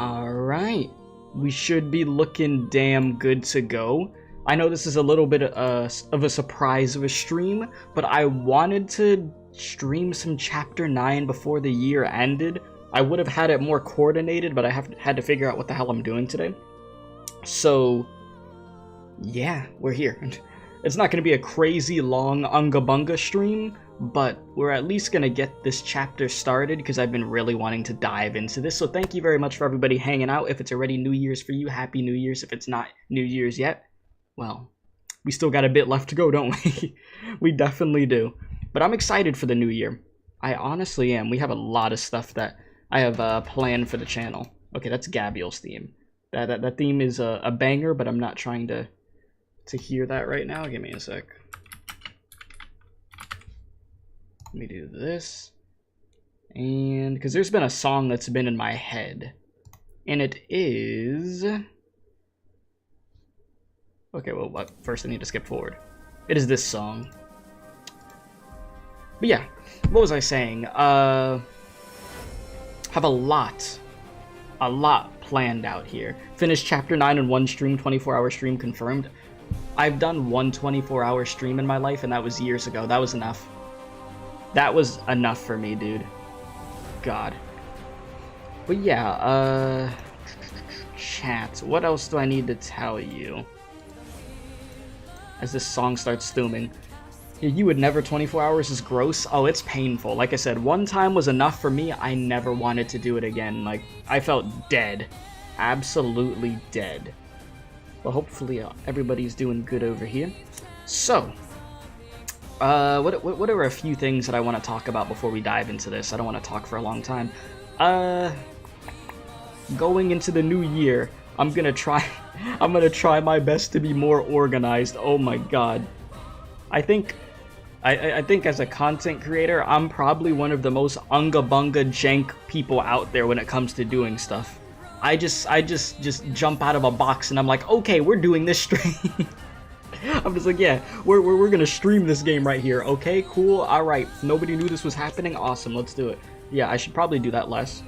Alright, we should be looking damn good to go. I know this is a little bit of a surprise of a stream, but I wanted to stream some Chapter 9 before the year ended. I would have had it more coordinated, but I had to figure out what the hell I'm doing today. So, yeah, we're here. It's not going to be a crazy long Unga Bunga stream, but we're at least going to get this chapter started because I've been really wanting to dive into this. So thank you very much for everybody hanging out. If it's already New Year's for you, Happy New Year's. If it's not New Year's yet, well, we still got a bit left to go, don't we? We definitely do. But I'm excited for the new year. I honestly am. We have a lot of stuff that I have planned for the channel. Okay, that's Gabriel's theme. That theme is a banger, but I'm not trying to hear that right now. Give me a sec. Let me do this. And because there's been a song that's been in my head. And it is... Okay, well, first I need to skip forward. It is this song. But yeah, what was I saying? Have a lot planned out here. Finished Chapter 9 in one stream, 24-hour stream confirmed. I've done one 24-hour stream in my life, and that was years ago. That was enough. That was enough for me, dude. God. But yeah, chat. What else do I need to tell you? As this song starts stooming. You would never 24 hours is gross. Oh, it's painful. Like I said, one time was enough for me. I never wanted to do it again. Like, I felt dead. Absolutely dead. But hopefully everybody's doing good over here. So, what are a few things that I want to talk about before we dive into this? I don't want to talk for a long time. Going into the new year, I'm gonna try my best to be more organized. Oh my god. I think as a content creator, I'm probably one of the most unga bunga jank people out there when it comes to doing stuff. I just jump out of a box and I'm like, okay, we're doing this stream. I'm just like, yeah, we're gonna stream this game right here. Okay, cool, alright. Nobody knew this was happening. Awesome, let's do it. Yeah, I should probably do that less.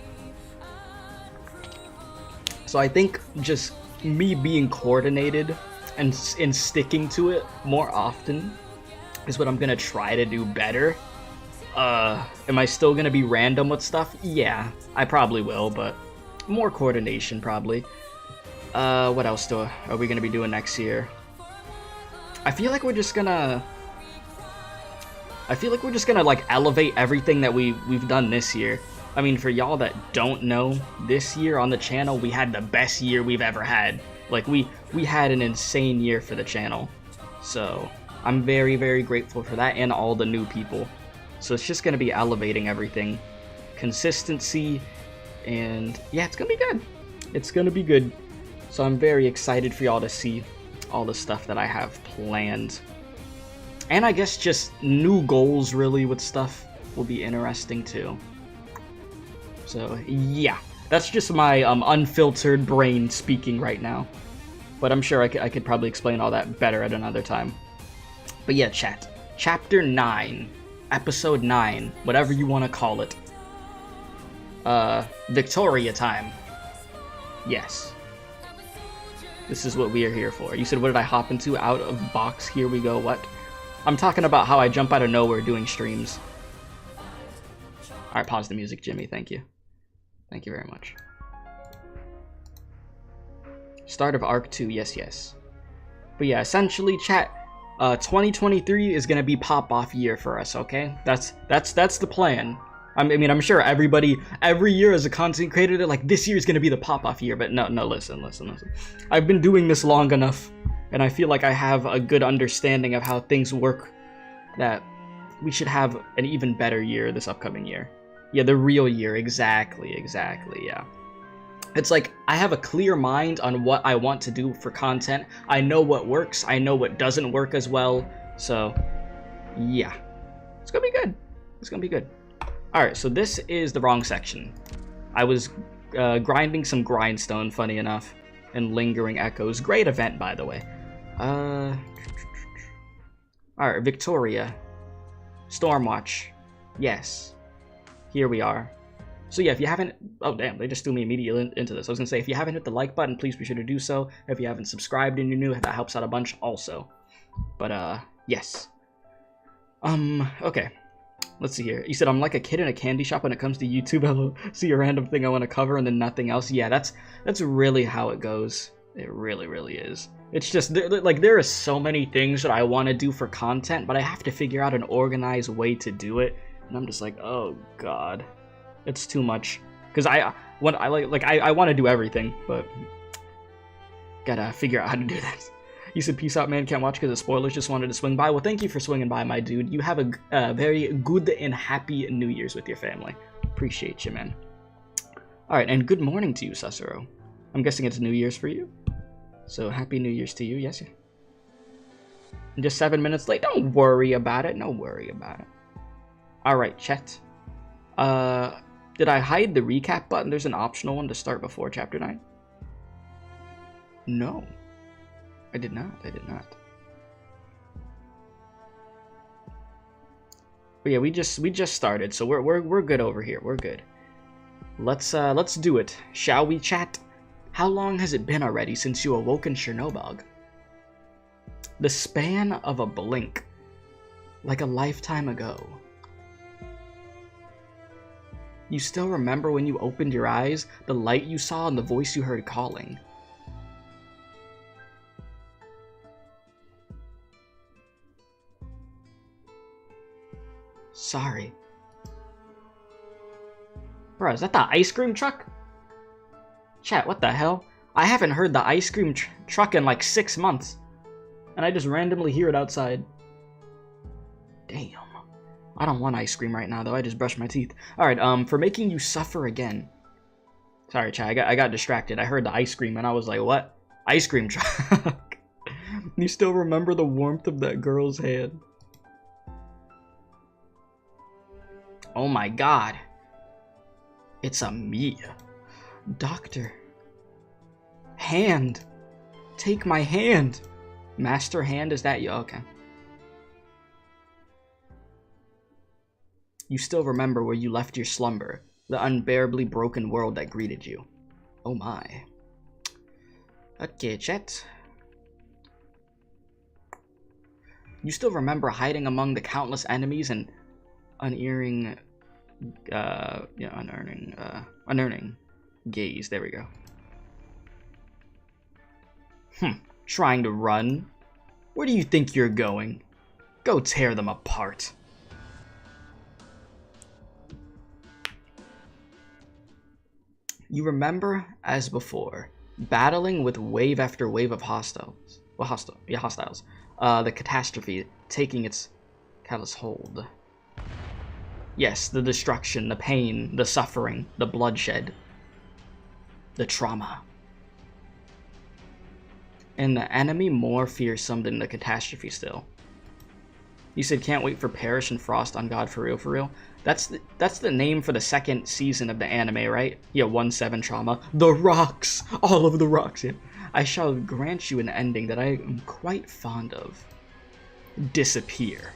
So I think just me being coordinated and sticking to it more often is what I'm gonna try to do better. Am I still gonna be random with stuff? Yeah, I probably will, but more coordination probably. What else are we gonna be doing next year? I feel like we're just gonna like elevate everything that we've done this year. I mean, for y'all that don't know, this year on the channel we had the best year we've ever had. Like we had an insane year for the channel. So I'm very, very grateful for that and all the new people. So it's just gonna be elevating everything. Consistency, and yeah, it's gonna be good. It's gonna be good. So I'm very excited for y'all to see all the stuff that I have planned. And I guess just new goals really with stuff will be interesting too. So yeah, that's just my unfiltered brain speaking right now. But I'm sure I could probably explain all that better at another time. But yeah, chat. Chapter 9. Episode 9. Whatever you want to call it. Victoria time. Yes. This is what we are here for. You said, what did I hop into? Out of box. Here we go. What? I'm talking about how I jump out of nowhere doing streams. Alright, pause the music, Jimmy. Thank you. Thank you very much. Start of Arc 2. Yes, yes. But yeah, essentially, chat. 2023 is gonna be pop-off year for us, okay? That's the plan. I mean, I'm sure everybody, every year as a content creator, they're like, this year is gonna be the pop-off year, but no, listen. I've been doing this long enough, and I feel like I have a good understanding of how things work, that we should have an even better year this upcoming year. Yeah, the real year, exactly, yeah. It's like, I have a clear mind on what I want to do for content. I know what works, I know what doesn't work as well, so, yeah. It's gonna be good. It's gonna be good. Alright, so this is the wrong section. I was grinding some grindstone, funny enough, and lingering echoes. Great event, by the way. Alright, Victoria. Stormwatch. Yes. Here we are. So yeah, if you haven't, oh damn, they just threw me immediately into this. I was gonna say, if you haven't hit the like button, please be sure to do so. If you haven't subscribed and you're new, that helps out a bunch also. But yes. Okay. Let's see here. You said I'm like a kid in a candy shop when it comes to YouTube. I'll see a random thing I want to cover and then nothing else. Yeah, that's really how it goes. It really, really is. It's just, like, there are so many things that I want to do for content, but I have to figure out an organized way to do it. And I'm just like, oh god. It's too much. Because I want to do everything, but gotta figure out how to do that. You said, peace out, man. Can't watch because of spoilers. Just wanted to swing by. Well, thank you for swinging by, my dude. You have a very good and happy New Year's with your family. Appreciate you, man. Alright, and good morning to you, Cicero. I'm guessing it's New Year's for you. So, happy New Year's to you. Yes, yeah. Just 7 minutes late. Don't worry about it. Don't worry about it. Alright, chat. Did I hide the recap button? There's an optional one to start before Chapter 9. No. I did not. I did not. But yeah, we just started, so we're good over here. We're good. Let's do it. Shall we, chat? How long has it been already since you awoke in Chernobyl? The span of a blink, like a lifetime ago. You still remember when you opened your eyes, the light you saw and the voice you heard calling. Sorry. Bro, is that the ice cream truck? Chat, what the hell? I haven't heard the ice cream truck in like 6 months. And I just randomly hear it outside. Damn. I don't want ice cream right now, though. I just brushed my teeth. Alright, for making you suffer again. Sorry, chat, I got distracted. I heard the ice cream and I was like, what? Ice cream truck? You still remember the warmth of that girl's hand? Oh my god. It's a me. Doctor. Hand. Take my hand. Master Hand, is that you? Okay. You still remember where you left your slumber, the unbearably broken world that greeted you. Oh my. Okay, chat. You still remember hiding among the countless enemies and unearning gaze. There we go. Trying to run? Where do you think you're going? Go tear them apart. You remember, as before, battling with wave after wave of hostiles. The catastrophe taking its callous hold. Yes, the destruction, the pain, the suffering, the bloodshed, the trauma. And the enemy more fearsome than the catastrophe still. You said can't wait for Parrish and Frost on God, for real. That's the name for the second season of the anime, right? Yeah, 1-7 trauma. The rocks! All of the rocks, yeah. I shall grant you an ending that I am quite fond of. Disappear.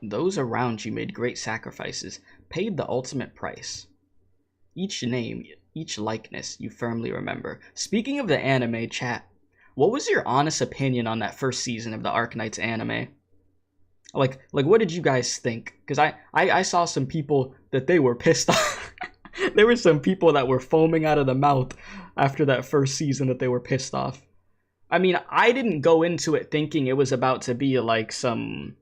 Those around you made great sacrifices, paid the ultimate price. Each name, each likeness, you firmly remember. Speaking of the anime, chat, what was your honest opinion on that first season of the Arknights anime? Like what did you guys think? Because I saw some people that they were pissed off. There were some people that were foaming out of the mouth after that first season that they were pissed off. I mean, I didn't go into it thinking it was about to be like some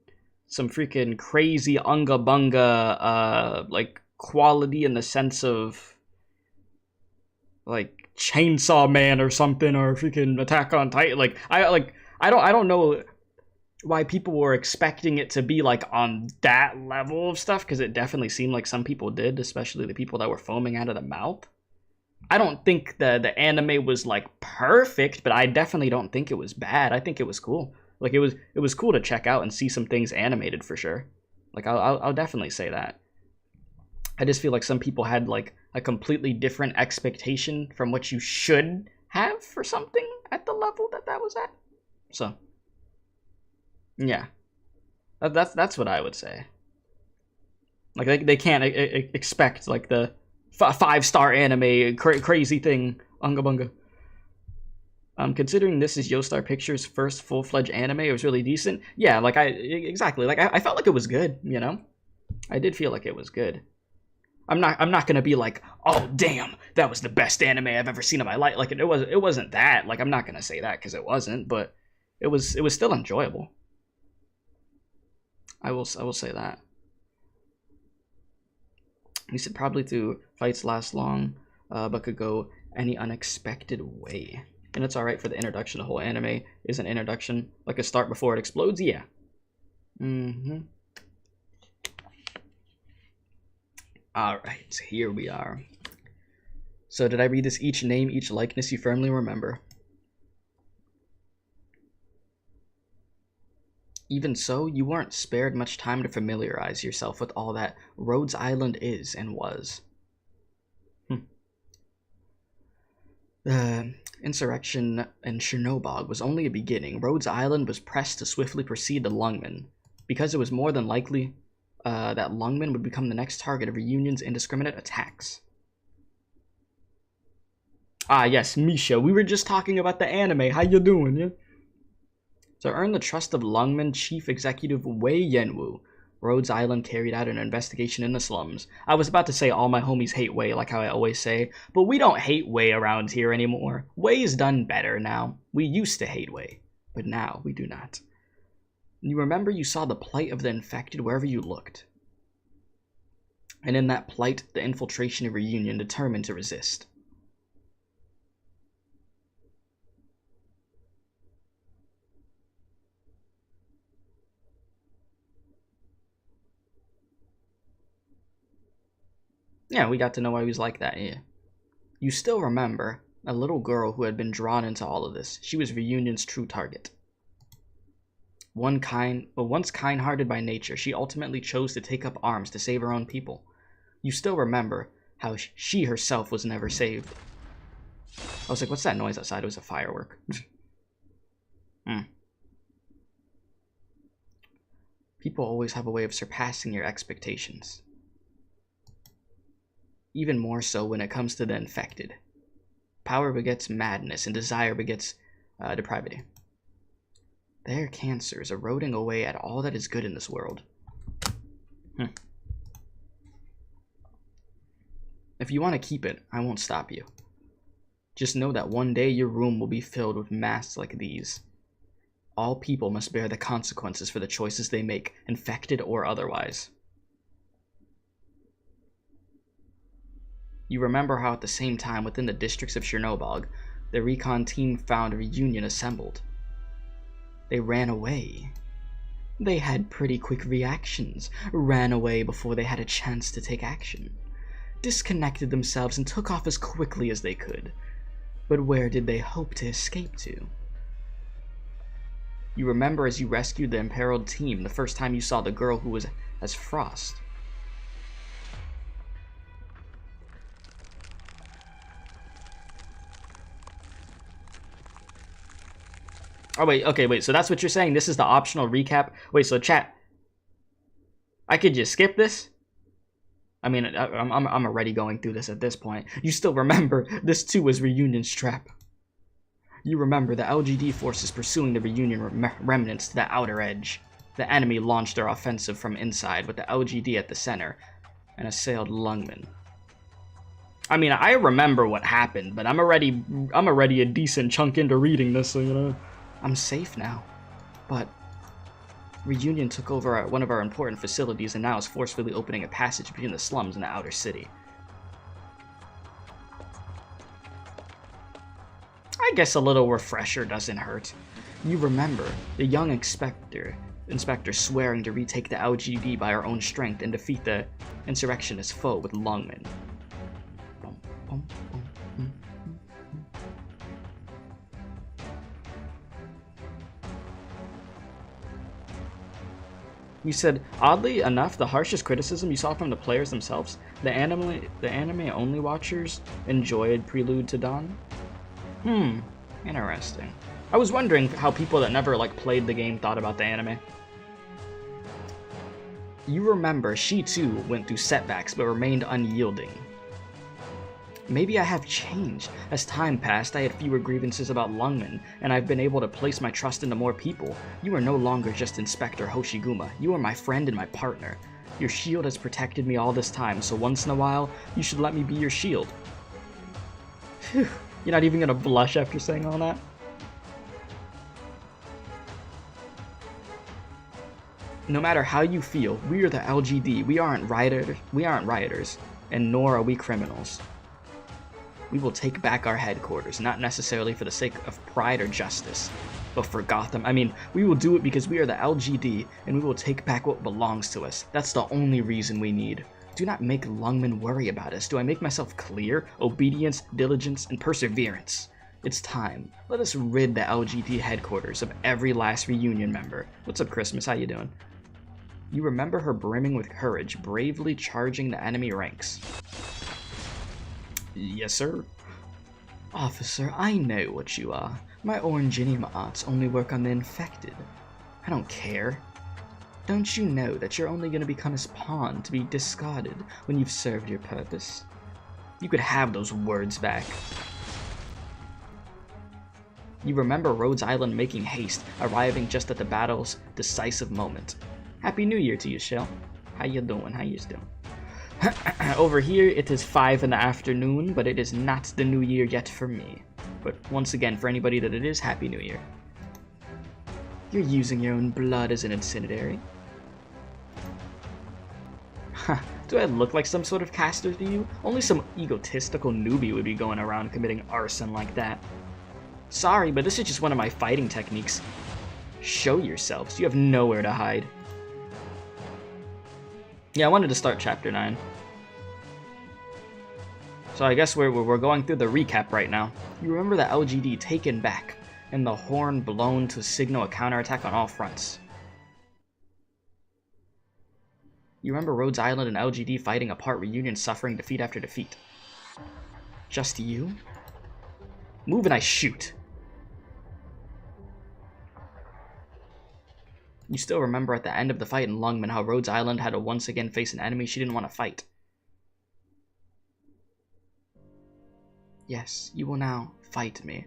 freaking crazy unga bunga like quality in the sense of like Chainsaw Man or something, or freaking Attack on Titan. Like I don't know why people were expecting it to be like on that level of stuff, because it definitely seemed like some people did, especially the people that were foaming out of the mouth. I don't think the anime was like perfect, but I definitely don't think it was bad. I think it was cool. Like it was cool to check out and see some things animated for sure. Like I'll definitely say that. I just feel like some people had like a completely different expectation from what you should have for something at the level that was at. So Yeah, that's what I would say. Like they can't expect like the 5-star anime crazy thing, unga bunga. Considering this is Yoastar Pictures' first full-fledged anime, it was really decent. Yeah, like exactly. Like I felt like it was good. You know, I did feel like it was good. I'm not gonna be like, oh damn, that was the best anime I've ever seen in my life. Like it wasn't that. Like I'm not gonna say that because it wasn't, but it was still enjoyable. I will say that. He said probably through fights last long, but could go any unexpected way. And it's alright for the introduction. The whole anime is an introduction, like a start before it explodes. Yeah. Alright, here we are. So did I read this? Each name, each likeness you firmly remember. Even so, you weren't spared much time to familiarize yourself with all that Rhodes Island is and was. The insurrection in Chernobyl was only a beginning. Rhodes Island was pressed to swiftly proceed to Lungmen, because it was more than likely that Lungmen would become the next target of Reunion's indiscriminate attacks. Ah, yes, Misha. We were just talking about the anime. How you doing, yeah? To earn the trust of Lungmen Chief Executive Wei Yenwu, Rhodes Island carried out an investigation in the slums. I was about to say all my homies hate Wei, like how I always say, but we don't hate Wei around here anymore. Wei's done better now. We used to hate Wei, but now we do not. You remember you saw the plight of the infected wherever you looked. And in that plight, the infiltration of Reunion determined to resist. Yeah, we got to know why he was like that, yeah. You still remember a little girl who had been drawn into all of this. She was Reunion's true target. Once kind-hearted by nature, she ultimately chose to take up arms to save her own people. You still remember how she herself was never saved. I was like, what's that noise outside? It was a firework. People always have a way of surpassing your expectations. Even more so when it comes to the infected. Power begets madness, and desire begets depravity. Their cancer is eroding away at all that is good in this world. If you want to keep it, I won't stop you. Just know that one day your room will be filled with masks like these. All people must bear the consequences for the choices they make, infected or otherwise. You remember how at the same time within the districts of Chernobyl, the recon team found a Reunion assembled. They ran away. They had pretty quick reactions, ran away before they had a chance to take action, disconnected themselves and took off as quickly as they could. But where did they hope to escape to? You remember as you rescued the imperiled team the first time you saw the girl who was as Frost. Oh, wait, okay, wait, so that's what you're saying? This is the optional recap? Wait, so chat, I could just skip this? I mean, I'm already going through this at this point. You still remember, this too was Reunion's trap. You remember the LGD forces pursuing the Reunion remnants to the outer edge. The enemy launched their offensive from inside with the LGD at the center and assailed Lungmen. I mean, I remember what happened, but I'm already a decent chunk into reading this, so you know. I'm safe now, but Reunion took over one of our important facilities and now is forcefully opening a passage between the slums and the outer city. I guess a little refresher doesn't hurt. You remember the young inspector swearing to retake the LGD by our own strength and defeat the insurrectionist foe with Lungmen. You said, oddly enough, the harshest criticism you saw from the players themselves, the anime-only watchers enjoyed Prelude to Dawn? Interesting. I was wondering how people that never, like, played the game thought about the anime. You remember, she too went through setbacks but remained unyielding. Maybe I have changed. As time passed, I had fewer grievances about Lungmen, and I've been able to place my trust into more people. You are no longer just Inspector Hoshiguma. You are my friend and my partner. Your shield has protected me all this time, so once in a while, you should let me be your shield. Phew. You're not even gonna blush after saying all that? No matter how you feel, we are the LGD. We aren't rioters, and nor are we criminals. We will take back our headquarters, not necessarily for the sake of pride or justice, but for Gotham. I mean, we will do it because we are the LGD, and we will take back what belongs to us. That's the only reason we need. Do not make Lungmen worry about us. Do I make myself clear? Obedience, diligence, and perseverance. It's time. Let us rid the LGD headquarters of every last reunion member. What's up, Christmas? How you doing? You remember her brimming with courage, bravely charging the enemy ranks. Yes, sir. Officer, I know what you are. My orange enema arts only work on the infected. I don't care. Don't you know that you're only going to become his pawn to be discarded when you've served your purpose? You could have those words back. You remember Rhodes Island making haste, arriving just at the battle's decisive moment. Happy New Year to you, Shell. How you doing? How you doing? Over here, it is 5 in the afternoon, but it is not the New Year yet for me. But once again, for anybody that it is, Happy New Year. You're using your own blood as an incendiary. Huh, do I look like some sort of caster to you? Only some egotistical newbie would be going around committing arson like that. Sorry, but this is just one of my fighting techniques. Show yourselves. You have nowhere to hide. Yeah, I wanted to start Chapter 9. So I guess we're going through the recap right now. You remember the LGD taken back, and the horn blown to signal a counterattack on all fronts. You remember Rhodes Island and LGD fighting apart, reunion suffering defeat after defeat. Just you? Move and I shoot. You still remember at the end of the fight in Lungmen how Rhodes Island had to once again face an enemy she didn't want to fight. Yes, you will now fight me.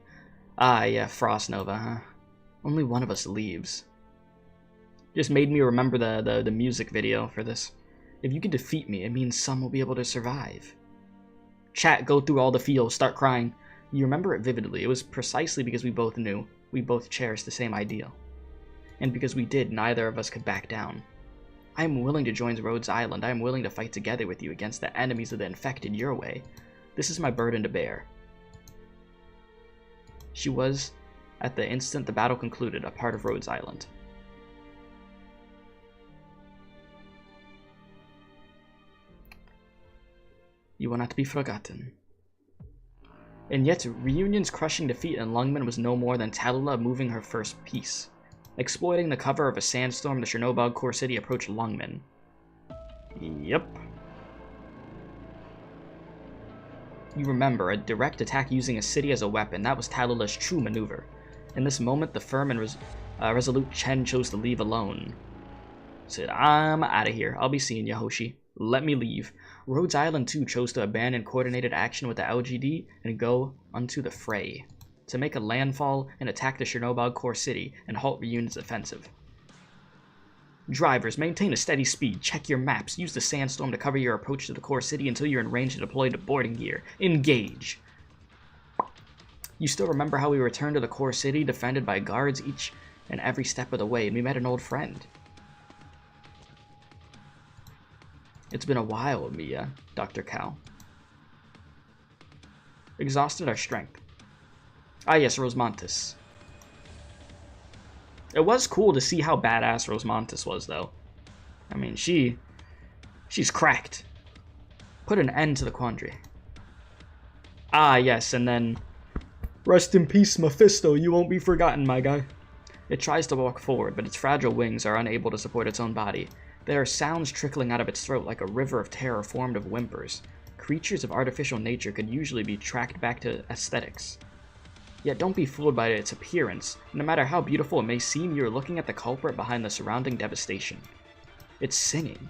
Ah, yeah, Frost Nova, huh? Only one of us leaves. Just made me remember the music video for this. If you can defeat me, it means some will be able to survive. Chat, go through all the feels, start crying. You remember it vividly. It was precisely because we both knew. We both cherished the same ideal. And because we did, neither of us could back down. I am willing to join Rhodes Island. I am willing to fight together with you against the enemies of the infected your way. This is my burden to bear. She was, at the instant the battle concluded, a part of Rhodes Island. You will not be forgotten. And yet, Reunion's crushing defeat in Lungmen was no more than Tallulah moving her first piece. Exploiting the cover of a sandstorm, the Chernobog core city approached Lungmen. Yep. You remember, a direct attack using a city as a weapon, that was Tallulah's true maneuver. In this moment, the firm and resolute Chen chose to leave alone. Said, I'm out of here. I'll be seeing you, Hoshi. Let me leave. Rhodes Island too chose to abandon coordinated action with the LGD and go unto the fray, to make a landfall and attack the Chernobog core city and halt Reunion's offensive. Drivers, maintain a steady speed, check your maps, use the sandstorm to cover your approach to the core city until you're in range to deploy the boarding gear. Engage! You still remember how we returned to the core city, defended by guards each and every step of the way, and we met an old friend. It's been a while, Mia, Dr. Cal. Exhausted our strength. Ah yes, Rosemontis. It was cool to see how badass Rosemontis was, though. I mean, she's cracked. Put an end to the quandary. Ah yes, and then... Rest in peace, Mephisto, you won't be forgotten, my guy. It tries to walk forward, but its fragile wings are unable to support its own body. There are sounds trickling out of its throat like a river of terror formed of whimpers. Creatures of artificial nature could usually be tracked back to aesthetics. Yet don't be fooled by its appearance. No matter how beautiful it may seem, you're looking at the culprit behind the surrounding devastation. It's singing.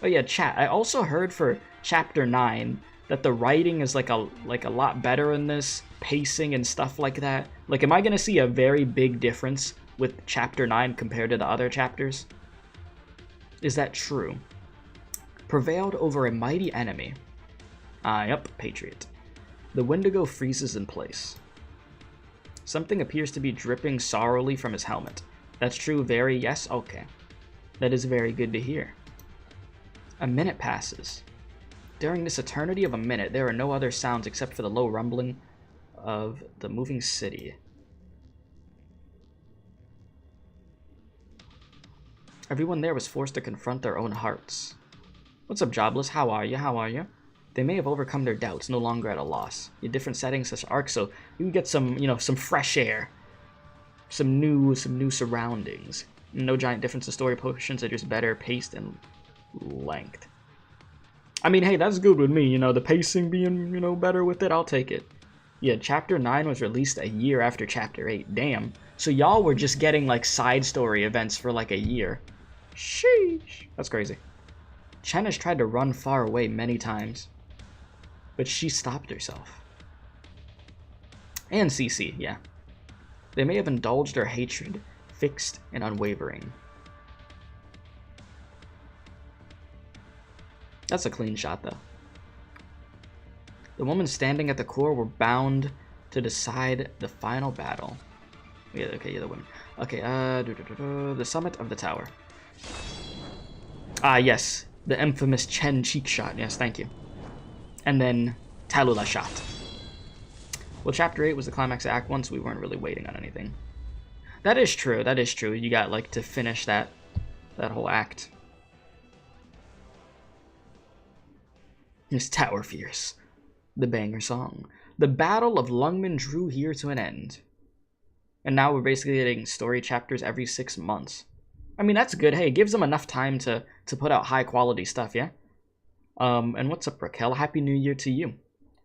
Oh yeah, chat. I also heard for Chapter 9 that the writing is like a lot better in this, pacing and stuff like that. Like, am I gonna see a very big difference with Chapter 9 compared to the other chapters? Is that true? Prevailed over a mighty enemy. Yep, Patriot. The Wendigo freezes in place. Something appears to be dripping sorrowfully from his helmet. That's true, very, yes, okay. That is very good to hear. A minute passes. During this eternity of a minute, there are no other sounds except for the low rumbling of the moving city. Everyone there was forced to confront their own hearts. What's up, Jobless? How are you? How are you? They may have overcome their doubts, no longer at a loss. In different settings such as Ark, so you can get some, some fresh air. Some new surroundings. No giant difference in story potions, they're just better paced and length. I mean, hey, that's good with me, the pacing being, better with it, I'll take it. Yeah, Chapter 9 was released a year after Chapter 8, damn. So y'all were just getting, like, side story events for, like, a year. Sheesh. That's crazy. Chen has tried to run far away many times, but she stopped herself. And CC, yeah. They may have indulged their hatred, fixed and unwavering. That's a clean shot, though. The women standing at the core were bound to decide the final battle. Yeah, okay, yeah, the women. Okay, the summit of the tower. Ah, yes. The infamous Chen cheek shot. Yes, thank you. And then Tallulah shot. Well, Chapter 8 was the climax of Act 1, so we weren't really waiting on anything. That is true. That is true. You got, like, to finish that whole act. His Tower Fierce. The banger song. The Battle of Lungmen drew here to an end. And now we're basically getting story chapters every 6 months. I mean, that's good. Hey, it gives them enough time to put out high-quality stuff, yeah? And what's up, Raquel? Happy New Year to you.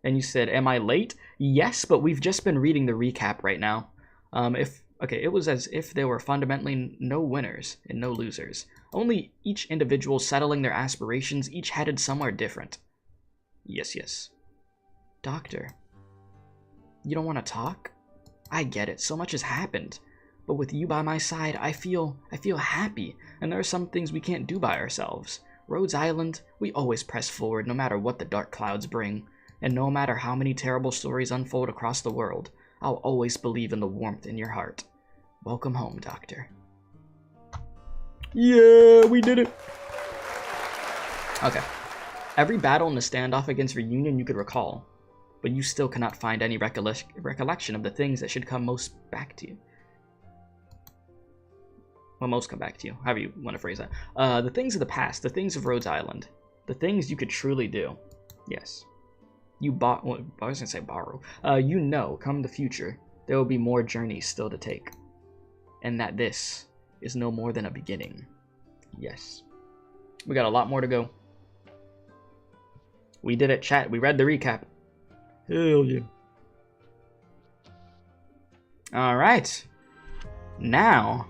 And you said, am I late? Yes, but we've just been reading the recap right now. It was as if there were fundamentally no winners and no losers. Only each individual settling their aspirations, each headed somewhere different. Yes, yes. Doctor, you don't want to talk? I get it, so much has happened. But with you by my side, I feel happy, and there are some things we can't do by ourselves. Rhodes Island, we always press forward no matter what the dark clouds bring. And no matter how many terrible stories unfold across the world, I'll always believe in the warmth in your heart. Welcome home, Doctor. Yeah, we did it! Okay. Every battle in the standoff against Reunion you could recall, but you still cannot find any recollection of the things that should come most back to you. Well, most come back to you, however you want to phrase that. The things of the past, the things of Rhodes Island, the things you could truly do. Yes. Well, I was going to say borrow. Come the future, there will be more journeys still to take. And that this is no more than a beginning. Yes. We got a lot more to go. We did it, chat. We read the recap. Hell yeah. Alright. Now,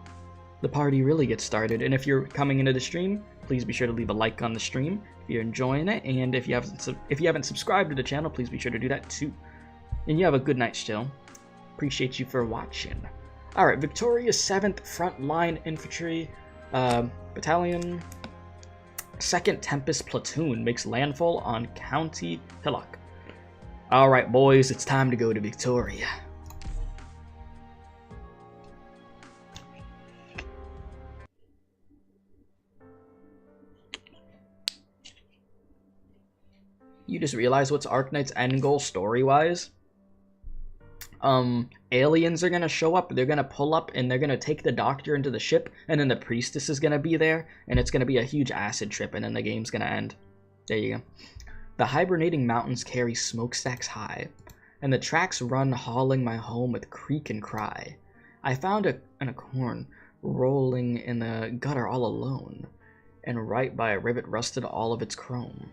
the party really gets started. And if you're coming into the stream, please be sure to leave a like on the stream if you're enjoying it. And if you haven't subscribed to the channel, please be sure to do that too. And you have a good night still. Appreciate you for watching. Alright, Victoria's 7th Frontline Infantry Battalion 2nd Tempest Platoon makes landfall on County Hillock. Alright, boys, it's time to go to Victoria. You just realize what's Arknights' end goal story-wise? Aliens are gonna show up, they're gonna pull up, and they're gonna take the Doctor into the ship, and then the Priestess is gonna be there, and it's gonna be a huge acid trip, and then the game's gonna end. There you go. The hibernating mountains carry smokestacks high, and the tracks run hauling my home with creak and cry. I found an acorn rolling in the gutter all alone, and right by a rivet rusted all of its chrome.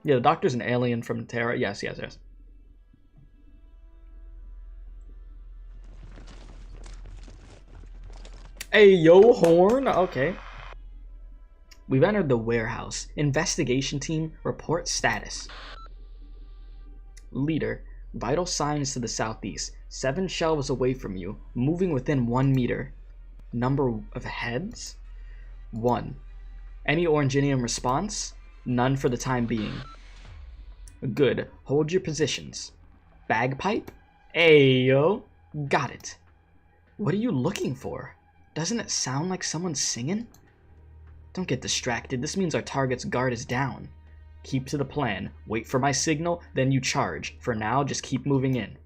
Yeah, the Doctor's an alien from Terra. Yes. Hey, yo, horn. Okay. We've entered the warehouse. Investigation team, report status. Leader, vital signs to the southeast. 7 shelves away from you, moving within 1 meter. Number of heads? 1. Any Oranginium response? None for the time being. Good. Hold your positions. Bagpipe? Ayo. Got it. What are you looking for? Doesn't it sound like someone's singing? Don't get distracted. This means our target's guard is down. Keep to the plan. Wait for my signal, then you charge. For now, just keep moving in.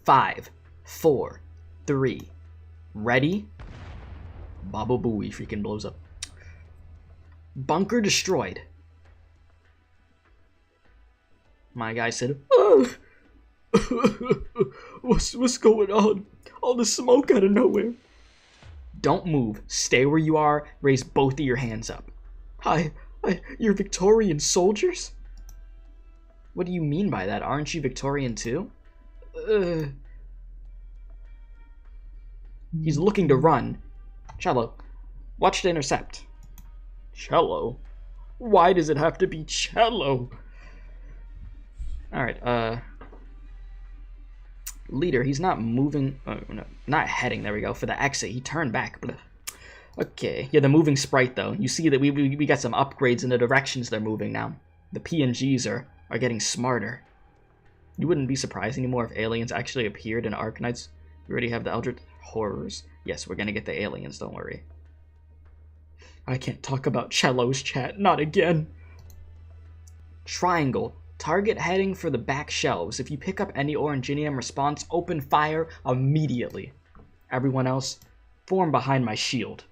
5, 4, 3. Ready? Baba Booey freaking blows up. Bunker destroyed. My guy said, oh. What's going on? All the smoke out of nowhere. Don't move. Stay where you are. Raise both of your hands up. You're Victorian soldiers? What do you mean by that? Aren't you Victorian too? He's looking to run. Cello, watch to intercept. Cello? Why does it have to be cello? Alright, Leader, he's not moving, no, not heading, there we go, for the exit. He turned back. Blah. Okay, yeah, the moving sprite though. You see that we got some upgrades in the directions they're moving now. The PNGs are getting smarter. You wouldn't be surprised anymore if aliens actually appeared in Arknights. We already have the Eldritch Horrors. Yes, we're gonna get the aliens, don't worry. I can't talk about cellos, chat, not again. Triangle. Target heading for the back shelves. If you pick up any Oranginium response, open fire immediately. Everyone else, form behind my shield.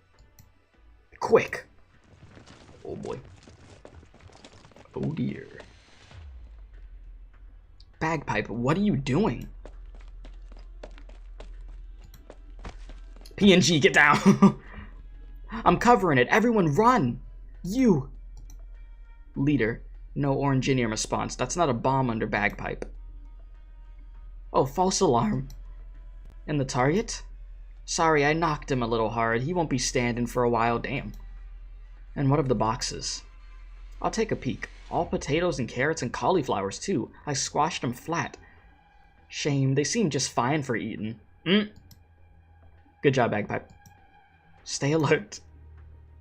Quick. Oh boy. Oh dear. Bagpipe, what are you doing? PNG, get down! I'm covering it. Everyone run! You! Leader, no Oranginium response. That's not a bomb under Bagpipe. Oh, false alarm. And the target? Sorry, I knocked him a little hard. He won't be standing for a while, damn. And what of the boxes? I'll take a peek. All potatoes and carrots and cauliflowers, too. I squashed them flat. Shame, they seem just fine for eating. Good job, Bagpipe. Stay alert.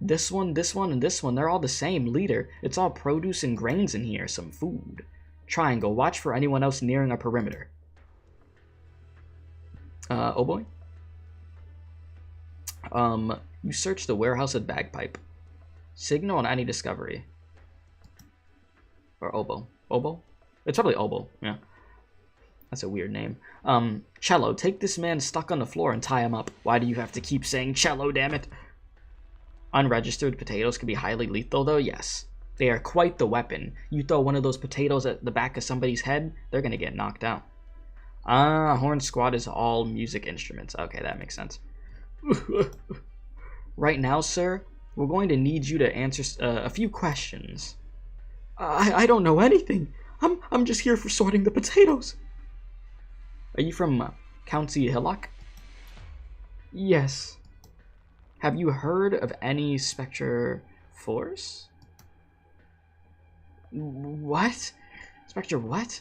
This one, and this one, they're all the same. Leader, it's all produce and grains in here, some food. Triangle, watch for anyone else nearing our perimeter. Oh boy. You search the warehouse at Bagpipe. Signal on any discovery. Or Oboe. Oboe? It's probably Oboe, yeah. That's a weird name. Cello, take this man stuck on the floor and tie him up. Why do you have to keep saying cello, damn it? Unregistered potatoes can be highly lethal, though, yes. They are quite the weapon. You throw one of those potatoes at the back of somebody's head, they're gonna get knocked out. Ah, Horn Squad is all music instruments. Okay, that makes sense. Right now, sir, we're going to need you to answer a few questions. I don't know anything. I'm just here for sorting the potatoes. Are you from County Hillock? Yes. Have you heard of any Spectre Force? What? Spectre what?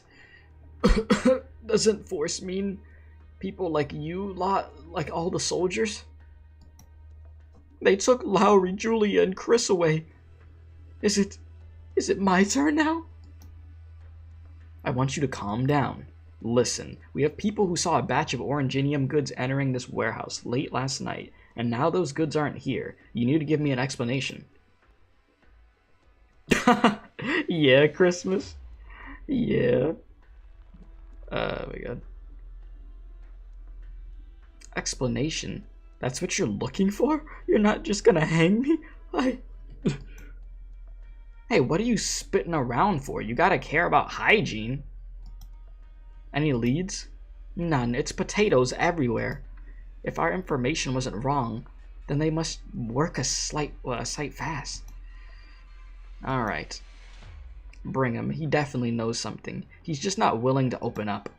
Doesn't Force mean people like you, like all the soldiers? They took Lowry, Julia, and Chris away. Is it my turn now? I want you to calm down. Listen, we have people who saw a batch of Oranginium goods entering this warehouse late last night, and now those goods aren't here. You need to give me an explanation. Yeah, Christmas. Yeah. Oh my god. Explanation? That's what you're looking for? You're not just gonna hang me? Hey, what are you spitting around for? You gotta care about hygiene. Any leads? None. It's potatoes everywhere. If our information wasn't wrong, then they must work a sight fast. Alright. Bring him. He definitely knows something. He's just not willing to open up.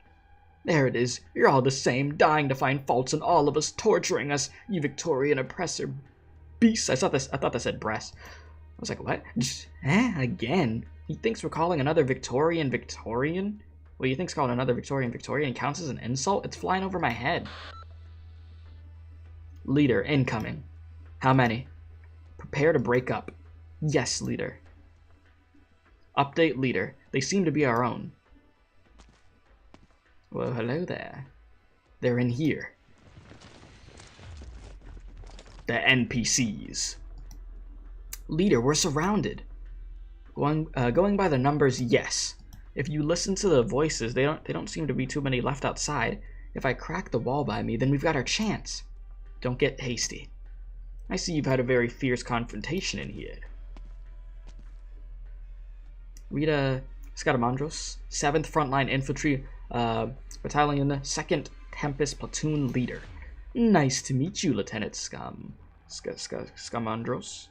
There it is. You're all the same, dying to find faults in all of us, torturing us, you Victorian oppressor beasts. I thought that said breast. I was like, what? Again? He thinks we're calling another Victorian? Well, you think's calling another Victorian counts as an insult? It's flying over my head. Leader, incoming. How many? Prepare to break up. Yes, leader. Update, leader. They seem to be our own. Well, hello there. They're in here. The NPCs. Leader, we're surrounded. Going by the numbers, yes. If you listen to the voices, they don't seem to be too many left outside. If I crack the wall by me, then we've got our chance. Don't get hasty. I see you've had a very fierce confrontation in here. Rita Scaramandros, 7th Frontline Infantry Battalion, 2nd Tempest Platoon Leader. Nice to meet you, Lieutenant Scamandros.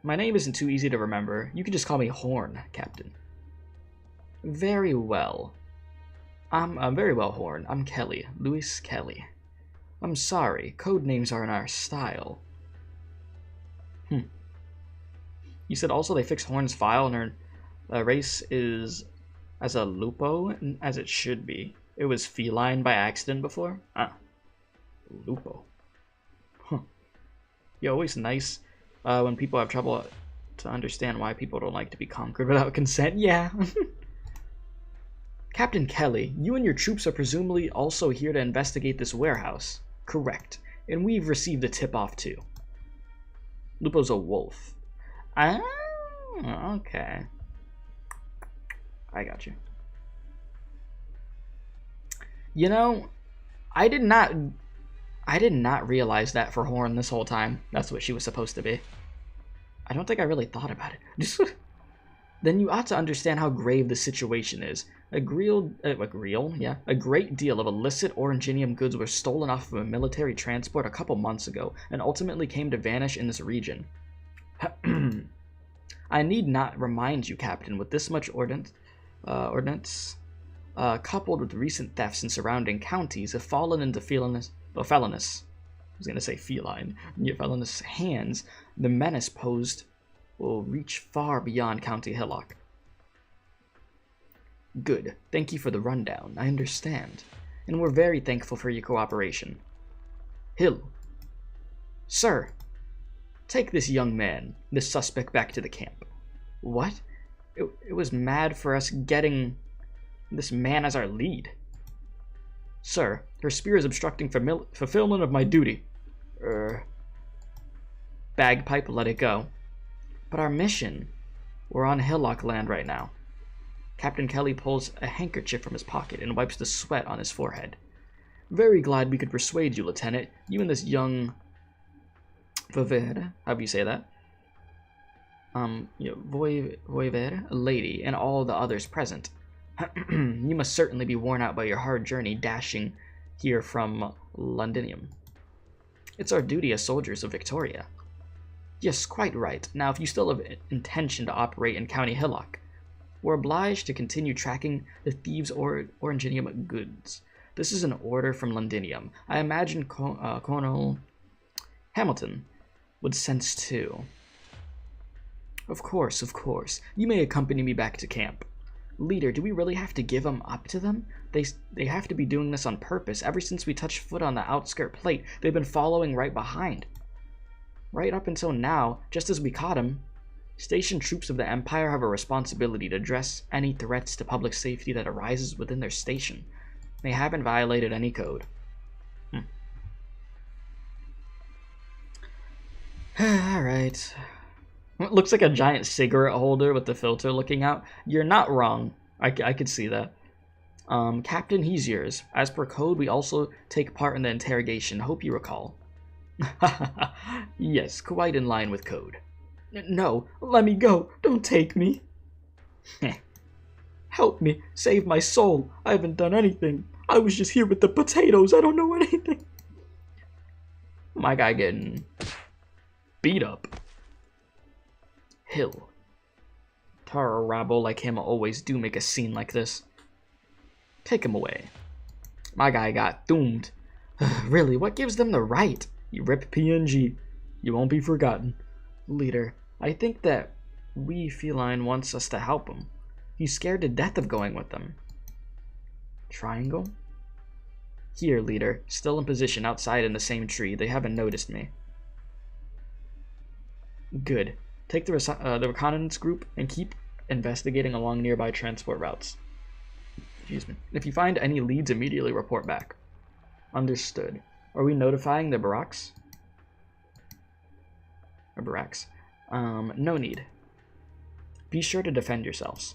My name isn't too easy to remember. You can just call me Horn, Captain. Very well. I'm very well, Horn. I'm Kelly. Louis Kelly. I'm sorry. Code names aren't our style. You said also they fixed Horn's file and her race is as a lupo, as it should be. It was feline by accident before? Ah. Lupo. Huh. Yeah, always nice when people have trouble to understand why people don't like to be conquered without consent. Yeah. Captain Kelly, you and your troops are presumably also here to investigate this warehouse. Correct. And we've received a tip-off too. Lupo's a wolf. Ah, okay. I got you. You know, I did not realize that for Horn this whole time. That's what she was supposed to be. I don't think I really thought about it. Then you ought to understand how grave the situation is. A great deal of illicit Oranginium goods were stolen off of a military transport a couple months ago, and ultimately came to vanish in this region. I need not remind you, Captain, with this much ordnance, coupled with recent thefts in surrounding counties, have fallen into felonious hands. The menace posed will reach far beyond County Hillock. Good. Thank you for the rundown. I understand. And we're very thankful for your cooperation. Hill. Sir. Take this young man, this suspect, back to the camp. What? It was mad for us getting this man as our lead. Sir, her spear is obstructing fulfillment of my duty. Bagpipe, let it go. But our mission, we're on Hillock land right now. Captain Kelly pulls a handkerchief from his pocket and wipes the sweat on his forehead. Very glad we could persuade you, Lieutenant. You and this young Voivode, how do you say that? Voivode, a lady, and all the others present. You must certainly be worn out by your hard journey dashing here from Londinium. It's our duty as soldiers of Victoria. Yes, quite right. Now, if you still have intention to operate in County Hillock, we're obliged to continue tracking the thieves' Oranginium goods. This is an order from Londinium. I imagine Colonel Hamilton would sense too. Of course. You may accompany me back to camp. Leader, do we really have to give them up to them? They have to be doing this on purpose. Ever since we touched foot on the outskirt plate, they've been following right behind. Right up until now, just as we caught him. Station troops of the Empire have a responsibility to address any threats to public safety that arises within their station. They haven't violated any code. Alright. It looks like a giant cigarette holder with the filter looking out. You're not wrong. I could see that. Captain, he's yours. As per code, we also take part in the interrogation. Hope you recall. Yes, quite in line with code. No, let me go. Don't take me. Help me. Save my soul. I haven't done anything. I was just here with the potatoes. I don't know anything. My guy getting beat up. Hill. Tara rabble like him always do make a scene like this. Take him away. My guy got doomed. Really, what gives them the right? You rip PNG. You won't be forgotten. Leader, I think that Feline wants us to help him. He's scared to death of going with them. Triangle? Here, leader. Still in position outside in the same tree. They haven't noticed me. Good. Take the reconnaissance group and keep investigating along nearby transport routes. Excuse me. If you find any leads, immediately report back. Understood. Are we notifying the barracks? Or barracks? No need. Be sure to defend yourselves.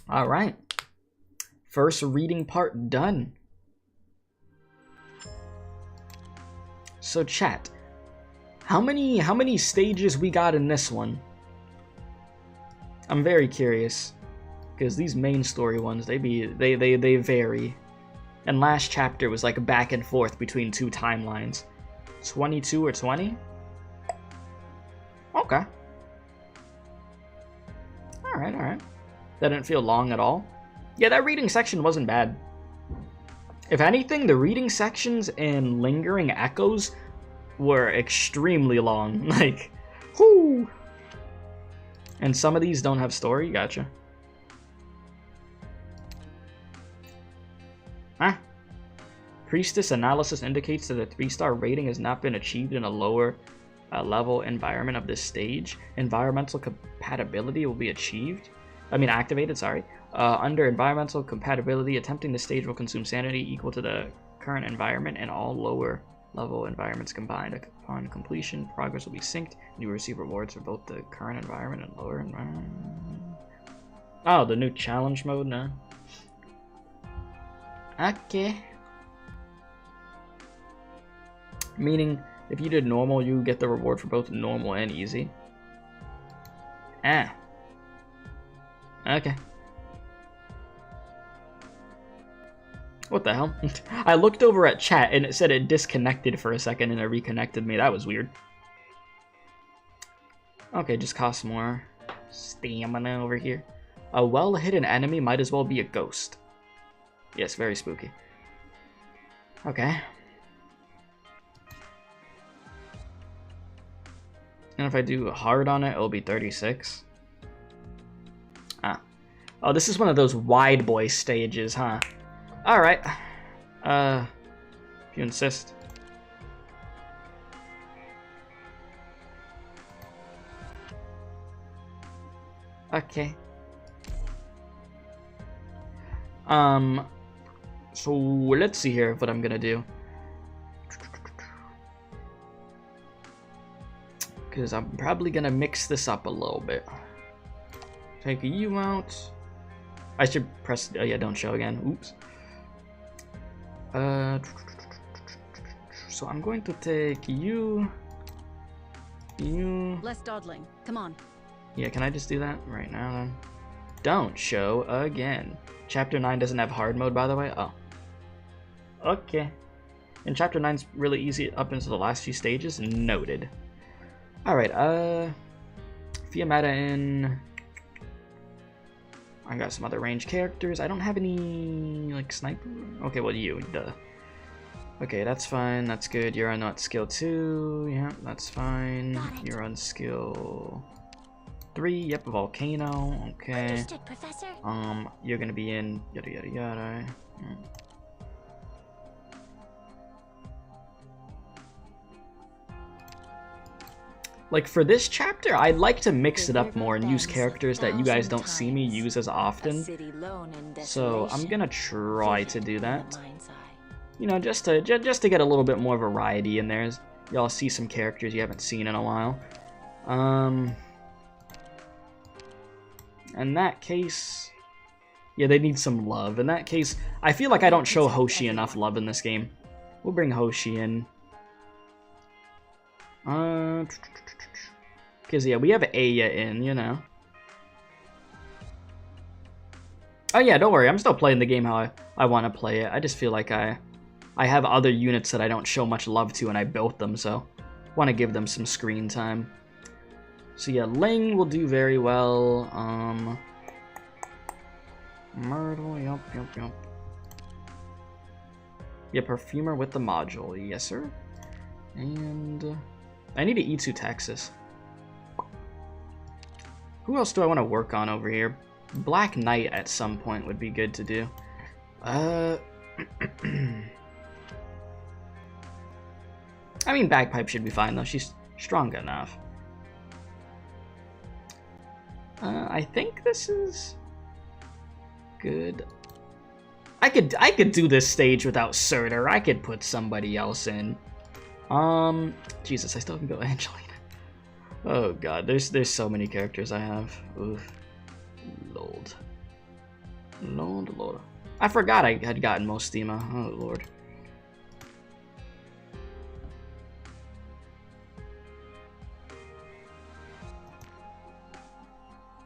Alright. First reading part done. So chat, how many stages we got in this one? I'm very curious, because these main story ones, they vary. And last chapter was like back and forth between two timelines. 22 or 20? Okay. Alright. That didn't feel long at all. Yeah, that reading section wasn't bad. If anything, the reading sections in Lingering Echoes were extremely long. Like, whoo! And some of these don't have story, gotcha. Huh? Priestess analysis indicates that a 3-star rating has not been achieved in a lower level environment of this stage. Environmental compatibility will be activated, sorry. Under environmental compatibility, attempting the stage will consume sanity equal to the current environment and all lower level environments combined. Upon completion, progress will be synced, and you will receive rewards for both the current environment and lower environment. Oh, the new challenge mode now. Okay. Meaning, if you did normal, you get the reward for both normal and easy. Ah. Okay. What the hell? I looked over at chat and it said it disconnected for a second and it reconnected me. That was weird. Okay, just costs more stamina over here. A well-hidden enemy might as well be a ghost. Yes, very spooky. Okay. And if I do hard on it, it'll be 36. Ah. Oh, this is one of those wide boy stages, huh? Alright. If you insist. Okay. So let's see here what I'm gonna do. Because I'm probably gonna mix this up a little bit. Take you out. I should press, oh yeah, don't show again. Oops. So I'm going to take you. Less dawdling. Come on. Yeah, can I just do that right now then? Don't show again. Chapter 9 doesn't have hard mode, by the way. Oh. Okay. And Chapter 9's really easy up into the last few stages. Noted. Alright, Fiametta in. I got some other range characters. I don't have any, like, sniper. Okay, well, you, duh. Okay, that's fine. That's good. You're on skill 2. Yeah, that's fine. You're on skill 3. Yep, volcano. Okay. Understood, Professor. You're gonna be in yada yada yada. Like, for this chapter, I'd like to mix it up more and use characters that you guys don't see me use as often. So I'm gonna try to do that. You know, just to get a little bit more variety in there. Y'all see some characters you haven't seen in a while. In that case, yeah, they need some love. In that case, I feel like I don't show Hoshi enough love in this game. We'll bring Hoshi in. Because, yeah, we have Aya in, you know. Oh, yeah, don't worry. I'm still playing the game how I want to play it. I just feel like I have other units that I don't show much love to, and I built them, so want to give them some screen time. So yeah, Ling will do very well. Myrtle, yup. Yeah, Perfumer with the module, yes sir. And I need to E2 Texas. Who else do I want to work on over here? Black Knight at some point would be good to do. I mean, Bagpipe should be fine though. She's strong enough. I think this is good. I could do this stage without Surtur. I could put somebody else in. Jesus, I still haven't built Angelina. Oh god, there's so many characters I have. Oof. Lord. I forgot I had gotten Mostima. Oh lord.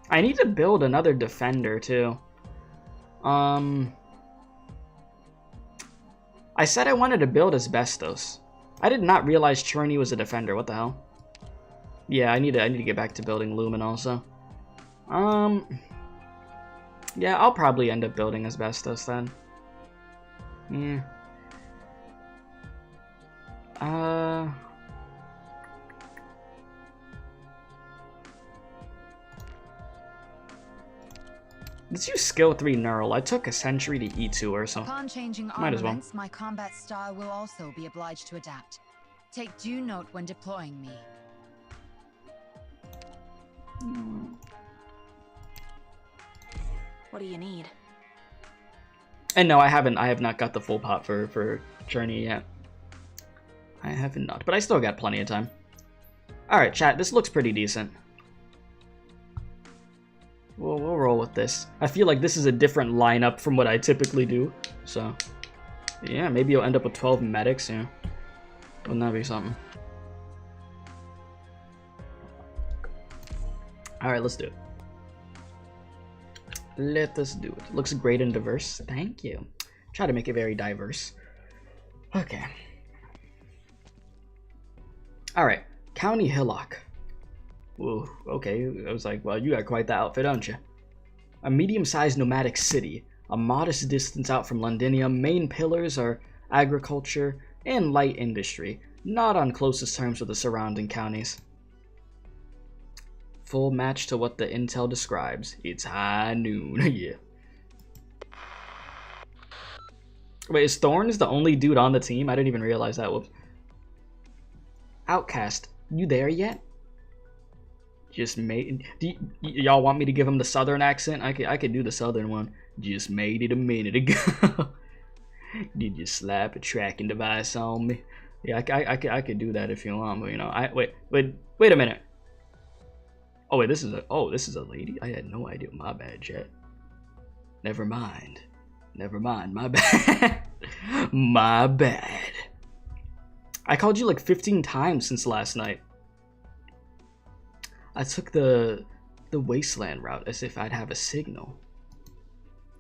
I need to build another defender too. I said I wanted to build Asbestos. I did not realize Cherney was a defender. What the hell? Yeah, I need to get back to building Lumen also. Yeah, I'll probably end up building Asbestos then. Yeah. Let's use skill 3 Neural. I took a century to E2 or so. Upon changing Might as well. armaments, my combat style will also be obliged to adapt. Take due note when deploying me. What do you need? And no, I have not got the full pot for Journey yet. I have not, but I still got plenty of time. Alright, chat, this looks pretty decent. We'll roll with this. I feel like this is a different lineup from what I typically do. So, yeah, maybe you'll end up with 12 medics, yeah. Wouldn't that be something? Alright, let's do it. Let us do it. Looks great and diverse. Thank you. Try to make it very diverse. Okay. Alright, County Hillock. Whoa, okay, I was like, well, you got quite the outfit, don't you? A medium-sized nomadic city, a modest distance out from Londinium. Main pillars are agriculture and light industry, not on closest terms with the surrounding counties. Full match to what the intel describes. It's high noon, yeah. Wait, is Thorns the only dude on the team? I didn't even realize that. Whoops. Outcast, you there yet? Just made. Y'all want me to give him the southern accent? I could do the southern one. Just made it a minute ago. Did you slap a tracking device on me? Yeah, I could do that if you want, but you know, wait a minute. Oh wait, this is a lady. I had no idea. My bad, chat. Never mind, my bad. My bad. I called you like 15 times since last night. I took the wasteland route as if I'd have a signal.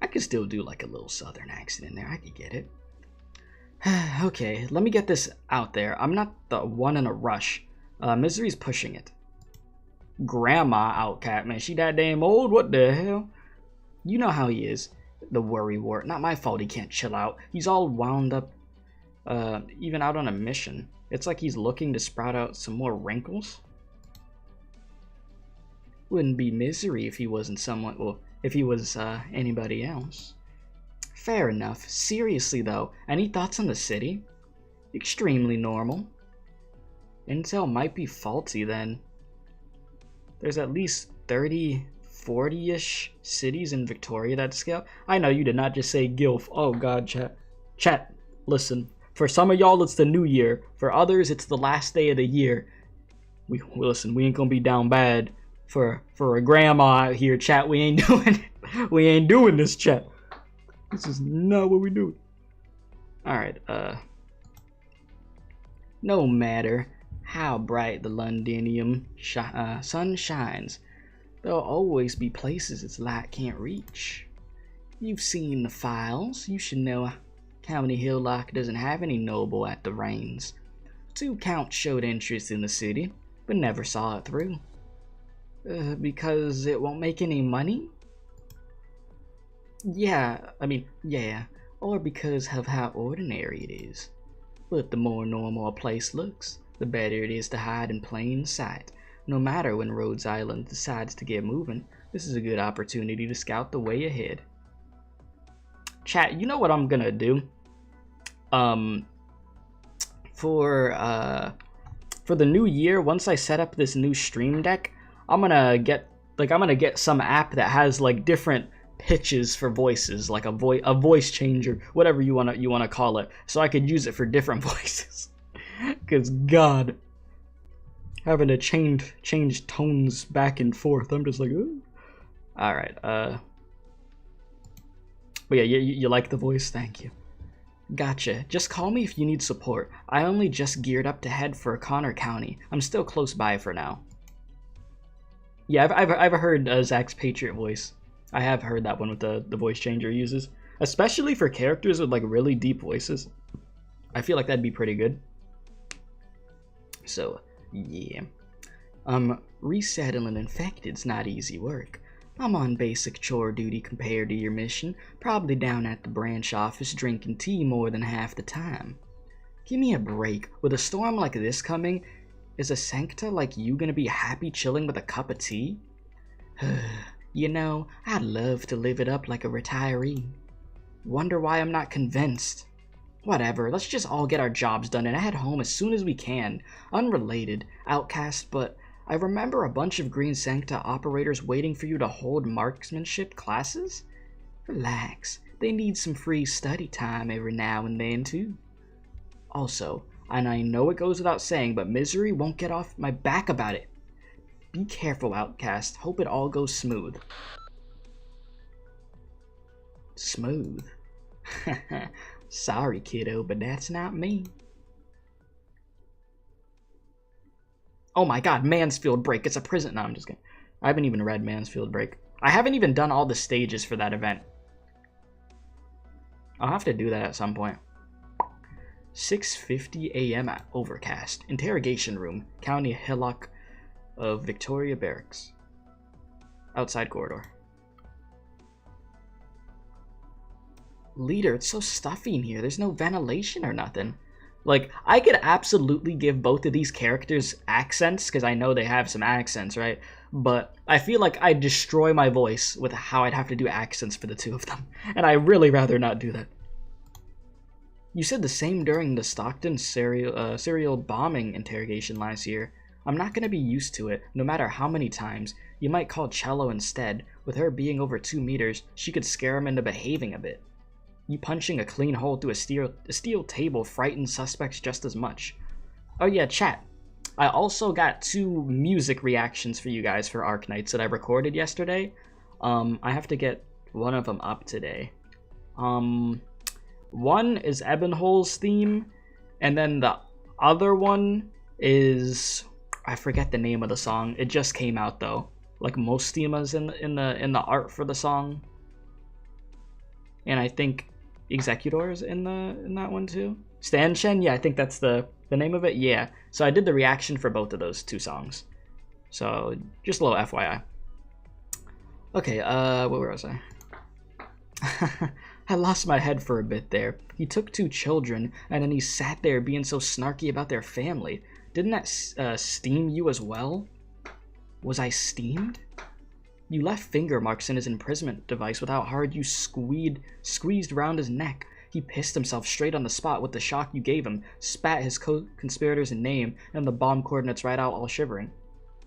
I could still do like a little southern accent in there. I could get it. Okay, let me get this out there. I'm not the one in a rush. Misery's pushing it. Grandma Outcat, man, she that damn old. What the hell? You know how he is. The worry wart. Not my fault he can't chill out. He's all wound up, even out on a mission. It's like he's looking to sprout out some more wrinkles. Wouldn't be Misery if he wasn't someone, well, if he was anybody else. Fair enough. Seriously though, any thoughts on the city? Extremely normal. Intel might be faulty then. There's at least 30, 40-ish cities in Victoria that scale. I know you did not just say Gilf. Oh god, chat. Chat, listen. For some of y'all, it's the new year. For others, it's the last day of the year. Listen, we ain't gonna be down bad for a grandma out here, chat. We ain't doing this, chat. This is not what we do. Alright, no matter how bright the Londinium sun shines, there'll always be places its light can't reach. You've seen the files. You should know County Hillock doesn't have any noble at the reins. 2 counts showed interest in the city, but never saw it through. Because it won't make any money? Yeah, yeah. Or because of how ordinary it is. But the more normal a place looks, the better it is to hide in plain sight. No matter when Rhodes Island decides to get moving, this is a good opportunity to scout the way ahead. Chat, you know what I'm gonna do? For the new year, once I set up this new stream deck, I'm gonna get some app that has like different pitches for voices, like a voice changer, whatever you wanna call it, so I could use it for different voices. Cause God, having to change tones back and forth, I'm just like, ooh. All right, but yeah, you like the voice? Thank you. Gotcha. Just call me if you need support. I only just geared up to head for Connor County. I'm still close by for now. Yeah, I've heard Zach's Patriot voice. I have heard that one with the voice changer he uses, especially for characters with like really deep voices. I feel like that'd be pretty good. So yeah, resettling infected's not easy work. I'm on basic chore duty compared to your mission, probably down at the branch office drinking tea more than half the time. Give me a break. With a storm like this coming, is a sancta like you gonna be happy chilling with a cup of tea? You know, I'd love to live it up like a retiree. Wonder why I'm not convinced. Whatever, let's just all get our jobs done and head home as soon as we can. Unrelated, outcast, but I remember a bunch of Green Sancta operators waiting for you to hold marksmanship classes? Relax, they need some free study time every now and then too. Also, and I know it goes without saying, but Misery won't get off my back about it. Be careful, outcast. Hope it all goes smooth. Smooth? Sorry, kiddo, but that's not me. Oh my god, Mansfield Break. It's a prison. No, I'm just kidding. I haven't even read Mansfield Break. I haven't even done all the stages for that event. I'll have to do that at some point. 6:50 a.m. at Overcast. Interrogation room. County Hillock of Victoria Barracks. Outside corridor. Leader, it's so stuffy in here. There's no ventilation or nothing. Like, I could absolutely give both of these characters accents, because I know they have some accents, right? But I feel like I'd destroy my voice with how I'd have to do accents for the two of them. And I'd really rather not do that. You said the same during the Stockton serial bombing interrogation last year. I'm not going to be used to it, no matter how many times. You might call Cello instead. With her being over 2 meters, she could scare him into behaving a bit. You punching a clean hole through a steel table frightens suspects just as much. Oh yeah, chat. I also got 2 music reactions for you guys for Arknights that I recorded yesterday. I have to get one of them up today. One is Ebonhole's theme, and then the other one is, I forget the name of the song. It just came out though. Like most themas in the art for the song. And I think Executor's in that one too. Stanchen, yeah, I think that's the name of it. Yeah. So I did the reaction for both of those 2 songs. So just a little FYI. Okay, where was I? I lost my head for a bit there. He took 2 children, and then he sat there being so snarky about their family. Didn't that steam you as well? Was I steamed? You left finger marks in his imprisonment device with how hard you squeezed around his neck. He pissed himself straight on the spot with the shock you gave him, spat his co-conspirators' name and the bomb coordinates right out, all shivering.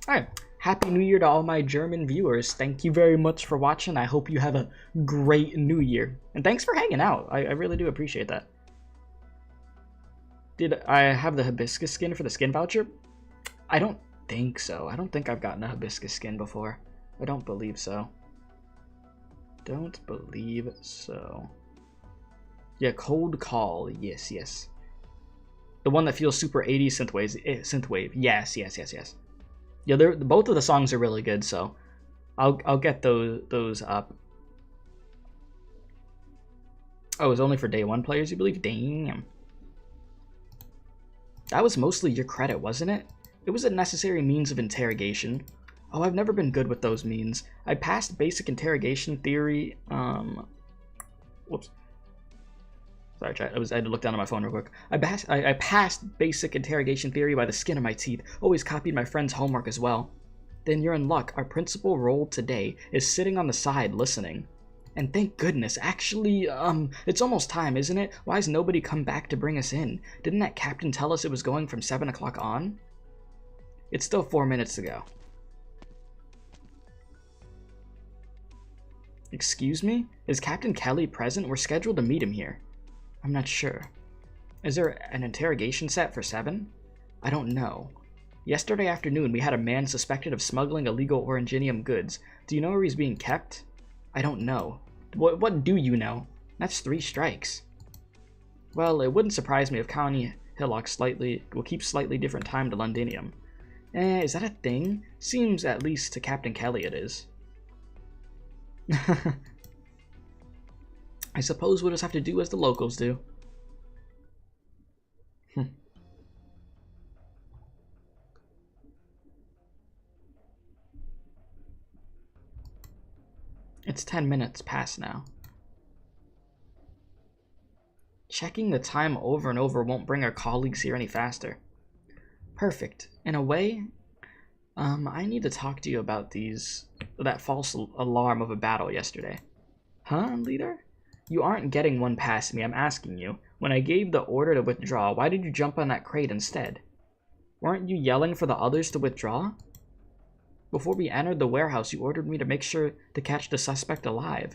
Alright, Happy New Year to all my German viewers. Thank you very much for watching. I hope you have a great New Year. And thanks for hanging out. I really do appreciate that. Did I have the hibiscus skin for the skin voucher? I don't think so. I don't think I've gotten a hibiscus skin before. I don't believe so. Don't believe so. Yeah, Cold Call. Yes, yes. The one that feels super 80s synthwave. Yes. Yeah, both of the songs are really good, so I'll get those up. Oh, it's only for day 1 players, you believe? Damn. That was mostly your credit, wasn't it? It was a necessary means of interrogation. Oh, I've never been good with those means. I passed basic interrogation theory, whoops. Sorry, chat. I had to look down at my phone real quick. I passed basic interrogation theory by the skin of my teeth. Always copied my friend's homework as well. Then you're in luck. Our principal role today is sitting on the side listening. And thank goodness, actually, it's almost time, isn't it? Why has nobody come back to bring us in? Didn't that captain tell us it was going from 7 o'clock on? It's still 4 minutes to go. Excuse me? Is Captain Kelly present? We're scheduled to meet him here. I'm not sure. Is there an interrogation set for 7? I don't know. Yesterday afternoon, we had a man suspected of smuggling illegal Oranginium goods. Do you know where he's being kept? I don't know. What do you know? That's 3 strikes. Well, it wouldn't surprise me if County Hillock will keep slightly different time to Londinium. Is that a thing? Seems, at least to Captain Kelly, it is. I suppose we'll just have to do as the locals do. It's 10 minutes past now. Checking the time over and over won't bring our colleagues here any faster. Perfect. In a way, I need to talk to you about that false alarm of a battle yesterday. Huh, leader? You aren't getting one past me, I'm asking you. When I gave the order to withdraw, why did you jump on that crate instead? Weren't you yelling for the others to withdraw? Before we entered the warehouse, you ordered me to make sure to catch the suspect alive.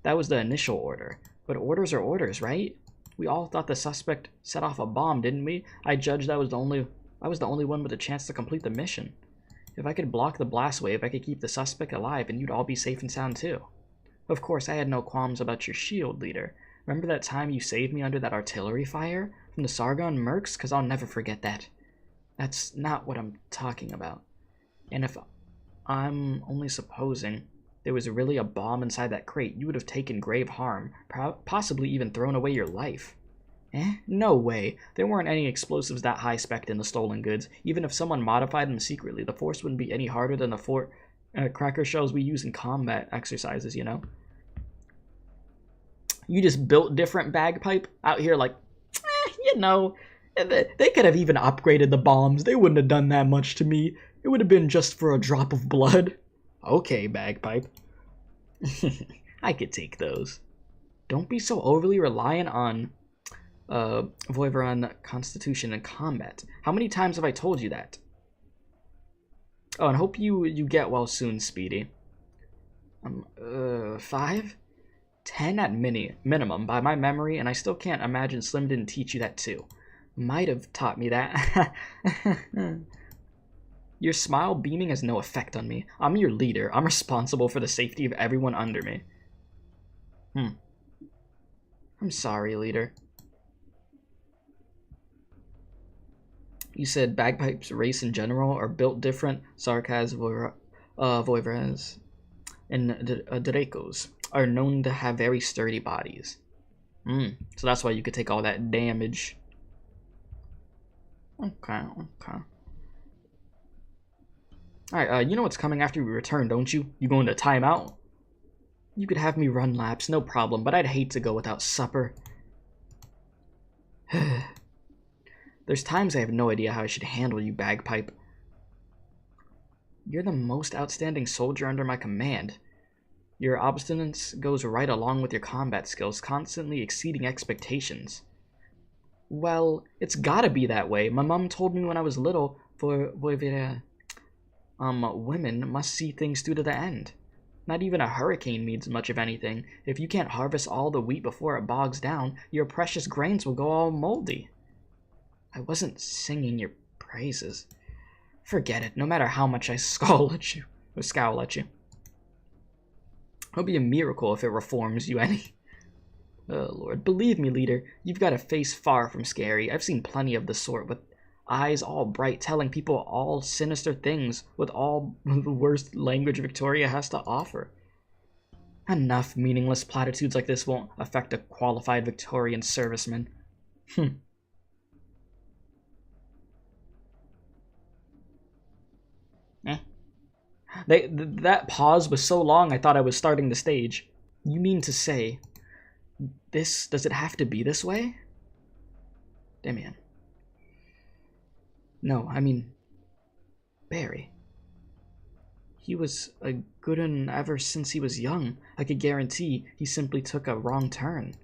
That was the initial order. But orders are orders, right? We all thought the suspect set off a bomb, didn't we? I judged I was the only one with a chance to complete the mission. If I could block the blast wave, I could keep the suspect alive and you'd all be safe and sound too. Of course, I had no qualms about your shield, leader. Remember that time you saved me under that artillery fire from the Sargon mercs? 'Cause I'll never forget that. That's not what I'm talking about. And if I'm only supposing there was really a bomb inside that crate, you would have taken grave harm, possibly even thrown away your life. No way. There weren't any explosives that high-spec in the stolen goods. Even if someone modified them secretly, the force wouldn't be any harder than the cracker shells we use in combat exercises, you know? You just built different bagpipe out here like, you know, they could have even upgraded the bombs. They wouldn't have done that much to me. It would have been just for a drop of blood. Okay, bagpipe. I could take those. Don't be so overly reliant on Voiveron Constitution and combat. How many times have I told you that? Oh, and hope you get well soon, Speedy. 5? 10 at minimum by my memory, and I still can't imagine Slim didn't teach you that too. Might have taught me that. Your smile beaming has no effect on me. I'm your leader. I'm responsible for the safety of everyone under me. I'm sorry, leader. You said bagpipes race in general are built different. Sarkaz, Voivras, and Dracos are known to have very sturdy bodies. So that's why you could take all that damage. Okay. Alright, you know what's coming after we return, don't you? You going to timeout? You could have me run laps, no problem, but I'd hate to go without supper. There's times I have no idea how I should handle you, bagpipe. You're the most outstanding soldier under my command. Your obstinance goes right along with your combat skills, constantly exceeding expectations. Well, it's gotta be that way. My mom told me when I was little, women must see things through to the end. Not even a hurricane means much of anything. If you can't harvest all the wheat before it bogs down, your precious grains will go all moldy. I wasn't singing your praises. Forget it, no matter how much I scowl at you. It'll be a miracle if it reforms you any. Oh, Lord. Believe me, leader, you've got a face far from scary. I've seen plenty of the sort, with eyes all bright, telling people all sinister things, with all the worst language Victoria has to offer. Enough meaningless platitudes like this won't affect a qualified Victorian serviceman. That pause was so long I thought I was starting the stage. You mean to say, does it have to be this way? Damien. No, I mean, Barry. He was a good un ever since he was young. I could guarantee he simply took a wrong turn.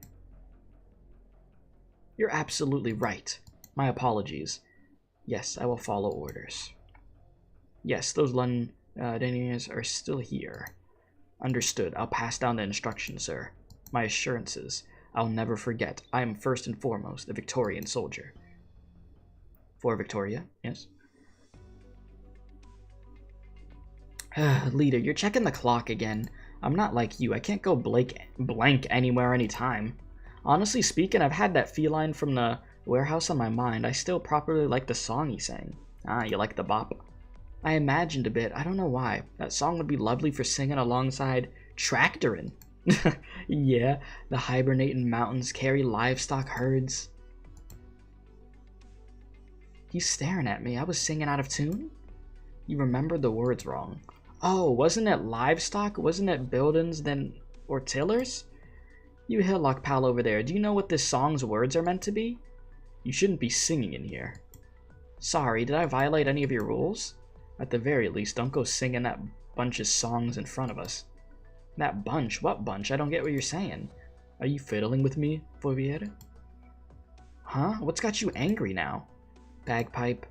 You're absolutely right. My apologies. Yes, I will follow orders. Yes, those Londonians are still here. Understood. I'll pass down the instructions, sir. My assurances. I'll never forget. I am first and foremost a Victorian soldier. For Victoria, yes. Leader, you're checking the clock again. I'm not like you. I can't go blank anywhere anytime. Honestly speaking, I've had that feline from the warehouse on my mind. I still properly like the song he sang. Ah, you like the bop? I imagined a bit. I don't know why. That song would be lovely for singing alongside tractoring. Yeah, the hibernating mountains carry livestock herds. He's staring at me. I was singing out of tune? You remembered the words wrong. Oh, wasn't it livestock? Wasn't it buildings then or tillers? You hillock pal over there, do you know what this song's words are meant to be? You shouldn't be singing in here. Sorry, did I violate any of your rules? At the very least, don't go singing that bunch's songs in front of us. That bunch? What bunch? I don't get what you're saying. Are you fiddling with me, Fourier? Huh? What's got you angry now? Bagpipe.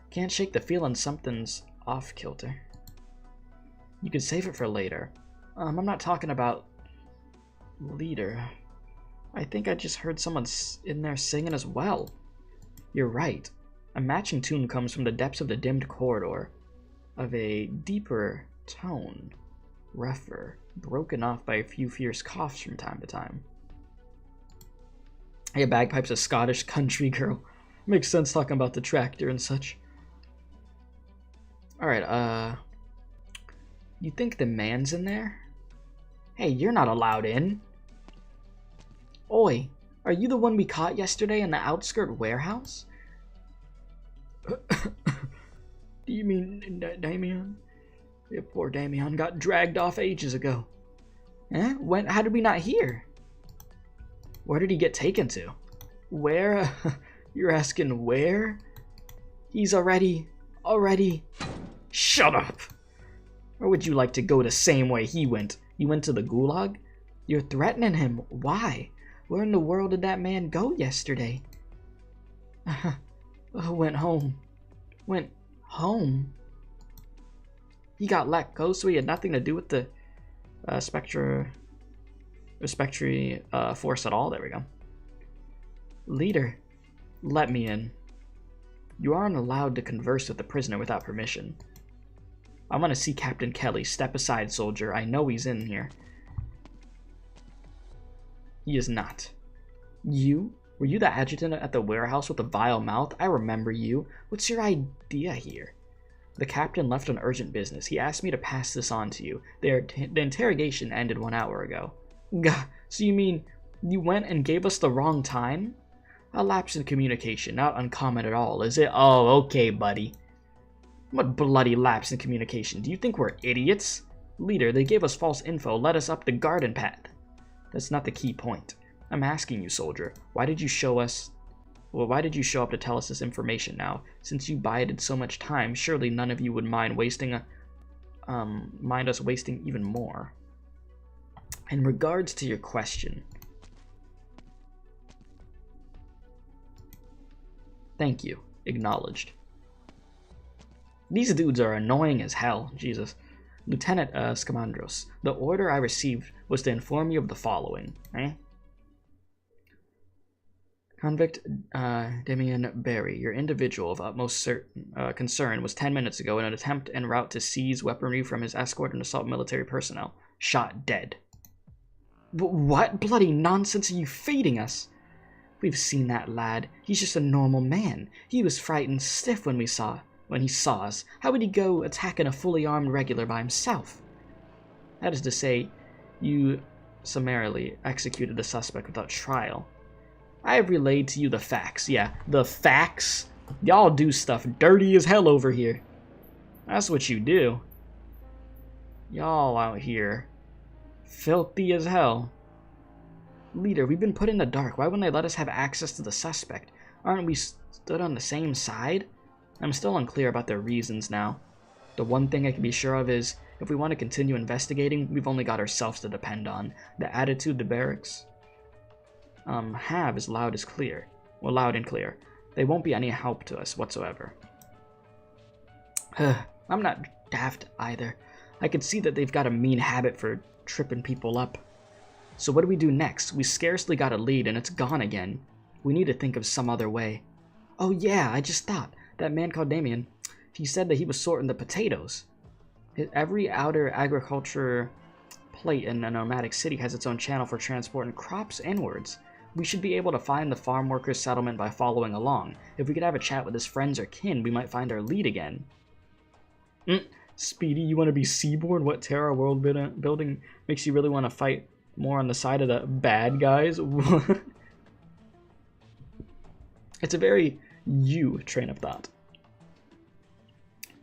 Can't shake the feeling something's off-kilter. You can save it for later. I'm not talking about... Leader. I think I just heard someone in there singing as well. You're right. A matching tune comes from the depths of the dimmed corridor, of a deeper tone, rougher, broken off by a few fierce coughs from time to time. Hey, Bagpipe's a Scottish country girl. Makes sense talking about the tractor and such. Alright, you think the man's in there? Hey, you're not allowed in. Oi, are you the one we caught yesterday in the outskirt warehouse? Do you mean Damien? Yeah, poor Damien got dragged off ages ago. Eh? How did we not hear? Where did he get taken to? Where? You're asking where? He's already... Shut up! Or would you like to go the same way he went? You went to the gulag? You're threatening him. Why? Where in the world did that man go yesterday? Went home. Went home? He got let go, so he had nothing to do with the Spectre force at all. There we go. Leader, let me in. You aren't allowed to converse with the prisoner without permission. I want to see Captain Kelly. Step aside, soldier. I know he's in here. He is not. You? Were you the adjutant at the warehouse with the vile mouth? I remember you. What's your idea here? The captain left on urgent business. He asked me to pass this on to you. The interrogation ended 1 hour ago. Gah, so you mean you went and gave us the wrong time? A lapse in communication, not uncommon at all, is it? Oh, okay, buddy. What bloody lapse in communication? Do you think we're idiots? Leader, they gave us false info, led us up the garden path. That's not the key point. I'm asking you, soldier, why did you show up to tell us this information now? Since you bided so much time, surely none of you would mind us wasting even more. In regards to your question, thank you. Acknowledged. These dudes are annoying as hell. Jesus. Lieutenant Scamandros, the order I received was to inform you of the following. Convict Damien Barry, your individual of utmost concern, was 10 minutes ago in an attempt en route to seize weaponry from his escort and assault military personnel. Shot dead. What bloody nonsense are you feeding us? We've seen that lad. He's just a normal man. He was frightened stiff when he saw us. How would he go attacking a fully armed regular by himself? That is to say, you summarily executed the suspect without trial. I have relayed to you the facts. Yeah, the facts. Y'all do stuff dirty as hell over here. That's what you do. Y'all out here. Filthy as hell. Leader, we've been put in the dark. Why wouldn't they let us have access to the suspect? Aren't we stood on the same side? I'm still unclear about their reasons now. The one thing I can be sure of is, if we want to continue investigating, we've only got ourselves to depend on. The attitude the barracks have is loud and clear. They won't be any help to us whatsoever. I'm not daft either. I can see that they've got a mean habit for tripping people up. So what do we do next? We scarcely got a lead and it's gone again. We need to think of some other way. Oh yeah, I just thought. That man called Damien, he said that he was sorting the potatoes. Every outer agriculture plate in a nomadic city has its own channel for transporting crops inwards. We should be able to find the farm workers' settlement by following along. If we could have a chat with his friends or kin, we might find our lead again. Speedy, you want to be Seaborn? What terror world building makes you really want to fight more on the side of the bad guys? It's a very you train of thought.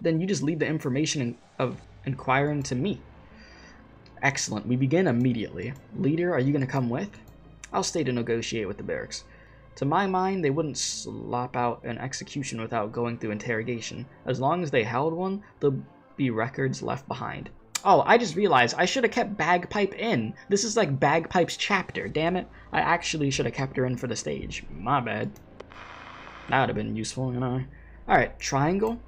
Then you just leave the information of inquiring to me. Excellent. We begin immediately. Leader, are you going to come with? I'll stay to negotiate with the barracks. To my mind, they wouldn't slop out an execution without going through interrogation. As long as they held one, there'll be records left behind. Oh, I just realized I should have kept Bagpipe in. This is like Bagpipe's chapter, damn it. I actually should have kept her in for the stage. My bad. That would have been useful, you know. Alright, triangle.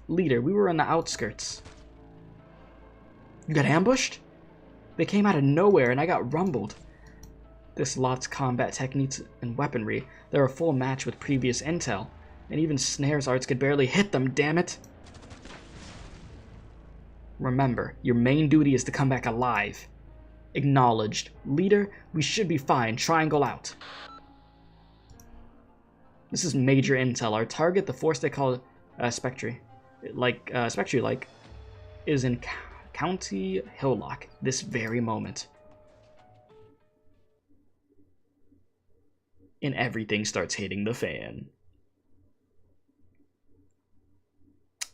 Leader, we were on the outskirts. You got ambushed? They came out of nowhere and I got rumbled. This lot's combat techniques and weaponry, they're a full match with previous intel. And even Snare's arts could barely hit them, damn it. Remember, your main duty is to come back alive. Acknowledged. Leader, we should be fine. Triangle out. This is major intel. Our target, the force they call Spectre, is in County Hillock this very moment. And everything starts hitting the fan.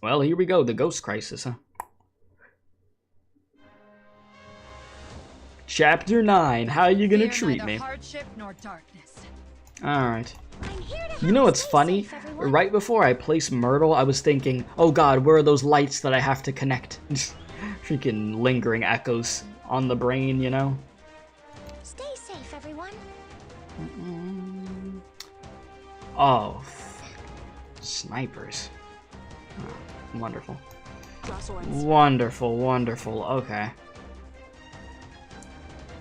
Well, here we go. The ghost crisis, huh? Chapter 9. How are you gonna treat me? Hardship nor darkness. Alright. You know what's funny? Right before I placed Myrtle, I was thinking, oh god, where are those lights that I have to connect? Freaking lingering echoes on the brain, you know? Stay safe, everyone. Oh, fuck. Snipers. Oh, wonderful. Wonderful, wonderful. Okay.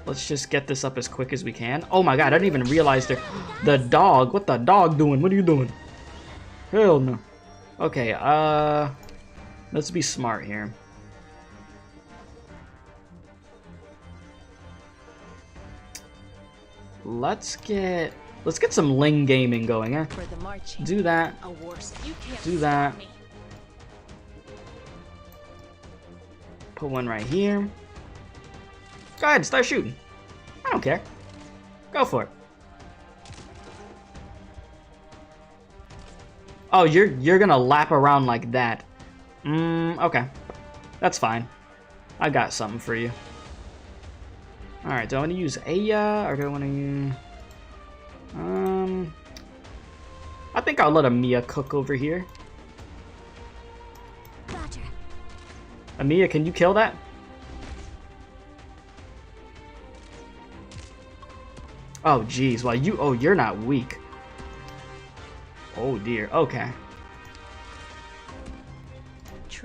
Let's just get this up as quick as we can. Oh my god, I didn't even realize the dog. What the dog doing? What are you doing? Hell no. Okay, let's be smart here. Let's get some Ling gaming going, eh? Do that. Do that. Put one right here. Go ahead, start shooting. I don't care. Go for it. Oh, you're gonna lap around like that. Okay. That's fine. I got something for you. Alright, do I want to use Aya, or do I want to use... I think I'll let Amiya cook over here. Roger. Amiya, can you kill that? Oh, geez. Well, you're not weak. Oh, dear. Okay.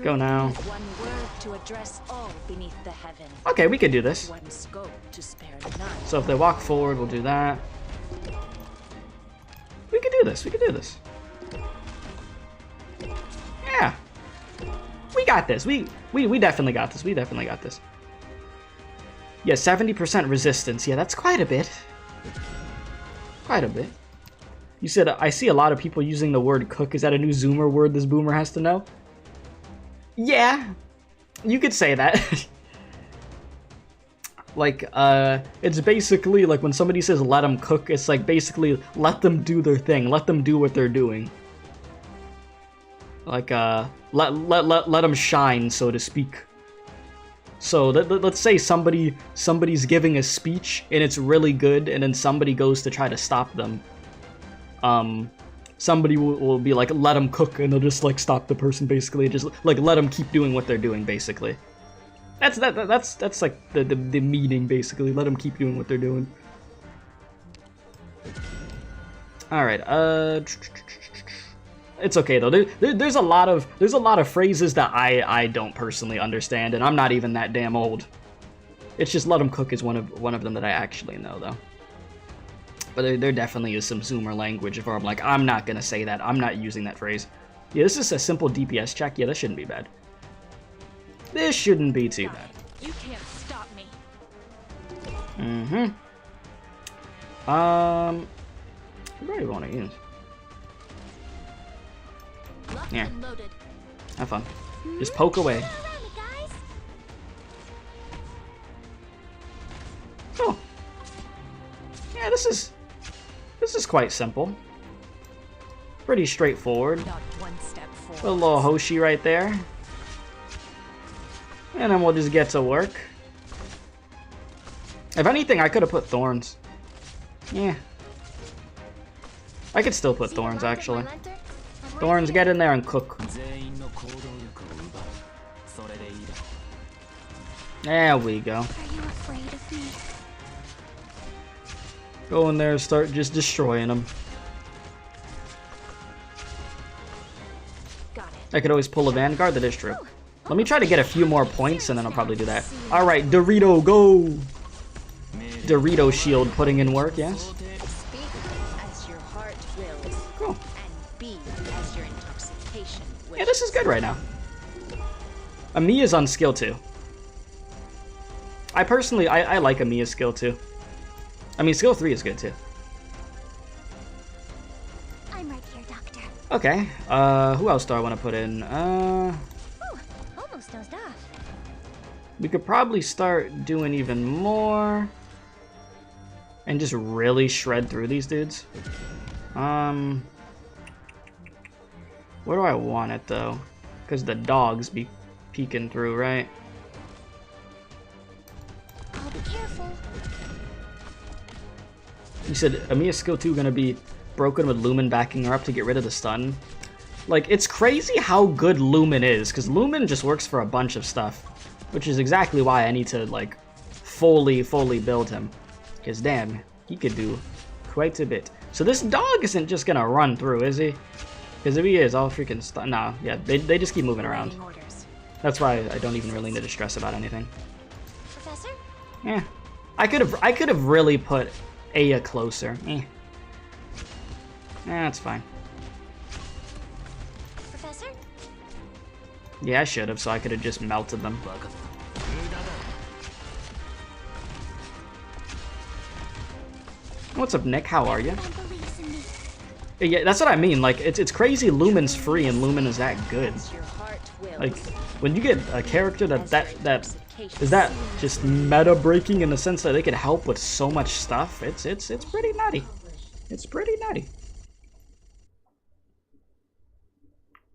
Go now. One word to address all beneath the heaven. Okay, we can do this. One scope to spare none. So if they walk forward, we'll do that. We can do this. We can do this. Yeah. We got this. We definitely got this. We definitely got this. Yeah, 70% resistance. Yeah, that's quite a bit. Quite a bit. You said, I see a lot of people using the word cook. Is that a new Zoomer word this boomer has to know? Yeah, you could say that. Like, it's basically like when somebody says let them cook, it's like basically let them do their thing. Let them do what they're doing. Like, let them shine, so to speak. So let's say somebody's giving a speech and it's really good, and then somebody goes to try to stop them. Somebody will be like, let them cook, and they'll just like stop the person, basically, just like let them keep doing what they're doing, basically. That's like the meaning, basically. Let them keep doing what they're doing. All right, it's okay though. There's a lot of phrases that I don't personally understand, and I'm not even that damn old. It's just let them cook is one of them that I actually know though. But there definitely is some Zoomer language where I'm like, I'm not gonna say that. I'm not using that phrase. Yeah, this is a simple DPS check. Yeah, this shouldn't be bad. This shouldn't be too bad. You can't stop me. What do I want to use? Locked Yeah. and loaded. Have fun. Just poke away. Oh. Yeah, this is quite simple. Pretty straightforward. Not one step forward. A little Hoshi right there. And then we'll just get to work. If anything, I could have put thorns. Yeah. I could still put thorns, actually. Thorns, get in there and cook. There we go. Are you afraid of me? Go in there and start just destroying them. Got it. I could always pull a Vanguard, that is true. Let me try to get a few more points and then I'll probably do that. Alright, Dorito, go! Dorito shield putting in work, yes? Speak as your heart wills. Cool. And be as your intoxication wishes. Yeah, this is good right now. Amiya's on skill 2. I personally, I like Amiya's skill 2. I mean, skill 3 is good too. I'm right here, Doctor. Okay, who else do I want to put in? Ooh, almost dozed off. We could probably start doing even more. And just really shred through these dudes. Where do I want it though? Because the dogs be peeking through, right? I'll be careful. You said Amiya's skill 2 gonna be broken with Lumen backing her up to get rid of the stun. Like, it's crazy how good Lumen is, because Lumen just works for a bunch of stuff. Which is exactly why I need to, like, fully build him. Because, damn, he could do quite a bit. So this dog isn't just gonna run through, is he? Because if he is, I'll freaking stun. Nah, yeah, they just keep moving around. Orders. That's why I don't even really need to stress about anything. Professor? Yeah. I could have really put Aya closer. That's fine. Professor? Yeah, I should have, so I could have just melted them. What's up, Nick? How are you? Everyone believes in me. Yeah, that's what I mean. Like, it's crazy Lumen's free and Lumen is that good. As your heart wills. Like, when you get a character that As your is that just meta breaking in the sense that they can help with so much stuff, it's pretty nutty. It's pretty nutty.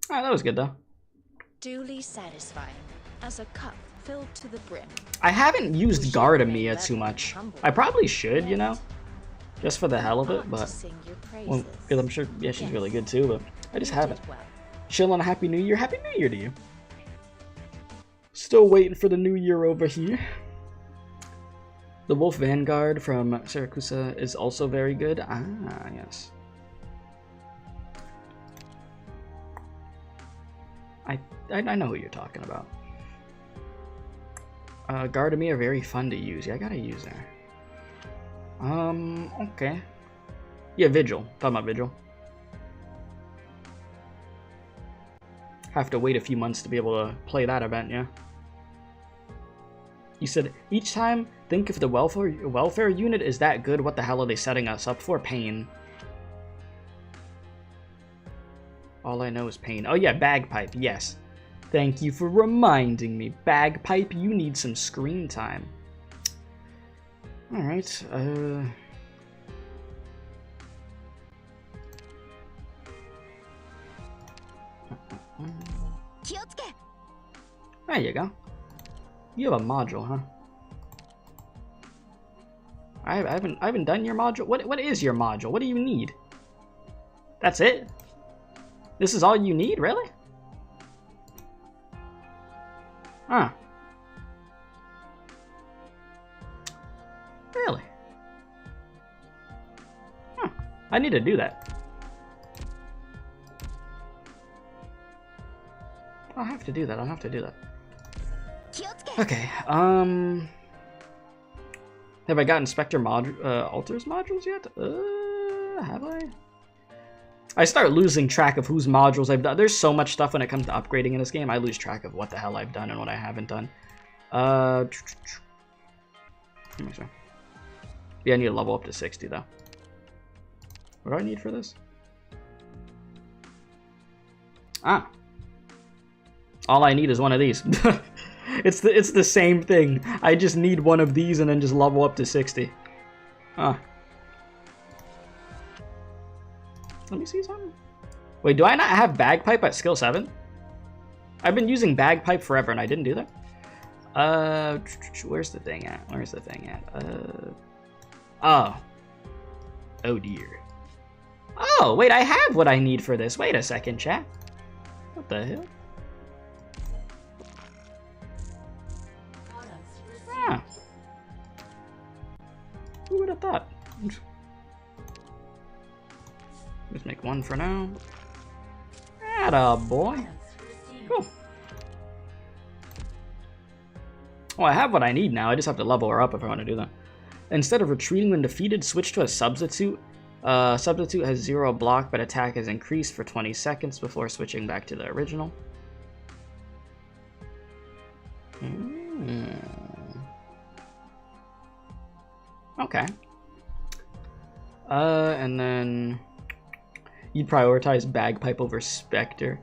Alright, that was good though. Duly satisfying, as a cup filled to the brim. I haven't used Gardamia too much. I probably should, you know, just for the hell of it, but well, because I'm sure, yeah, she's really good too, but I just haven't. Chill on a Happy New Year. Happy New Year to you. Still waiting for the new year over here. The Wolf Vanguard from Siracusa is also very good. Ah, yes. I know who you're talking about. Gardamia, very fun to use. Yeah, I gotta use her. Okay. Yeah, Vigil. Talking about Vigil. Have to wait a few months to be able to play that event, yeah. You said, each time, think if the welfare unit is that good, what the hell are they setting us up for? Pain. All I know is pain. Oh yeah, Bagpipe, yes. Thank you for reminding me. Bagpipe, you need some screen time. Alright, There you go. You have a module, huh? I haven't done your module. What is your module? What do you need? That's it? This is all you need, really? Huh. Really? Huh. I need to do that. I'll have to do that. I'll have to do that. Okay. Have I gotten Spectre Altars modules yet? Have I? I start losing track of whose modules I've done. There's so much stuff when it comes to upgrading in this game. I lose track of what the hell I've done and what I haven't done. Let me see. Yeah, I need to level up to 60 though. What do I need for this? Ah. All I need is one of these. It's the same thing. I just need one of these and then just level up to 60. Huh. Let me see something. Wait, do I not have Bagpipe at skill 7? I've been using Bagpipe forever and I didn't do that. Where's the thing at? Where's the thing at? Oh. Oh dear. Oh, wait, I have what I need for this. Wait a second, chat. What the hell? Ah. Who would have thought? Just make one for now. Atta boy. Cool. Well, I have what I need now. I just have to level her up if I want to do that. Instead of retreating when defeated, switch to a substitute. Substitute has 0 block, but attack is increased for 20 seconds before switching back to the original. Okay. And then you prioritize Bagpipe over Spectre.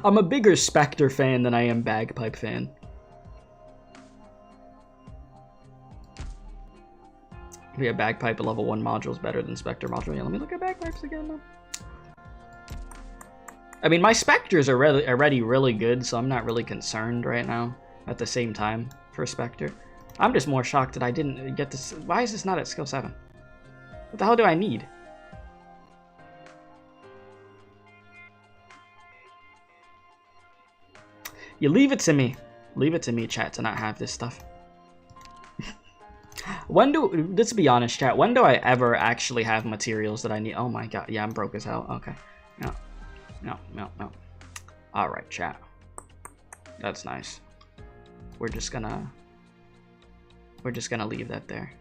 I'm a bigger Spectre fan than I am Bagpipe fan. Yeah, Bagpipe level 1 module is better than Spectre module. Yeah, let me look at Bagpipes again though. I mean, my Spectres are already really good, so I'm not really concerned right now at the same time for Spectre. I'm just more shocked that I didn't get this. Why is this not at skill 7? What the hell do I need? You leave it to me. Leave it to me, chat, to not have this stuff. Let's be honest, chat, when do I ever actually have materials that I need? Oh my god, yeah, I'm broke as hell. Okay. No. Alright, chat. That's nice. We're just gonna leave that there.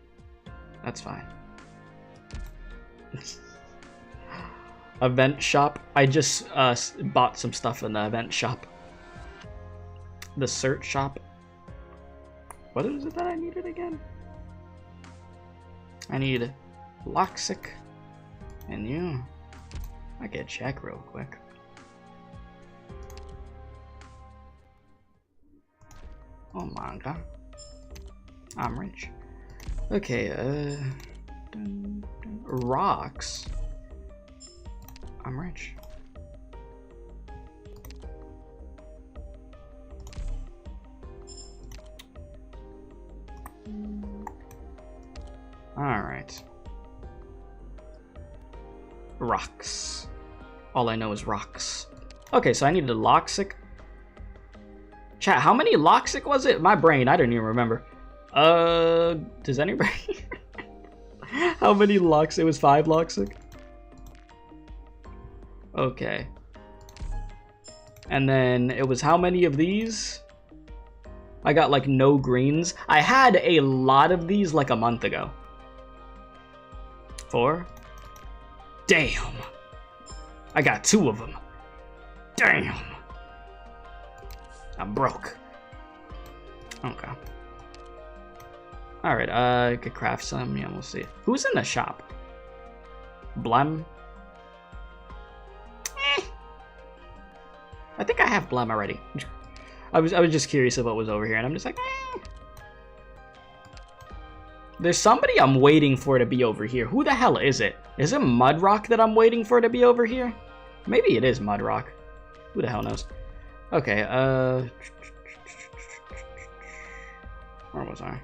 That's fine. Event shop. I just bought some stuff in the event shop. The search shop. What is it that I needed again? I need Loxic and you. I can check real quick. Oh my god. I'm rich. Okay, rocks. I'm rich. Alright. Rocks. All I know is rocks. Okay, so I needed a Loxic. Chat, how many Loxic was it? My brain, I don't even remember. Does anybody? How many Loxic? It was 5 Loxic? Okay. And then it was how many of these? I got like no greens. I had a lot of these like a month ago. 4? Damn. I got 2 of them. Damn. I'm broke. Okay. Alright, I could craft some. Yeah, we'll see. Who's in the shop? Blem? I think I have Blem already. I was just curious of what was over here, and I'm just like, There's somebody I'm waiting for to be over here. Who the hell is it? Is it Mudrock that I'm waiting for to be over here? Maybe it is Mudrock. Who the hell knows? Okay, where was I?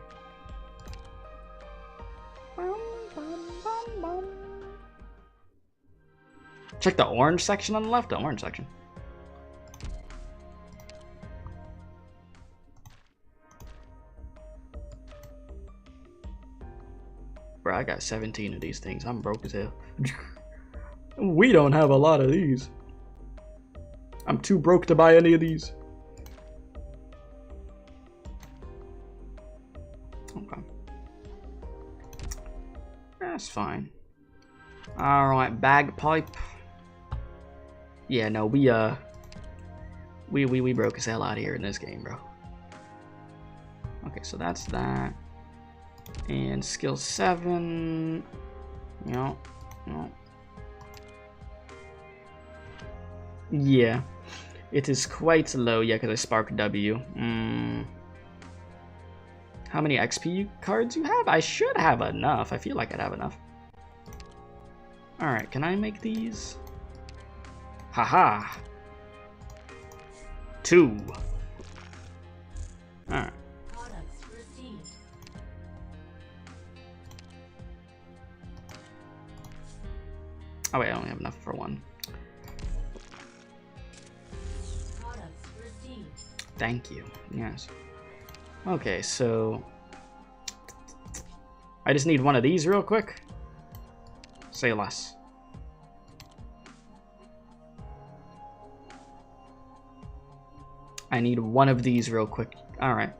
Check the orange section on the left, the orange section. Bro, I got 17 of these things. I'm broke as hell. We don't have a lot of these. I'm too broke to buy any of these. Okay. That's fine. Alright, bagpipe. Yeah, no, we broke as hell out here in this game, bro. Okay, so that's that. And skill 7. No. Yeah. It is quite low, yeah, because I sparked W. How many XP cards you have? I should have enough. I feel like I'd have enough. Alright, can I make these? Haha. 2. Alright. Oh wait, I only have enough for 1. Thank you. Yes. Okay, so I just need one of these real quick. Say less. I need one of these real quick. Alright.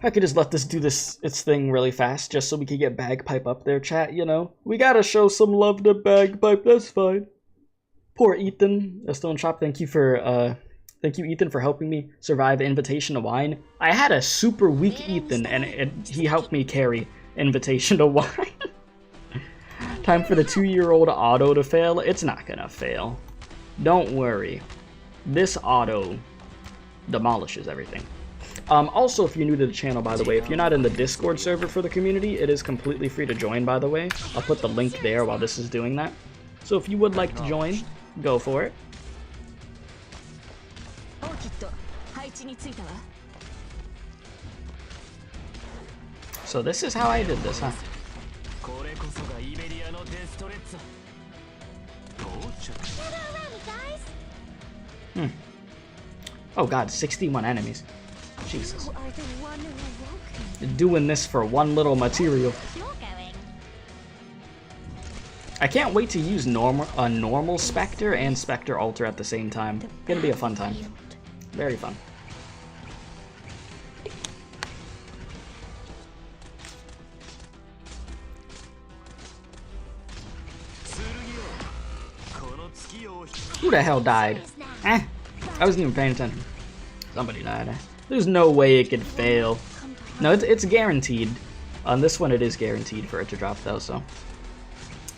I could just let this do its thing really fast just so we could get Bagpipe up there, chat, you know. We gotta show some love to Bagpipe, that's fine. Poor Ethan. Stone Shop, thank you, Ethan, for helping me survive Invitation to Wine. I had a super weak Ethan, and he helped me carry Invitation to Wine. Time for the 2-year-old auto to fail. It's not gonna fail. Don't worry. This auto demolishes everything. Also, if you're new to the channel, by the way, if you're not in the Discord server for the community, it is completely free to join, by the way. I'll put the link there while this is doing that. So if you would like to join, go for it. So this is how I did this, huh? Oh god, 61 enemies. Jesus. Doing this for one little material. I can't wait to use a normal Spectre and Spectre Alter at the same time. Gonna be a fun time. Very fun. Who the hell died? I wasn't even paying attention. Somebody died. There's no way it could fail. No, it's guaranteed. On this one, it is guaranteed for it to drop, though, so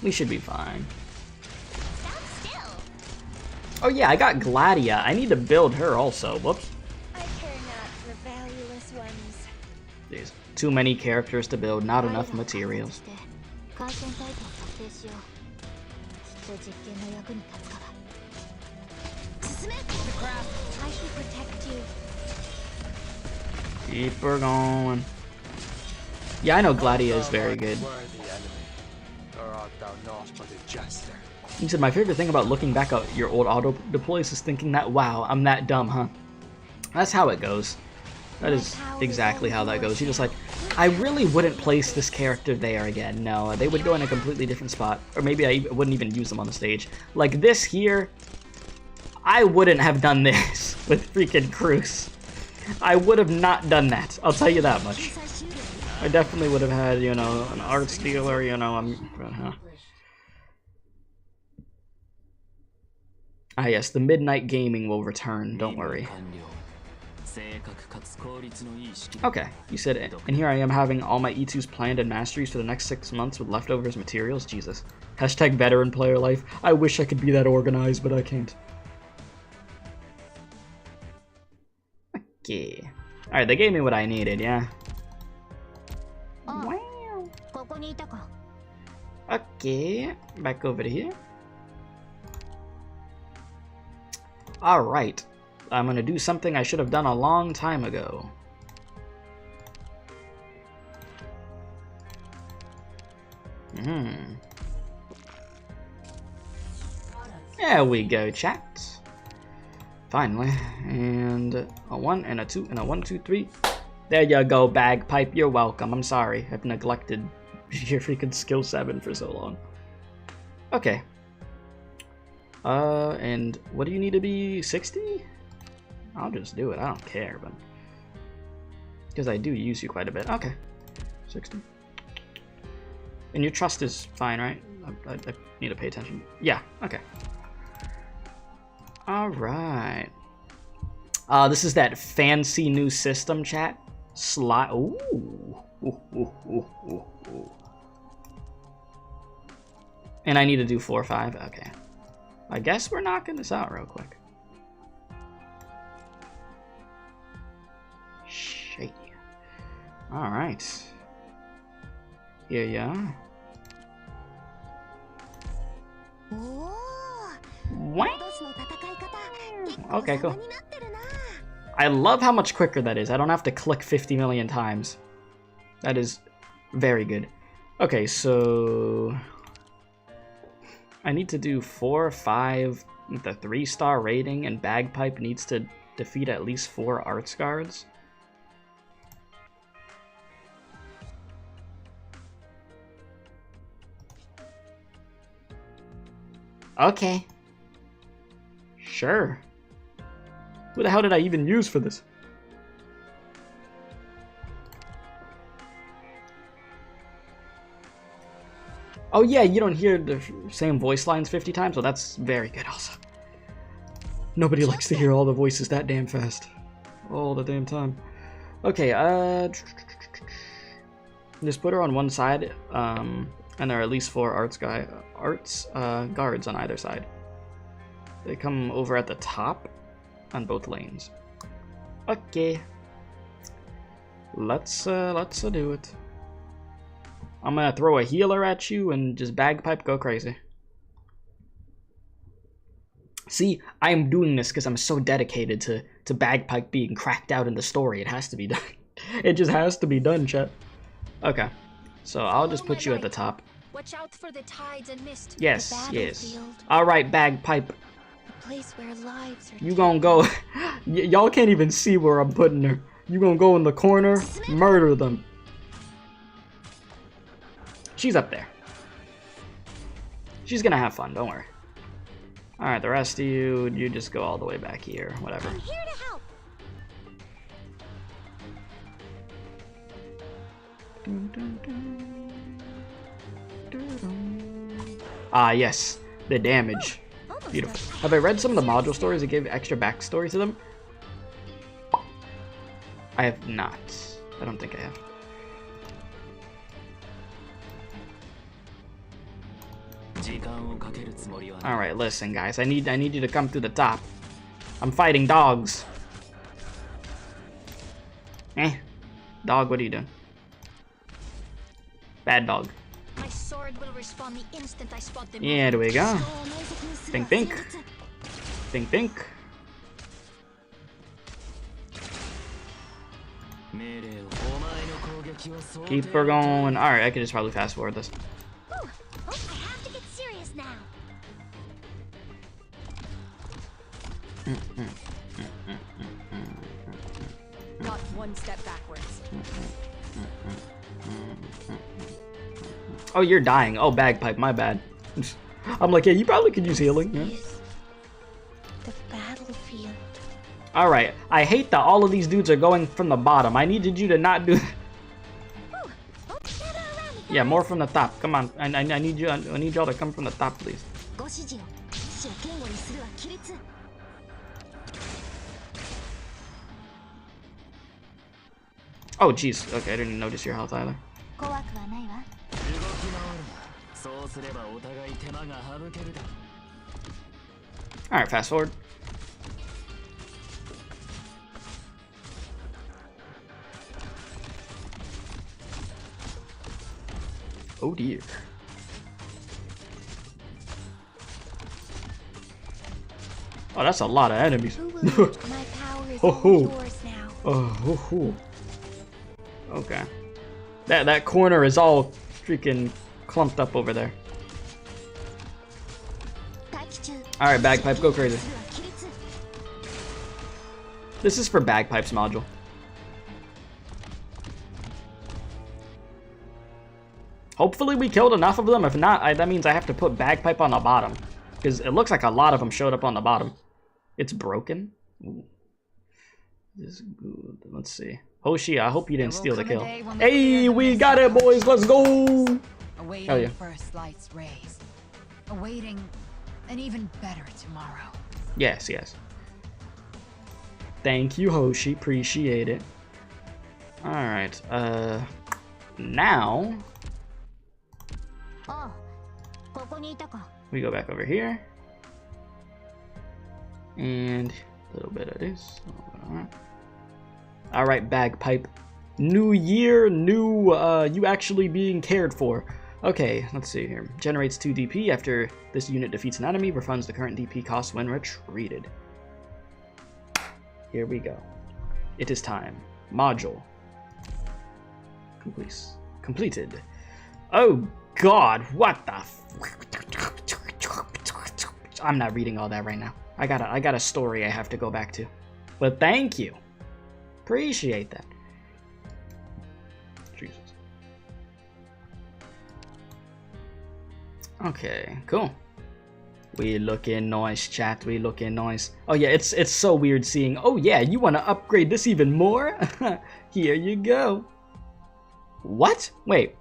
we should be fine. Oh yeah, I got Gladia. I need to build her also. Whoops. I care not for valueless ones. There's too many characters to build, not enough materials. I should protect you. Keep her going. Yeah, I know Gladia is very good. He said, my favorite thing about looking back at your old auto deploys is thinking that, wow, I'm that dumb, huh? That's how it goes. That is exactly how that goes. You're just like, I really wouldn't place this character there again. No, they would go in a completely different spot. Or maybe I wouldn't even use them on the stage. Like this here, I wouldn't have done this with freaking Cruz. I would have not done that. I'll tell you that much. I definitely would have had, you know, an art stealer, you know, Ah yes, the midnight gaming will return, don't worry. Okay, you said it. And here I am having all my E2s planned and masteries for the next 6 months with leftovers materials. Jesus. Hashtag veteran player life. I wish I could be that organized, but I can't. Okay. Alright, they gave me what I needed, yeah. Wow. Okay, back over to here. Alright. I'm gonna do something I should have done a long time ago. There we go, chat. Finally. And a 1 and a 2 and a 1, 2, 3. There you go, Bagpipe. You're welcome. I'm sorry. I've neglected your freaking skill 7 for so long. Okay. And what do you need to be? 60? I'll just do it. I don't care, but because I do use you quite a bit. Okay. 60. And your trust is fine, right? I need to pay attention. Yeah, okay. Alright. This is that fancy new system, chat. Ooh. Ooh. And I need to do 4 or 5. Okay. I guess we're knocking this out real quick. Shit. Alright. Here you are. Okay, cool. I love how much quicker that is. I don't have to click 50 million times. That is very good. Okay, so I need to do 4 or 5 with a 3-star rating, and Bagpipe needs to defeat at least 4 arts guards. Okay. Sure. Who the hell did I even use for this? Oh yeah, you don't hear the same voice lines 50 times? Well, that's very good also. Nobody likes to hear all the voices that damn fast. All the damn time. Okay, just put her on one side, and there are at least 4 arts guards on either side. They come over at the top on both lanes. Okay. Let's do it. I'm gonna throw a healer at you and just Bagpipe go crazy. See, I'm doing this because I'm so dedicated to Bagpipe being cracked out in the story. It has to be done. It just has to be done, chat. Okay. So I'll just put you at the top. Watch out for the tides and mist. Yes, yes. Alright, Bagpipe. A place where lives are You gonna go... Y'all can't even see where I'm putting her. You gonna go in the corner, murder them. She's up there. She's gonna have fun, don't worry. Alright, the rest of you, you just go all the way back here, whatever. I'm here to help. Ah, yes. The damage. Beautiful. Have I read some of the module stories that give extra backstory to them? I have not. I don't think I have. Alright, listen guys, I need you to come through the top. I'm fighting dogs. Dog, what are you doing? Bad dog. My sword will respond the instant I spot them. Yeah, there we go. Think, think. Think, think. Keep her going. Alright, I could just probably fast forward this. Ooh, I have to get serious now. Not one step backwards. Oh, you're dying. Oh, Bagpipe, my bad. I'm like, yeah, you probably could use healing. Yeah. The battlefield. Alright, I hate that all of these dudes are going from the bottom. I needed you to not do... Yeah, more from the top. Come on, I need you. I need y'all to come from the top, please. Oh, jeez. Okay, I didn't even notice your health either. Alright, fast forward. Oh dear. Oh, that's a lot of enemies. Who will lift my power is Ho, all ho. yours now. Oh, ho, ho. Okay. That corner is all freaking clumped up over there. Alright, bagpipe, go crazy. This is for bagpipes module. Hopefully we killed enough of them. If not, that means I have to put bagpipe on the bottom. Because it looks like a lot of them showed up on the bottom. It's broken. Ooh. This is good. Let's see. Hoshi, I hope you didn't steal the kill. Hey, we got it, boys. Let's go. Awaiting Oh, yeah. first light's rays. Awaiting an even better tomorrow. Yes, yes. Thank you, Hoshi. Appreciate it. Alright, now we go back over here. And a little bit of this. Alright, bagpipe. New year, new, you actually being cared for. Okay, let's see here. Generates 2 DP after this unit defeats an enemy, refunds the current DP cost when retreated. Here we go. It is time. Module. Completed. Oh god, what the I'm not reading all that right now. I got a story I have to go back to. But thank you. Appreciate that. Jesus. Okay, cool. We looking nice, chat. We looking nice. Oh yeah, it's so weird seeing. Oh yeah, you want to upgrade this even more? Here you go. What? Wait.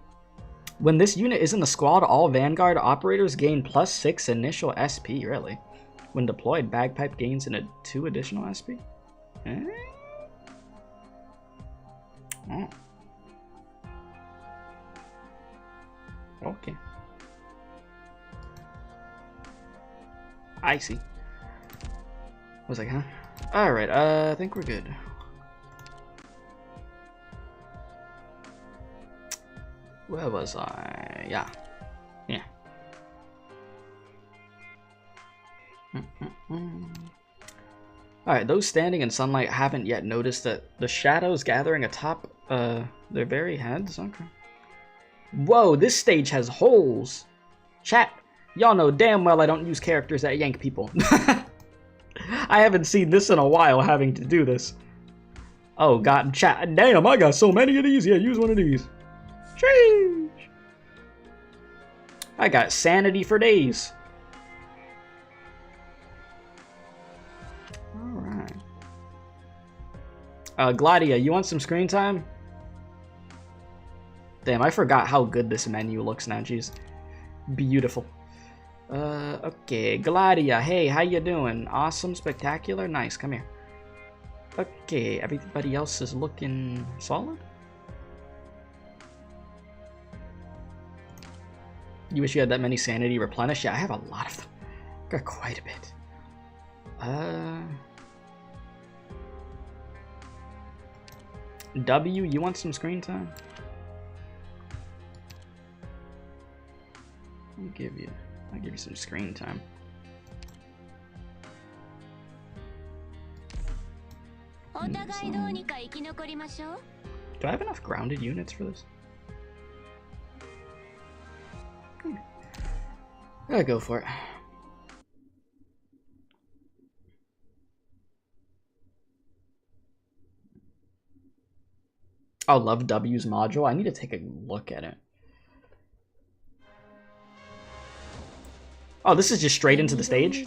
When this unit is in the squad, all Vanguard operators gain +6 initial SP. Really? When deployed, bagpipe gains 2 additional SP. Eh? Oh. Okay. I see. I was like, huh? Alright, I think we're good. Where was I? Yeah. Yeah. Alright, those standing in sunlight haven't yet noticed that the shadows gathering atop their very heads. Okay. Whoa, this stage has holes. Chat, y'all know damn well I don't use characters that yank people. I haven't seen this in a while having to do this. Oh god, chat, damn, I got so many of these. Yeah, use one of these. Sheesh. I got sanity for days. Alright. Gladia, you want some screen time? Damn, I forgot how good this menu looks now, jeez. Beautiful. Okay, Gladia, hey, how you doing? Awesome, spectacular, nice, come here. Okay, everybody else is looking solid? You wish you had that many sanity replenished? Yeah, I have a lot of them. Got quite a bit. W, you want some screen time? I'll give you some screen time. Do I have enough grounded units for this? Gotta go for it. I love W's module. I need to take a look at it. Oh, this is just straight into the stage?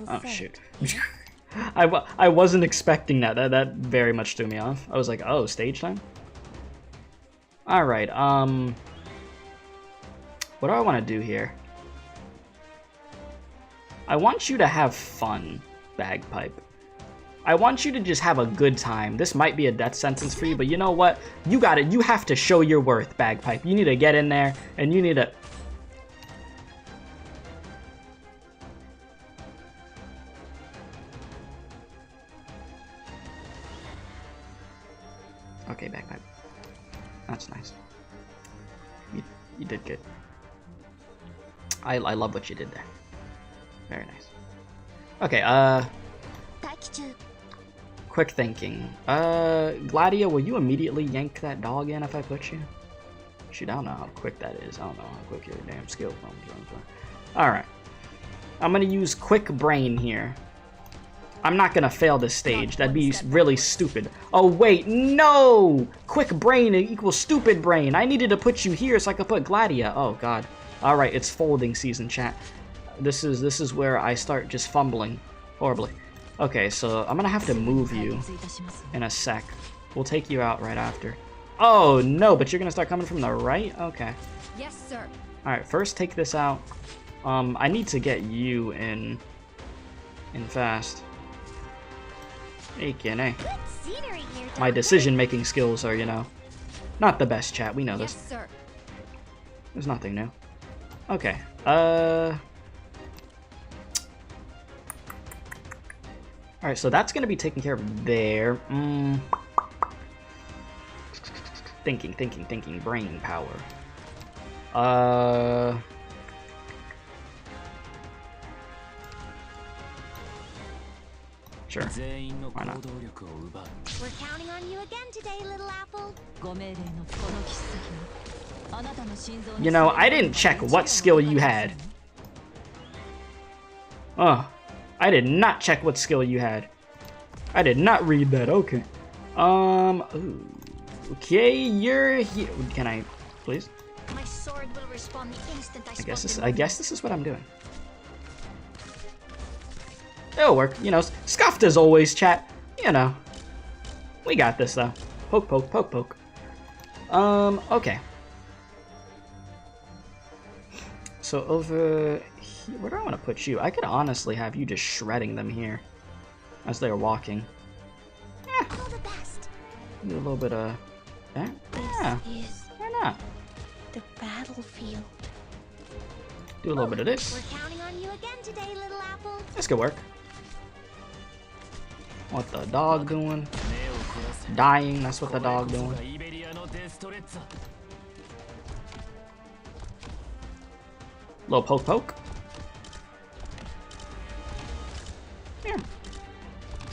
Oh, shoot. I wasn't expecting that. That very much threw me off. I was like, oh, stage time? Alright, what do I want to do here? I want you to have fun, bagpipe. I want you to just have a good time. This might be a death sentence for you, but you know what? You got it. You have to show your worth, bagpipe. You need to get in there, and you need to... Okay, bagpipe. That's nice. You did good. I love what you did there. Very nice. Okay, quick thinking. Gladia, will you immediately yank that dog in if I put you? Shoot, I don't know how quick that is. I don't know how quick your damn skill comes. Alright. I'm gonna use quick brain here. I'm not gonna fail this stage. That'd be really stupid. Oh wait, no! Quick brain equals stupid brain. I needed to put you here so I could put Gladia. Oh god. Alright, it's folding season, chat. This is where I start just fumbling horribly. Okay, so I'm gonna have to move you in a sec. We'll take you out right after. Oh no, but you're gonna start coming from the right? Okay. Yes, sir. Alright, first take this out. I need to get you in fast. Hey, Kenny. My decision-making skills are, you know, not the best, chat. We know this. Yes, sir. There's nothing new. Okay. Alright, so that's gonna be taken care of there. Thinking. Brain power. Sure. Why not? We're counting on you again today, little apple. You know, I didn't check what skill you had. Oh, I did not check what skill you had. I did not read that. Okay. Ooh. Okay, you're here. Can I, please? My sword will respond the instant I guess this is what I'm doing. It'll work. You know, scuffed as always, chat. You know. We got this, though. Poke, poke, poke, poke. Okay. So over here, where do I want to put you? I could honestly have you just shredding them here as they're walking. Yeah. All the best. Do a little bit of that. Yeah. Why not? The battlefield. Do a little bit of this. We're counting on you again today, little apple. This could work. What the dog doing? Dying, that's what the dog doing. Little poke poke. Yeah.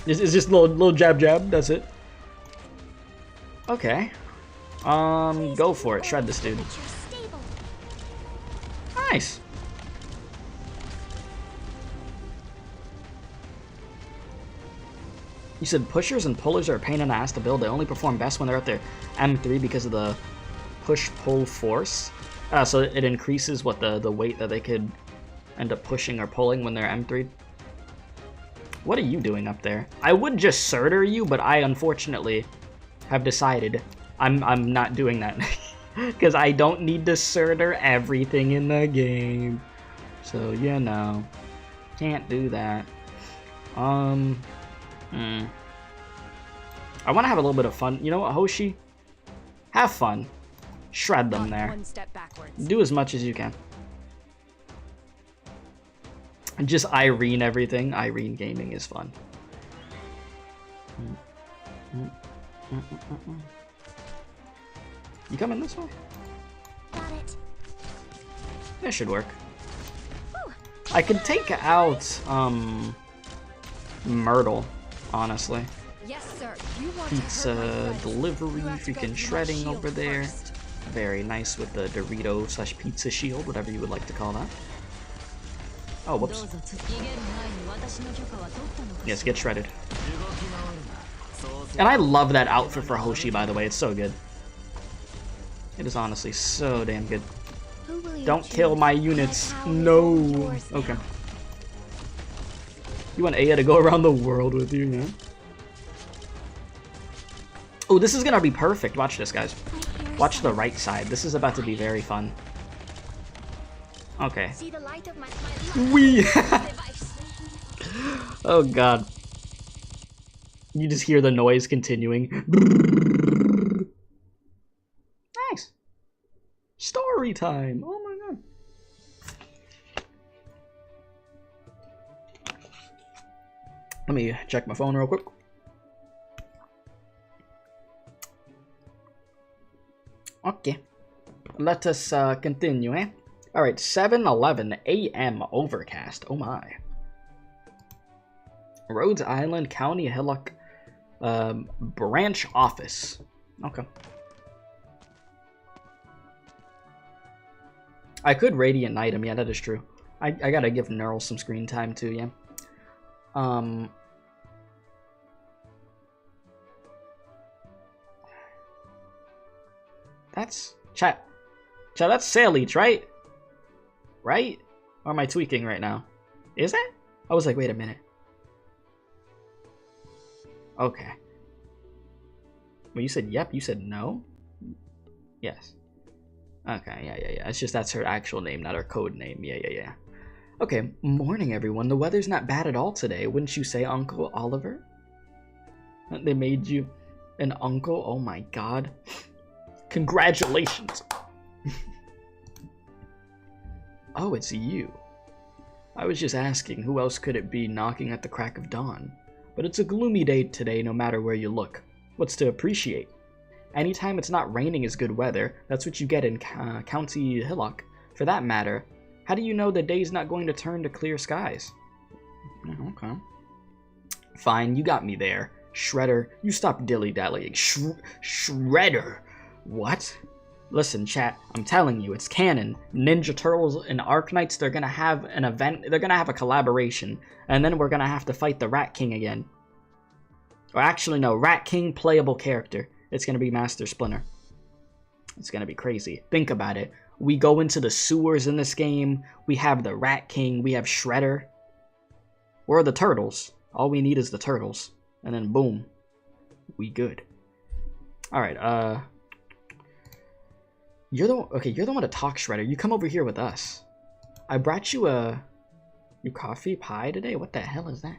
It's just little jab jab, that's it. Okay. Go for it. Shred this dude. Nice. You said pushers and pullers are a pain in the ass to build. They only perform best when they're at their M3 because of the push-pull force. So it increases what the weight that they could end up pushing or pulling when they're M3. What are you doing up there? I would just surter you, but I unfortunately have decided I'm not doing that. Because I don't need to surter everything in the game. So, you know. Can't do that. I want to have a little bit of fun. You know what, Hoshi? Have fun. Shred them there. One step backwards. Do as much as you can. And just Irene everything. Irene gaming is fun. You coming this way? Got it. That should work. I could take out, Myrtle, honestly. Yes, sir. You want Pizza to hurt my place. delivery, You have to go freaking through my shredding shield over there. first. Very nice with the Dorito/pizza shield, whatever you would like to call that. Oh, whoops. Yes, get shredded. And I love that outfit for Hoshi, by the way. It's so good. It is honestly so damn good. Who will you Don't choose? kill my My units. power is all No. yours Okay. now. You want Aya to go around the world with you, yeah? Oh, this is gonna be perfect. Watch this, guys. Watch the right side. This is about to be very fun. Okay. See the light of my Wee! device. Oh god. You just hear the noise continuing. Nice. Story time. Oh my god. Let me check my phone real quick. Okay. Let us continue, eh? Alright, 7:11 a.m. overcast. Oh my. Rhodes Island County Hillock branch office. Okay. I could Radiant Knight him. Yeah, that is true. I gotta give Neural some screen time too, yeah. That's... Chat, that's Saleach, right? Right? Or am I tweaking right now? Is it? I was like, wait a minute. Okay. Well, you said yep, you said no? Yes. Okay, yeah. It's just that's her actual name, not her code name. Yeah. Okay, morning everyone. The weather's not bad at all today, wouldn't you say, Uncle Oliver? They made you an uncle? Oh my god. Congratulations! Oh, it's you. I was just asking, who else could it be knocking at the crack of dawn? But it's a gloomy day today no matter where you look. What's to appreciate? Anytime it's not raining is good weather. That's what you get in County Hillock. For that matter, how do you know the day's not going to turn to clear skies? Okay. Fine, you got me there. Shredder, you stop dilly-dallying. Shredder! What? Listen, chat, I'm telling you, it's canon. Ninja Turtles and Arknights, they're gonna have an event, they're gonna have a collaboration, and then we're gonna have to fight the Rat King again. Or actually, no, Rat King playable character. It's gonna be Master Splinter. It's gonna be crazy. Think about it. We go into the sewers in this game, we have the Rat King, we have Shredder. Or the Turtles. All we need is the Turtles. And then boom. We good. Alright, You're the one to talk, Shredder. You come over here with us. I brought you a coffee pie today. What the hell is that?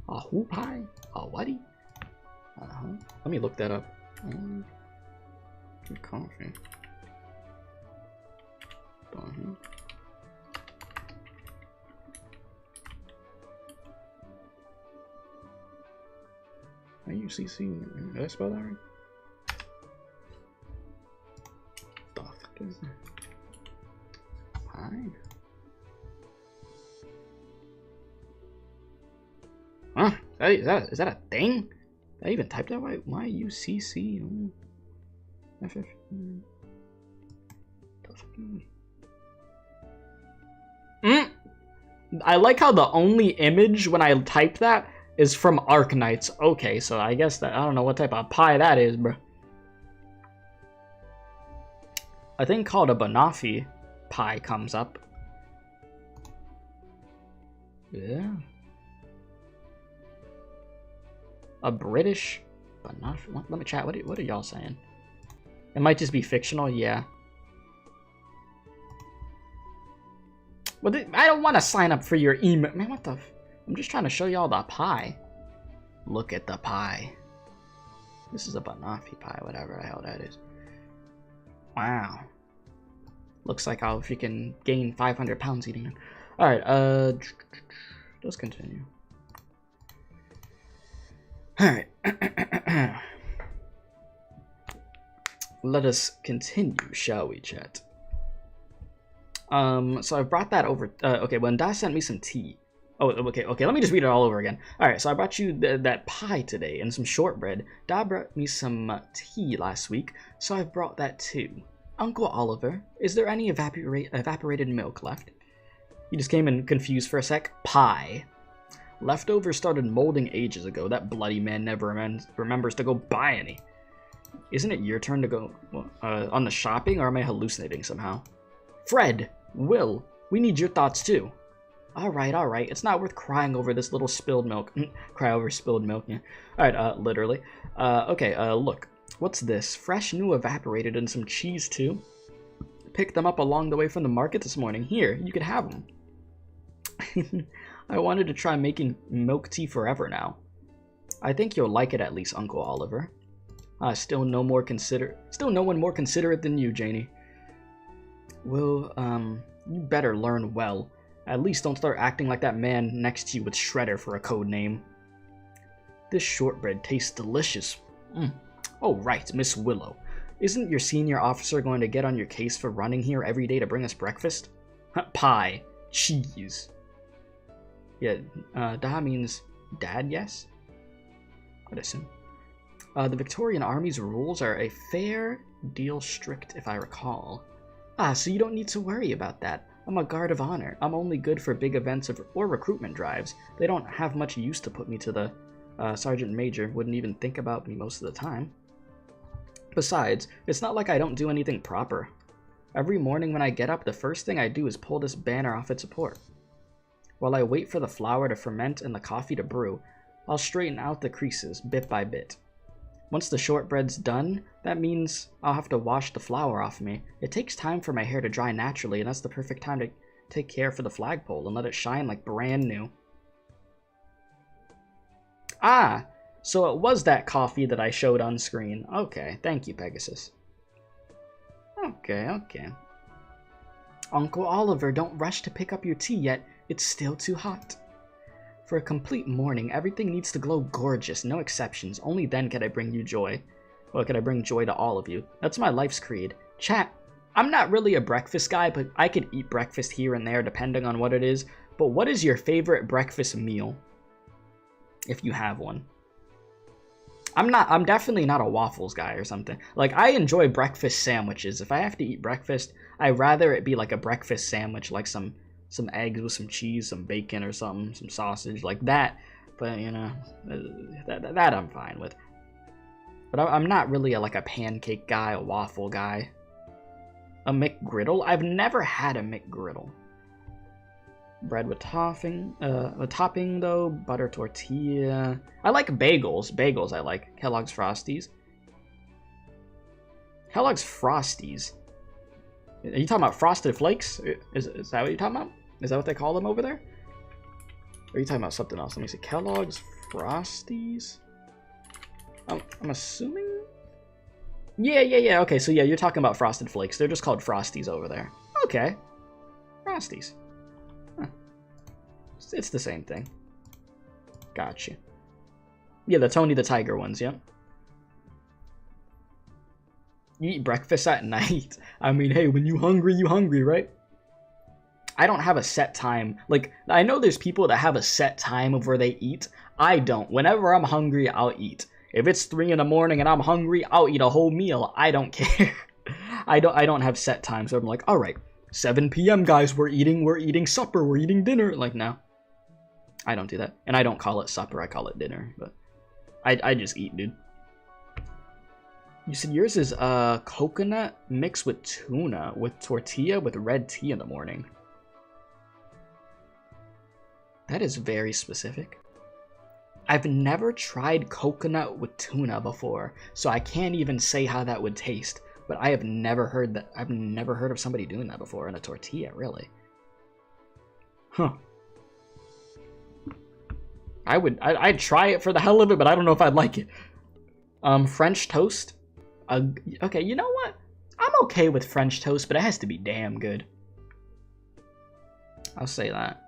A who pie? A whaty? Let me look that up. Coffee. UCC. Did I spell that right? Fine. Huh? Is that a thing? Did I even type that right? Why UCC? I like how the only image when I type that is from Arknights. Okay, so I guess that I don't know what type of pie that is, bro. A thing called a banoffee pie comes up. Yeah. A British banoffee? Let me chat. What are y'all saying? It might just be fictional, yeah. Well, I don't want to sign up for your email. Man, what the... I'm just trying to show y'all the pie. Look at the pie. This is a banoffee pie, whatever the hell that is. Wow. Looks like I'll freaking gain 500 pounds eating it. Alright, let's continue. Alright. Let us continue, shall we, chat? So I brought that over. Okay, when Da sent me some tea. Oh, okay, let me just read it all over again. Alright, so I brought you that pie today and some shortbread. Da brought me some tea last week, so I brought that too. Uncle Oliver, is there any evaporated milk left? He just came in confused for a sec. Pie. Leftovers started molding ages ago. That bloody man never remembers to go buy any. Isn't it your turn to go on the shopping, or am I hallucinating somehow? Fred, Will, we need your thoughts too. Alright, it's not worth crying over this little spilled milk. Cry over spilled milk, yeah. Alright, literally. Okay, look. What's this? Fresh, new evaporated, and some cheese too. Picked them up along the way from the market this morning. Here, you can have them. I wanted to try making milk tea forever now. I think you'll like it at least, Uncle Oliver. Still no one more considerate than you, Janie. Well, you better learn well. At least don't start acting like that man next to you with Shredder for a code name. This shortbread tastes delicious. Oh right, Miss Willow. Isn't your senior officer going to get on your case for running here every day to bring us breakfast? Pie. Cheese. Yeah, that means Dad, yes? I'd assume. The Victorian Army's rules are a fair deal strict, if I recall. Ah, so you don't need to worry about that. I'm a guard of honor. I'm only good for big events or recruitment drives. They don't have much use to put me to the Sergeant Major. Wouldn't even think about me most of the time. Besides, it's not like I don't do anything proper. Every morning when I get up, the first thing I do is pull this banner off its support. While I wait for the flour to ferment and the coffee to brew, I'll straighten out the creases bit by bit. Once the shortbread's done, that means I'll have to wash the flour off me. It takes time for my hair to dry naturally, and that's the perfect time to take care for the flagpole and let it shine like brand new. Ah, so it was that coffee that I showed on screen. Okay, thank you, Pegasus. Okay. Uncle Oliver, don't rush to pick up your tea yet. It's still too hot. For a complete morning, everything needs to glow gorgeous, no exceptions. Only then can I bring you joy. Well, can I bring joy to all of you? That's my life's creed. Chat, I'm not really a breakfast guy, but I could eat breakfast here and there depending on what it is. But what is your favorite breakfast meal? If you have one. I'm definitely not a waffles guy or something. Like, I enjoy breakfast sandwiches. If I have to eat breakfast, I'd rather it be like a breakfast sandwich, like some eggs with some cheese, some bacon or something, some sausage, like that. But, you know, that I'm fine with. But I'm not really like a pancake guy, a waffle guy. A McGriddle? I've never had a McGriddle. Bread with topping, though, butter tortilla. I like bagels. Bagels I like. Kellogg's Frosties. Kellogg's Frosties. Are you talking about Frosted Flakes? Is that what you're talking about? Is that what they call them over there? Or are you talking about something else? Let me see. Kellogg's Frosties? I'm assuming? Yeah. Okay, so yeah, you're talking about Frosted Flakes. They're just called Frosties over there. Okay. Frosties. Huh. It's the same thing. Gotcha. Yeah, the Tony the Tiger ones, yep. You eat breakfast at night. I mean, hey, when you hungry, right? I don't have a set time. Like, I know there's people that have a set time of where they eat. I don't. Whenever I'm hungry, I'll eat. If it's 3 in the morning and I'm hungry, I'll eat a whole meal. I don't care. I don't have set times. So I'm like, all right, 7 p.m. guys, we're eating supper, we're eating dinner. Like, no, I don't do that. And I don't call it supper, I call it dinner. But I just eat, dude. You said yours is coconut mixed with tuna with tortilla with red tea in the morning. That is very specific. I've never tried coconut with tuna before, so I can't even say how that would taste. But I have never heard that. I've never heard of somebody doing that before in a tortilla, really. Huh. I'd try it for the hell of it, but I don't know if I'd like it. French toast. Okay, you know what? I'm okay with French toast, but it has to be damn good. I'll say that.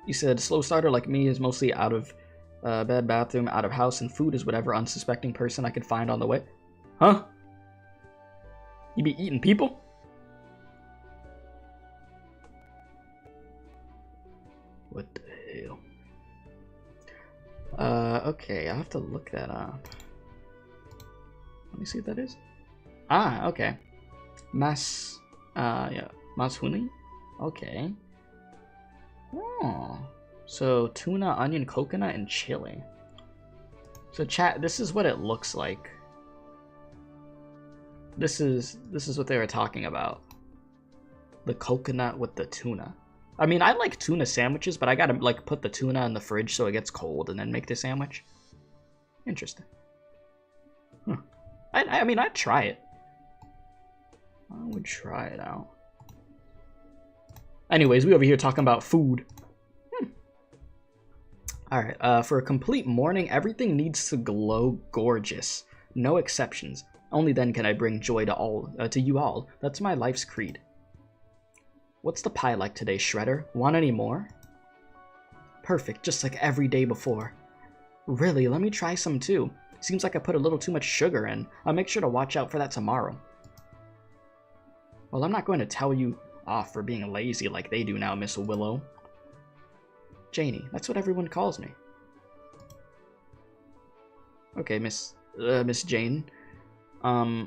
You said slow starter like me is mostly out of bed, bathroom, out of house, and food is whatever unsuspecting person I could find on the way. Huh? You be eating people? What the hell? Okay, I'll have to look that up. Let me see what that is. Ah, okay. Yeah, Mashuni? Okay. Oh, so tuna, onion, coconut, and chili. So chat, this is what it looks like. This is what they were talking about. The coconut with the tuna. I mean, I like tuna sandwiches, but I gotta like put the tuna in the fridge so it gets cold and then make the sandwich. Interesting. Huh. I mean, I'd try it. I would try it out. Anyways, we over here talking about food. Alright, for a complete morning, everything needs to glow gorgeous. No exceptions. Only then can I bring joy to you all. That's my life's creed. What's the pie like today, Shredder? Want any more? Perfect, just like every day before. Really, let me try some too. Seems like I put a little too much sugar in. I'll make sure to watch out for that tomorrow. Well, I'm not going to tell you off for being lazy like they do now, Miss Willow. Janie. That's what everyone calls me. Okay, Miss Jane. My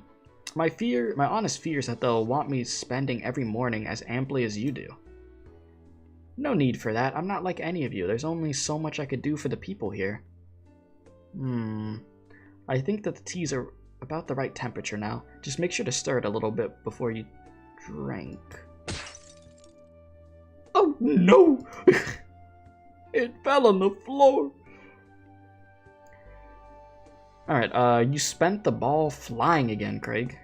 honest fear is that they'll want me spending every morning as amply as you do. No need for that. I'm not like any of you. There's only so much I could do for the people here. I think that the teas are about the right temperature now. Just make sure to stir it a little bit before you drink. Oh no! It fell on the floor. Alright, you spent the ball flying again, Craig.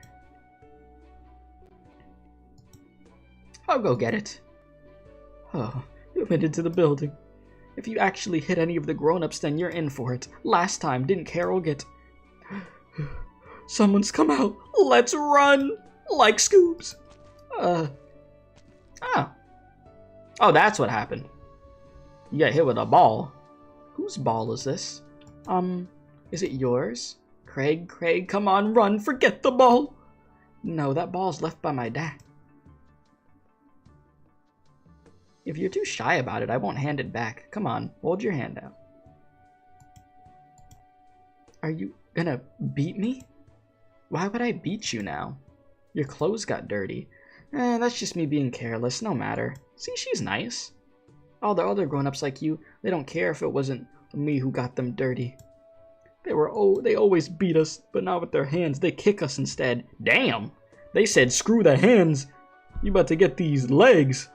I'll go get it. Oh, you admitted to the building. If you actually hit any of the grown-ups, then you're in for it. Last time, didn't Carol get... Someone's come out. Let's run! Like Scoops. Oh. Oh, that's what happened. You got hit with a ball. Whose ball is this? Is it yours? Craig, come on, run, forget the ball. No, that ball's left by my dad. If you're too shy about it, I won't hand it back. Come on, hold your hand out. Are you gonna beat me? Why would I beat you now? Your clothes got dirty. That's just me being careless, no matter. See, she's nice. All the other grown-ups like you, they don't care if it wasn't me who got them dirty. They always beat us, but not with their hands. They kick us instead. Damn! They said screw the hands. You about to get these legs.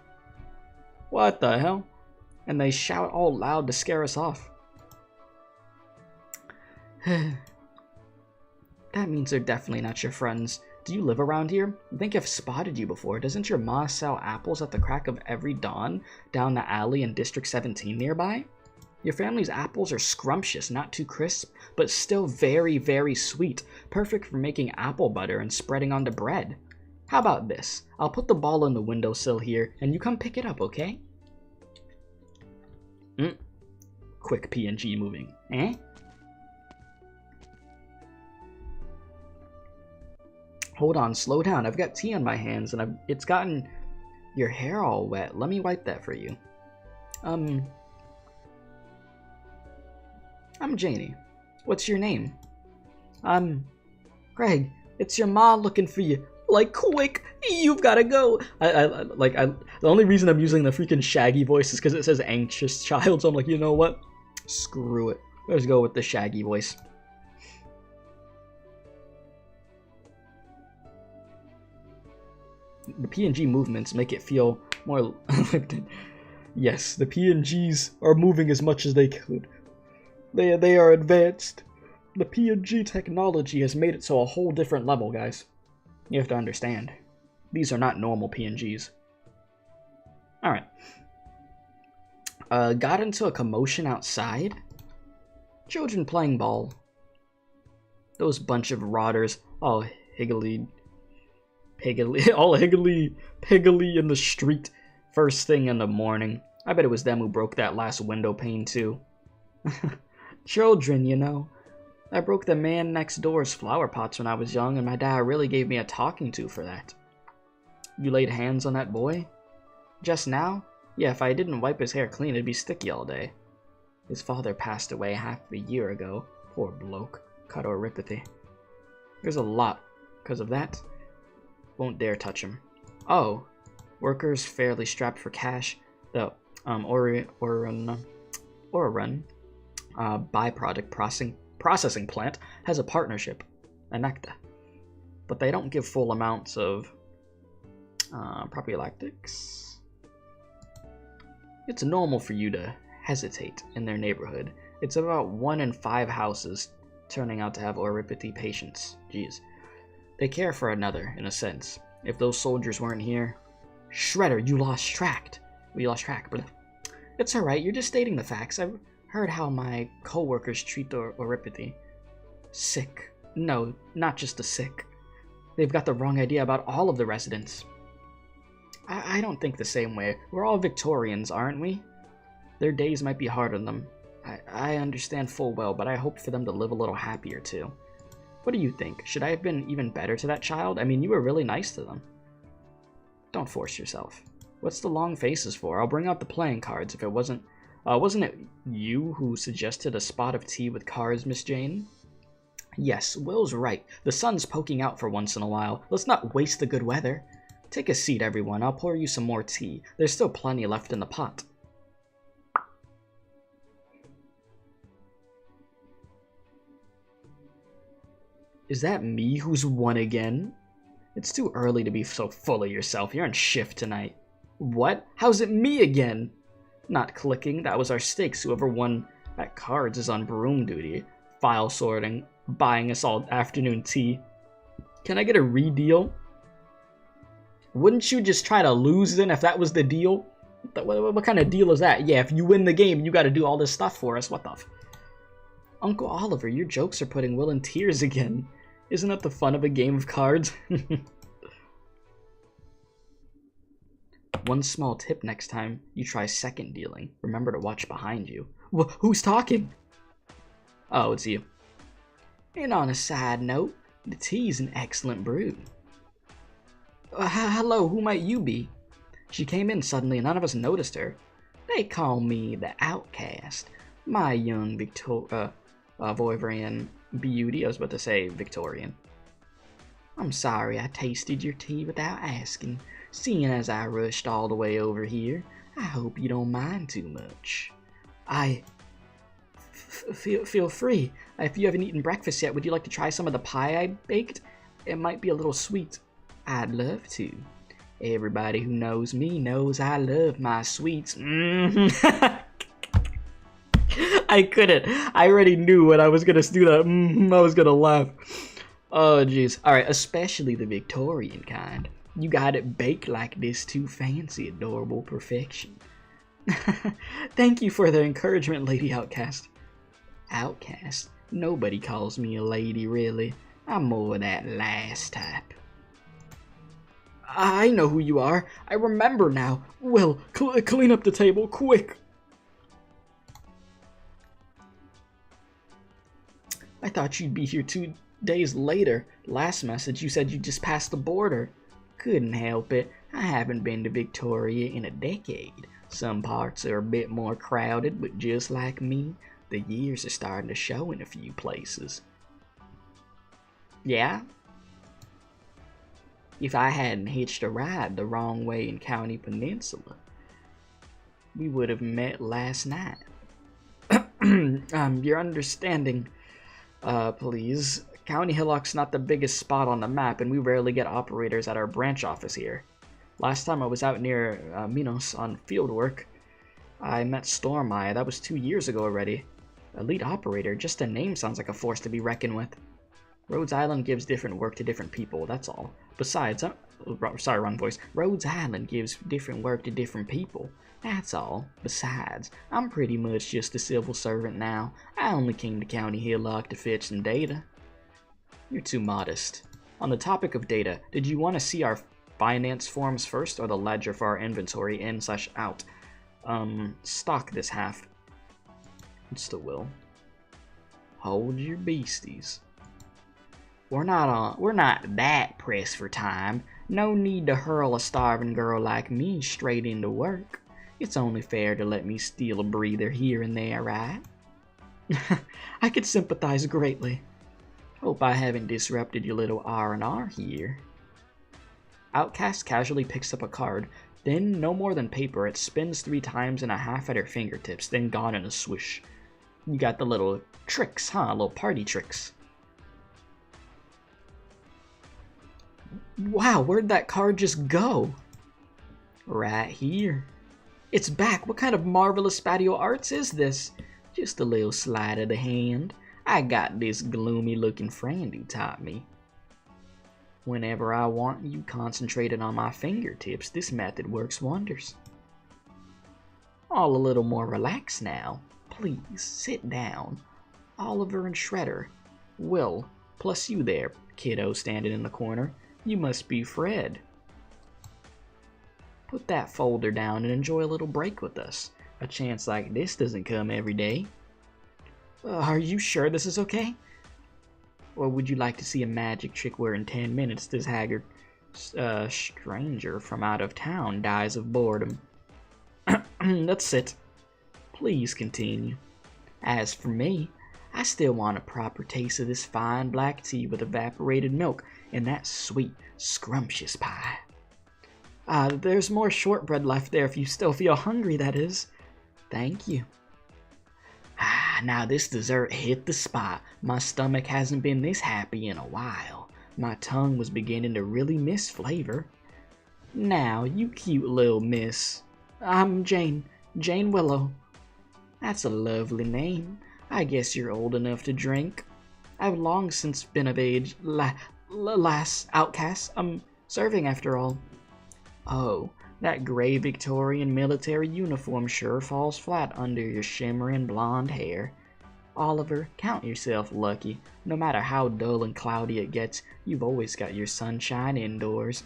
What the hell? And they shout all loud to scare us off. That means they're definitely not your friends. Do you live around here? I think I've spotted you before. Doesn't your ma sell apples at the crack of every dawn down the alley in District 17 nearby? Your family's apples are scrumptious, not too crisp, but still very, very sweet. Perfect for making apple butter and spreading onto bread. How about this? I'll put the ball on the windowsill here, and you come pick it up, okay? Quick PNG moving. Hold on, slow down. I've got tea on my hands, and it's gotten your hair all wet. Let me wipe that for you. I'm Janie. What's your name? Craig. It's your ma looking for you. Like, quick, you've gotta go. The only reason I'm using the freaking Shaggy voice is because it says anxious child, so I'm like, you know what? Screw it. Let's go with the Shaggy voice. The PNG movements make it feel more... Yes, the PNGs are moving as much as they could. They are advanced. The PNG technology has made it so a whole different level, guys. You have to understand. These are not normal PNGs. Alright. Got into a commotion outside? Children playing ball. Those bunch of rotters all higgly, piggly in the street first thing in the morning. I bet it was them who broke that last window pane too. Children, you know. I broke the man next door's flower pots when I was young, and my dad really gave me a talking to for that. You laid hands on that boy? Just now? Yeah, if I didn't wipe his hair clean, it'd be sticky all day. His father passed away half a year ago. Poor bloke. Katoropathy. There's a lot because of that. Won't dare touch him. Oh. Workers fairly strapped for cash. The Orarun byproduct processing plant has a partnership, Anecta, but they don't give full amounts of prophylactics. It's normal for you to hesitate in their neighborhood. It's about 1 in 5 houses turning out to have oropathy patients. Jeez. They care for another, in a sense. If those soldiers weren't here... Shredder, you lost track. We lost track, but... It's alright, you're just stating the facts. I've heard how my co-workers treat the oropathy. Sick. No, not just the sick. They've got the wrong idea about all of the residents. I don't think the same way. We're all Victorians, aren't we? Their days might be hard on them. I understand full well, but I hope for them to live a little happier too. What do you think? Should I have been even better to that child? I mean, you were really nice to them. Don't force yourself. What's the long faces for? I'll bring out the playing cards if it wasn't Wasn't it you who suggested a spot of tea with cards, Miss Jane? Yes, Will's right. The sun's poking out for once in a while. Let's not waste the good weather. Take a seat, everyone. I'll pour you some more tea. There's still plenty left in the pot. Is that me who's won again? It's too early to be so full of yourself. You're on shift tonight. What? How's it me again? Not clicking. That was our stakes. Whoever won at cards is on broom duty. File sorting. Buying us all afternoon tea. Can I get a re-deal? Wouldn't you just try to lose then if that was the deal? What kind of deal is that? Yeah, if you win the game, you gotta do all this stuff for us. What the f... Uncle Oliver, your jokes are putting Will in tears again. Isn't that the fun of a game of cards? One small tip next time you try second dealing. Remember to watch behind you. Who's talking? Oh, it's you. And on a side note, the tea's an excellent brew. Hello, who might you be? She came in suddenly and none of us noticed her. They call me the Outcast. My young Voivrian beauty. I was about to say Victorian. I'm sorry I tasted your tea without asking, seeing as I rushed all the way over here. I hope you don't mind too much. Feel free. If you haven't eaten breakfast yet, would you like to try some of the pie I baked? It might be a little sweet. I'd love to. Everybody who knows me knows I love my sweets. I couldn't. I already knew when I was gonna do that. I was gonna laugh. Oh, jeez. Alright, especially the Victorian kind. You got it baked like this to fancy adorable perfection. Thank you for the encouragement, Lady Outcast. Outcast? Nobody calls me a lady, really. I'm more that last type. I know who you are. I remember now. Will, clean up the table, quick. I thought you'd be here 2 days later. Last message you said you just passed the border. Couldn't help it. I haven't been to Victoria in a decade. Some parts are a bit more crowded, but just like me, the years are starting to show in a few places. Yeah? If I hadn't hitched a ride the wrong way in County Peninsula, we would have met last night. Your understanding, please. County Hillock's not the biggest spot on the map, and we rarely get operators at our branch office here. Last time I was out near Minos on field work, I met Stormeye. That was 2 years ago already. Elite operator, just a name sounds like a force to be reckoned with. Rhodes Island gives different work to different people, that's all. Besides, sorry, wrong voice. Rhodes Island gives different work to different people, that's all. Besides, I'm pretty much just a civil servant now. I only came to County Hillock to fetch some data. You're too modest. On the topic of data, did you want to see our finance forms first, or the ledger for our inventory in/out? Stock this half. It's the will. Hold your beasties. We're not that pressed for time. No need to hurl a starving girl like me straight into work. It's only fair to let me steal a breather here and there, right? I could sympathize greatly. Hope I haven't disrupted your little R&R here. Outcast casually picks up a card. Then, no more than paper, it spins 3 times and a half at her fingertips, then gone in a swish. You got the little tricks, huh? Little party tricks. Wow, where'd that card just go? Right here. It's back. What kind of marvelous spatio arts is this? Just a little sleight of the hand. I got this gloomy-looking friend who taught me. Whenever I want you concentrated on my fingertips, this method works wonders. All a little more relaxed now. Please, sit down. Oliver and Shredder. Will, plus you there, kiddo standing in the corner. You must be Fred. Put that folder down and enjoy a little break with us. A chance like this doesn't come every day. Are you sure this is okay? Or would you like to see a magic trick where in 10 minutes this haggard stranger from out of town dies of boredom? Let's sit. please continue. As for me, I still want a proper taste of this fine black tea with evaporated milk and that sweet, scrumptious pie. There's more shortbread left there if you still feel hungry, that is. Thank you. Now this dessert hit the spot. My stomach hasn't been this happy in a while. My tongue was beginning to really miss flavor. Now, you cute little miss. I'm Jane Willow. That's a lovely name. I guess you're old enough to drink. I've long since been of age, lass, outcast. I'm serving after all. Oh, that gray Victorian military uniform sure falls flat under your shimmering blonde hair. Oliver, count yourself lucky. No matter how dull and cloudy it gets, you've always got your sunshine indoors.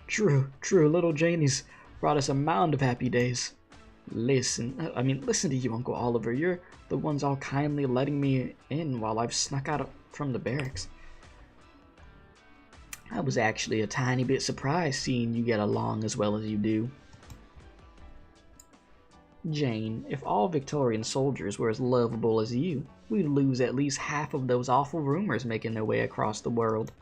True, little Janie's brought us a mound of happy days. Listen to you, Uncle Oliver. You're the ones all kindly letting me in while I've snuck out from the barracks. I was actually a tiny bit surprised seeing you get along as well as you do. Jane, if all Victorian soldiers were as lovable as you, we'd lose at least half of those awful rumors making their way across the world.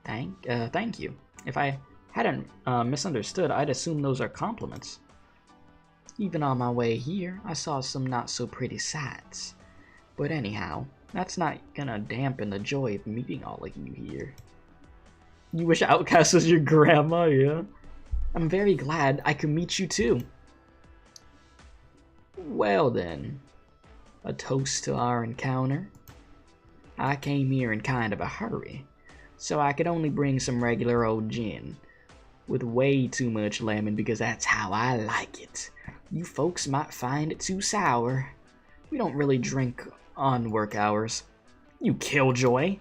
Thank you. If I hadn't misunderstood, I'd assume those are compliments. Even on my way here, I saw some not-so-pretty sights. But anyhow, that's not gonna dampen the joy of meeting all of you here. You wish Outcast was your grandma, yeah? I'm very glad I could meet you too. Well then, a toast to our encounter. I came here in kind of a hurry, so I could only bring some regular old gin, with way too much lemon because that's how I like it. You folks might find it too sour. We don't really drink on work hours. You killjoy!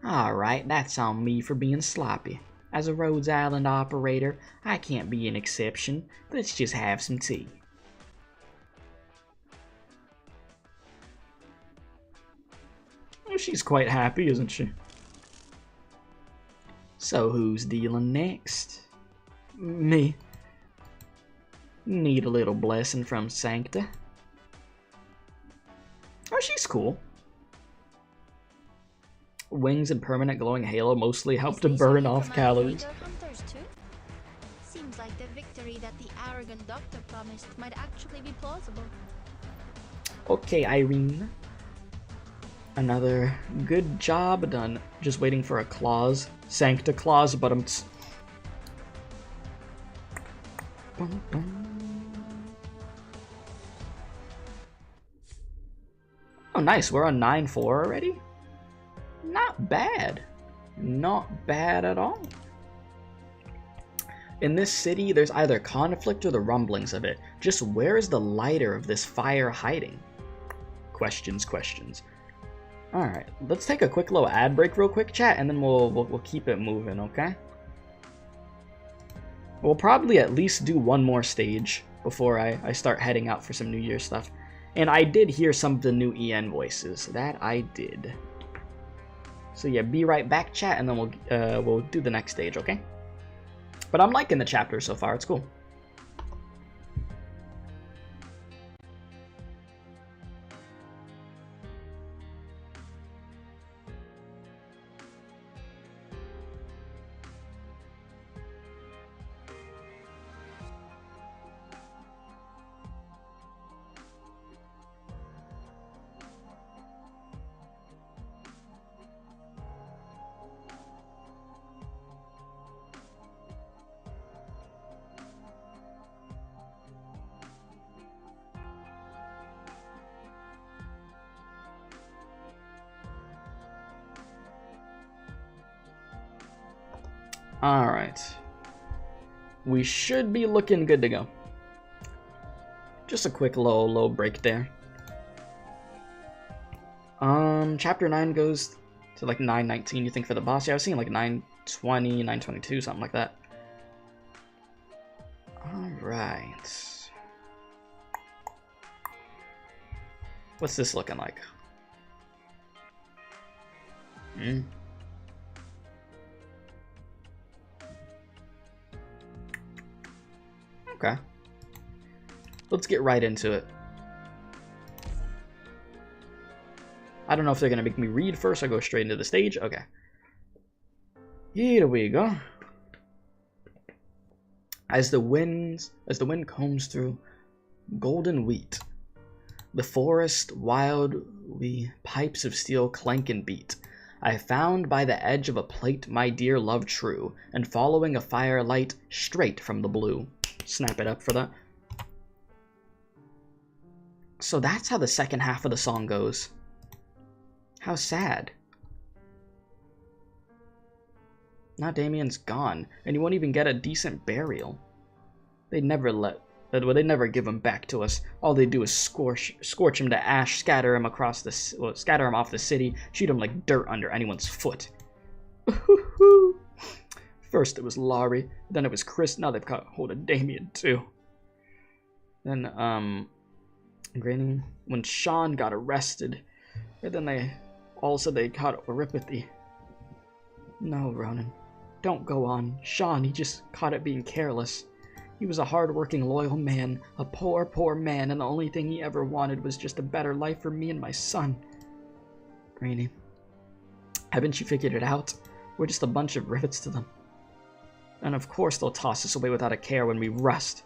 Alright, that's on me for being sloppy. As a Rhodes Island operator, I can't be an exception. Let's just have some tea. Well, she's quite happy, isn't she? So who's dealing next? Me. Need a little blessing from Sancta. Oh, she's cool. Wings and permanent glowing halo mostly help to burn off calories. Seems like the victory that the arrogant doctor promised might actually be plausible. Okay, Irene. Another good job done. Just waiting for a clause. Sancta clause, but I'm... Oh, nice. We're on 9-4 already? Not bad. Not bad at all. In this city, there's either conflict or the rumblings of it. Just where is the lighter of this fire hiding? Questions. Alright, let's take a quick little ad break real quick, chat, and then we'll keep it moving, okay? We'll probably at least do one more stage before I start heading out for some New Year's stuff. And I did hear some of the new EN voices. That I did. So yeah, be right back, chat, and then we'll do the next stage, okay? But I'm liking the chapter so far. It's cool. Alright. We should be looking good to go. Just a quick little break there. Chapter 9 goes to like 9:19, you think, for the boss? Yeah, I was seeing like 9:20, 9:22, something like that. Alright. What's this looking like? Okay. Let's get right into it. I don't know if they're going to make me read first or go straight into the stage. Okay. Here we go. As the wind combs through golden wheat, the forest wildly pipes of steel clank and beat. I found by the edge of a plate my dear love true, and following a firelight straight from the blue. Snap it up for that. So that's how the second half of the song goes. How sad. Now Damien's gone, and he won't even get a decent burial. They never give him back to us. All they do is scorch him to ash, scatter him off the city, shoot him like dirt under anyone's foot. First it was Laurie, then it was Chris. Now they've got hold of Damien too. Then Granny, when Sean got arrested, and then they all said they caught Oripathy. No, Ronan, don't go on. Sean, he just caught it being careless. He was a hard-working, loyal man, a poor, poor man, and the only thing he ever wanted was just a better life for me and my son. Granny, haven't you figured it out? We're just a bunch of rivets to them. And of course they'll toss us away without a care when we rust.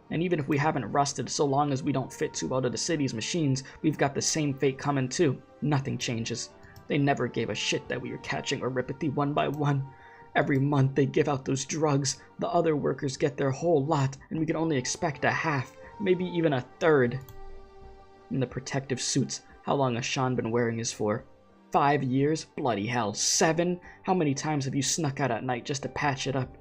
And even if we haven't rusted, so long as we don't fit too well to the city's machines, we've got the same fate coming too. Nothing changes. They never gave a shit that we were catching Oripathy one by one. Every month they give out those drugs, the other workers get their whole lot, and we can only expect a half, maybe even a third. And the protective suits, how long has Sean been wearing his for? 5 years? Bloody hell, 7? How many times have you snuck out at night just to patch it up?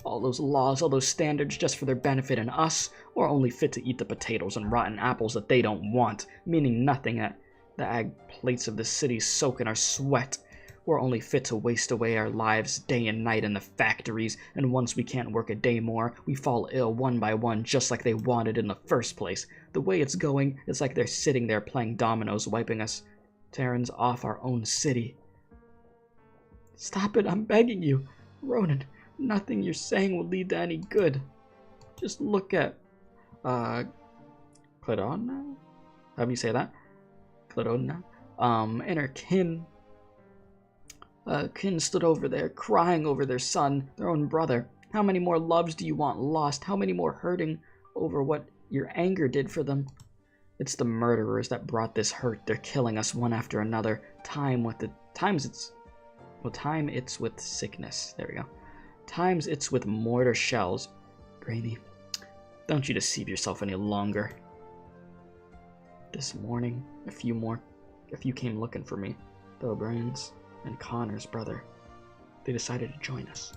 All those laws, all those standards just for their benefit and us, or only fit to eat the potatoes and rotten apples that they don't want, meaning nothing at the ag plates of the city soak in our sweat. We're only fit to waste away our lives day and night in the factories, and once we can't work a day more, we fall ill one by one just like they wanted in the first place. The way it's going, it's like they're sitting there playing dominoes, wiping us Terrans off our own city. Stop it, I'm begging you. Ronan, nothing you're saying will lead to any good. Just look at, Cladonna? How do you say that? Cladonna? And her kin. Kin stood over there, crying over their son, their own brother. How many more loves do you want lost? How many more hurting over what your anger did for them? It's the murderers that brought this hurt. They're killing us one after another. Time it's with sickness. There we go. Times it's with mortar shells. Granny, don't you deceive yourself any longer. This morning, a few came looking for me. The O'Briens and Connor's brother. They decided to join us.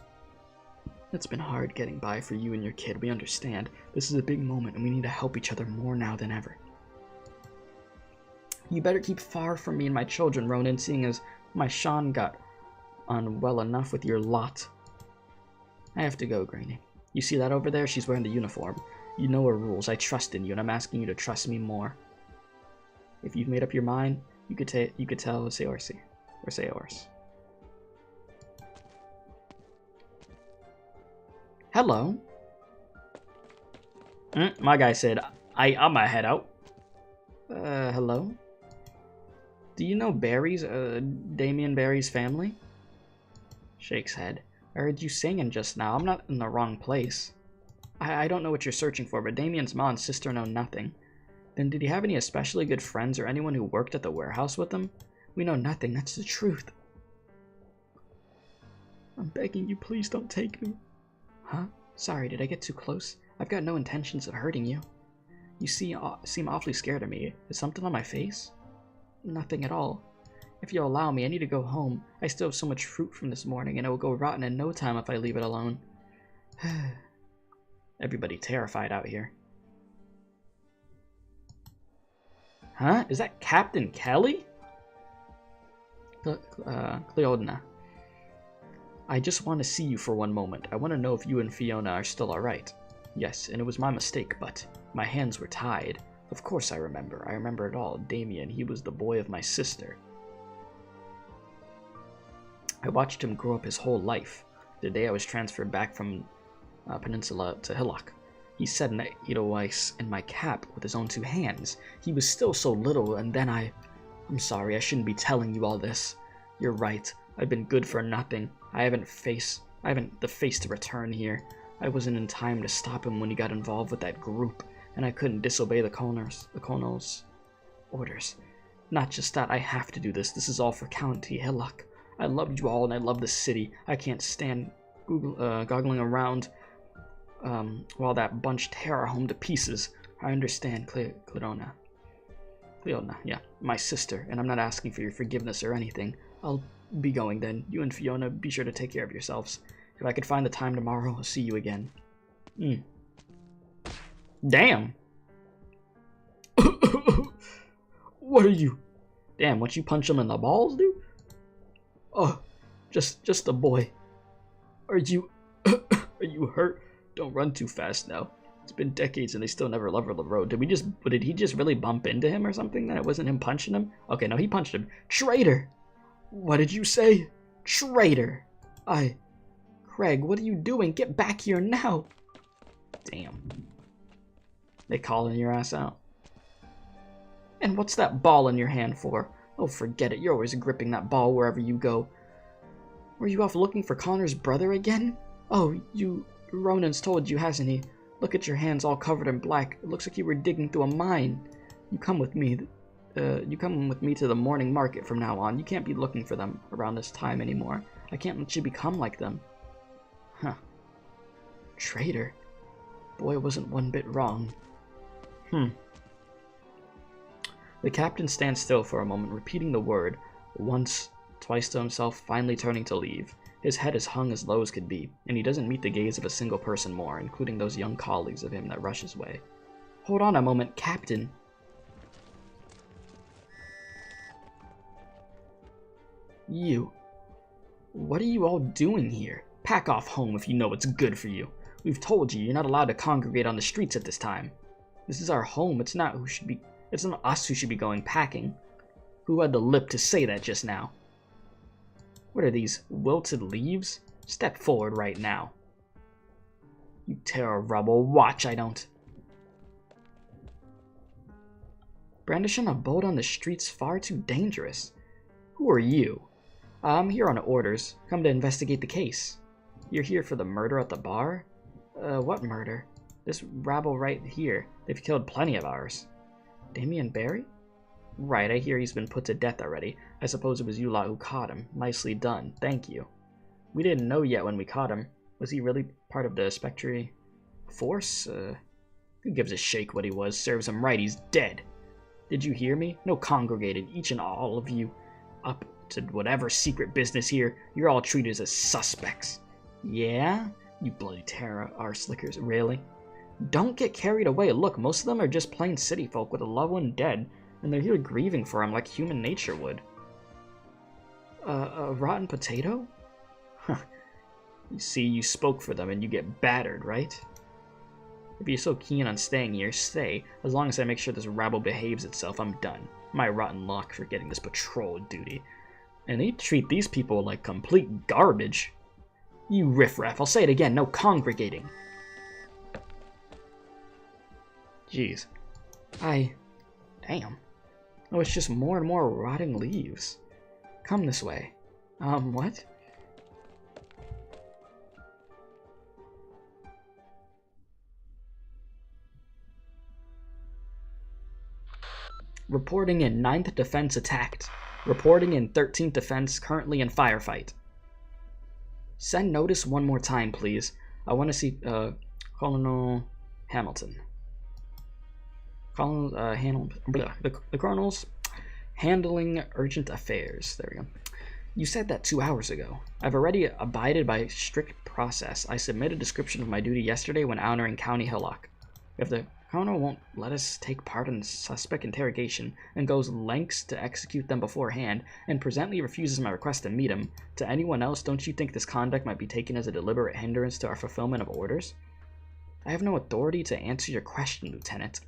It's been hard getting by for you and your kid, we understand. This is a big moment and we need to help each other more now than ever. You better keep far from me and my children, Ronan, seeing as my Sean got on well enough with your lot. I have to go, Granny. You see that over there? She's wearing the uniform. You know her rules. I trust in you, and I'm asking you to trust me more. If you've made up your mind, you could tell Seorsi. Or Seors. Hello. My guy said, I'm gonna head out. Hello? Do you know Barry's, Damien Barry's family? Shakes head. I heard you singing just now. I'm not in the wrong place. I don't know what you're searching for, but Damien's mom and sister know nothing. Then did he have any especially good friends or anyone who worked at the warehouse with him? We know nothing, that's the truth. I'm begging you, please don't take me. Huh? Sorry, did I get too close? I've got no intentions of hurting you. You seem awfully scared of me. Is something on my face? Nothing at all. If you'll allow me, I need to go home. I still have so much fruit from this morning, and it will go rotten in no time if I leave it alone. Everybody terrified out here. Huh? Is that Captain Kelly? Cleodna. I just want to see you for one moment. I want to know if you and Fiona are still alright. Yes, and it was my mistake, but my hands were tied. Of course I remember. I remember it all. Damien, he was the boy of my sister. I watched him grow up his whole life. The day I was transferred back from Peninsula to Hillock. He said an Edelweiss in my cap with his own 2 hands. He was still so little, and then I'm sorry, I shouldn't be telling you all this. You're right, I've been good for nothing. I haven't the face to return here. I wasn't in time to stop him when he got involved with that group, and I couldn't disobey the colonel's orders. Not just that, I have to do this. This is all for County Hillock. I love you all, and I love the city. I can't stand goggling around while that bunch tear our home to pieces. I understand, Cleona, yeah, my sister, and I'm not asking for your forgiveness or anything. I'll be going then. You and Fiona, be sure to take care of yourselves. If I could find the time tomorrow, I'll see you again. Damn! What are you? Damn, once you punch him in the balls, dude? Oh, just a boy. Are you... are you hurt? Don't run too fast now. It's been decades and they still never leveled the road. Did he just really bump into him or something? That it wasn't him punching him? Okay, no, he punched him. Traitor! What did you say? Traitor! Craig, what are you doing? Get back here now! Damn. They calling your ass out. And what's that ball in your hand for? Oh, forget it. You're always gripping that ball wherever you go. Were you off looking for Connor's brother again? Oh, Ronan's told you, hasn't he? Look at your hands all covered in black. It looks like you were digging through a mine. You come with me to the morning market from now on. You can't be looking for them around this time anymore. I can't let you become like them. Huh. Traitor. Boy wasn't one bit wrong. The captain stands still for a moment, repeating the word once, twice to himself, finally turning to leave. His head is hung as low as could be, and he doesn't meet the gaze of a single person more, including those young colleagues of him that rush his way. Hold on a moment, Captain. You. What are you all doing here? Pack off home if you know what's good for you. We've told you, you're not allowed to congregate on the streets at this time. This is our home. It's not us who should be going packing. Who had the lip to say that just now? What are these, wilted leaves? Step forward right now. You terror rebel, watch I don't. Brandishing a bolt on the street's far too dangerous. Who are you? I'm here on orders, come to investigate the case. You're here for the murder at the bar? What murder? This rabble right here. They've killed plenty of ours. Damien Barry? Right, I hear he's been put to death already. I suppose it was you lot who caught him. Nicely done, thank you. We didn't know yet when we caught him. Was he really part of the Spectre force? Who gives a shake what he was? Serves him right, he's dead. Did you hear me? No congregated, each and all of you. Up to whatever secret business here, you're all treated as suspects. Yeah? You bloody terror, our slickers, really? Don't get carried away. Look, most of them are just plain city folk with a loved one dead, and they're here grieving for him like human nature would. A rotten potato? Huh. You see, you spoke for them and you get battered, right? If you're so keen on staying here, stay. As long as I make sure this rabble behaves itself, I'm done. My rotten luck for getting this patrol duty. And they treat these people like complete garbage. You riffraff, I'll say it again, no congregating. Jeez. Damn. Oh, it's just more and more rotting leaves. Come this way. What? Reporting in 9th Defense attacked. Reporting in 13th Defense currently in firefight. Send notice one more time, please. I want to see, Colonel Hamilton. The Colonel's handling urgent affairs. There we go. You said that 2 hours ago. I've already abided by strict process. I submitted a description of my duty yesterday when entering County Hillock. If the Colonel won't let us take part in the suspect interrogation and goes lengths to execute them beforehand and presently refuses my request to meet him, to anyone else, don't you think this conduct might be taken as a deliberate hindrance to our fulfillment of orders? I have no authority to answer your question, Lieutenant.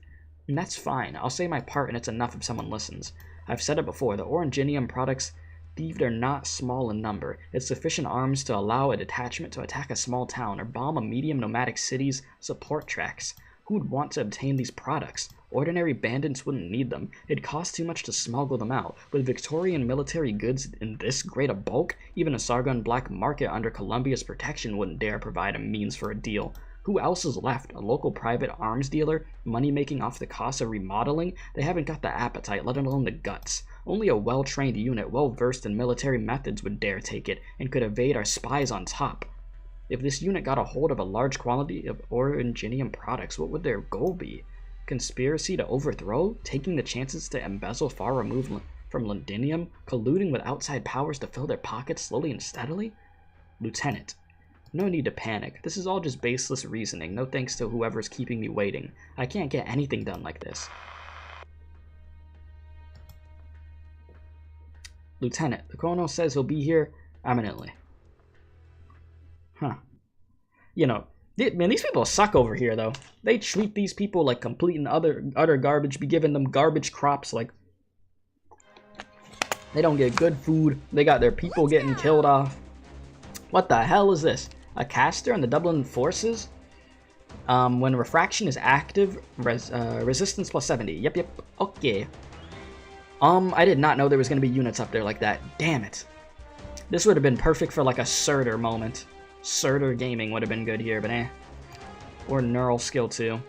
And that's fine. I'll say my part and it's enough if someone listens. I've said it before, the Oranginium products Thieves are not small in number. It's sufficient arms to allow a detachment to attack a small town or bomb a medium nomadic city's support tracks. Who would want to obtain these products? Ordinary bandits wouldn't need them. It'd cost too much to smuggle them out. With Victorian military goods in this great a bulk, even a Sargon black market under Columbia's protection wouldn't dare provide a means for a deal. Who else is left? A local private arms dealer? Money making off the cost of remodeling? They haven't got the appetite, let alone the guts. Only a well-trained unit, well-versed in military methods would dare take it, and could evade our spies on top. If this unit got a hold of a large quantity of Oranginium products, what would their goal be? Conspiracy to overthrow? Taking the chances to embezzle far removed from Londinium? Colluding with outside powers to fill their pockets slowly and steadily? Lieutenant. No need to panic. This is all just baseless reasoning, no thanks to whoever's keeping me waiting. I can't get anything done like this. Lieutenant, the colonel says he'll be here imminently. Huh. You know, man, these people suck over here, though. They treat these people like complete and utter garbage, be giving them garbage crops, like... They don't get good food. They got their people getting killed off. What the hell is this? A caster on the Dublin forces? When refraction is active, resistance plus 70. Yep, okay. I did not know there was going to be units up there like that. Damn it. This would have been perfect for like a Surtur moment. Surtur gaming would have been good here, but eh. Or neural skill too.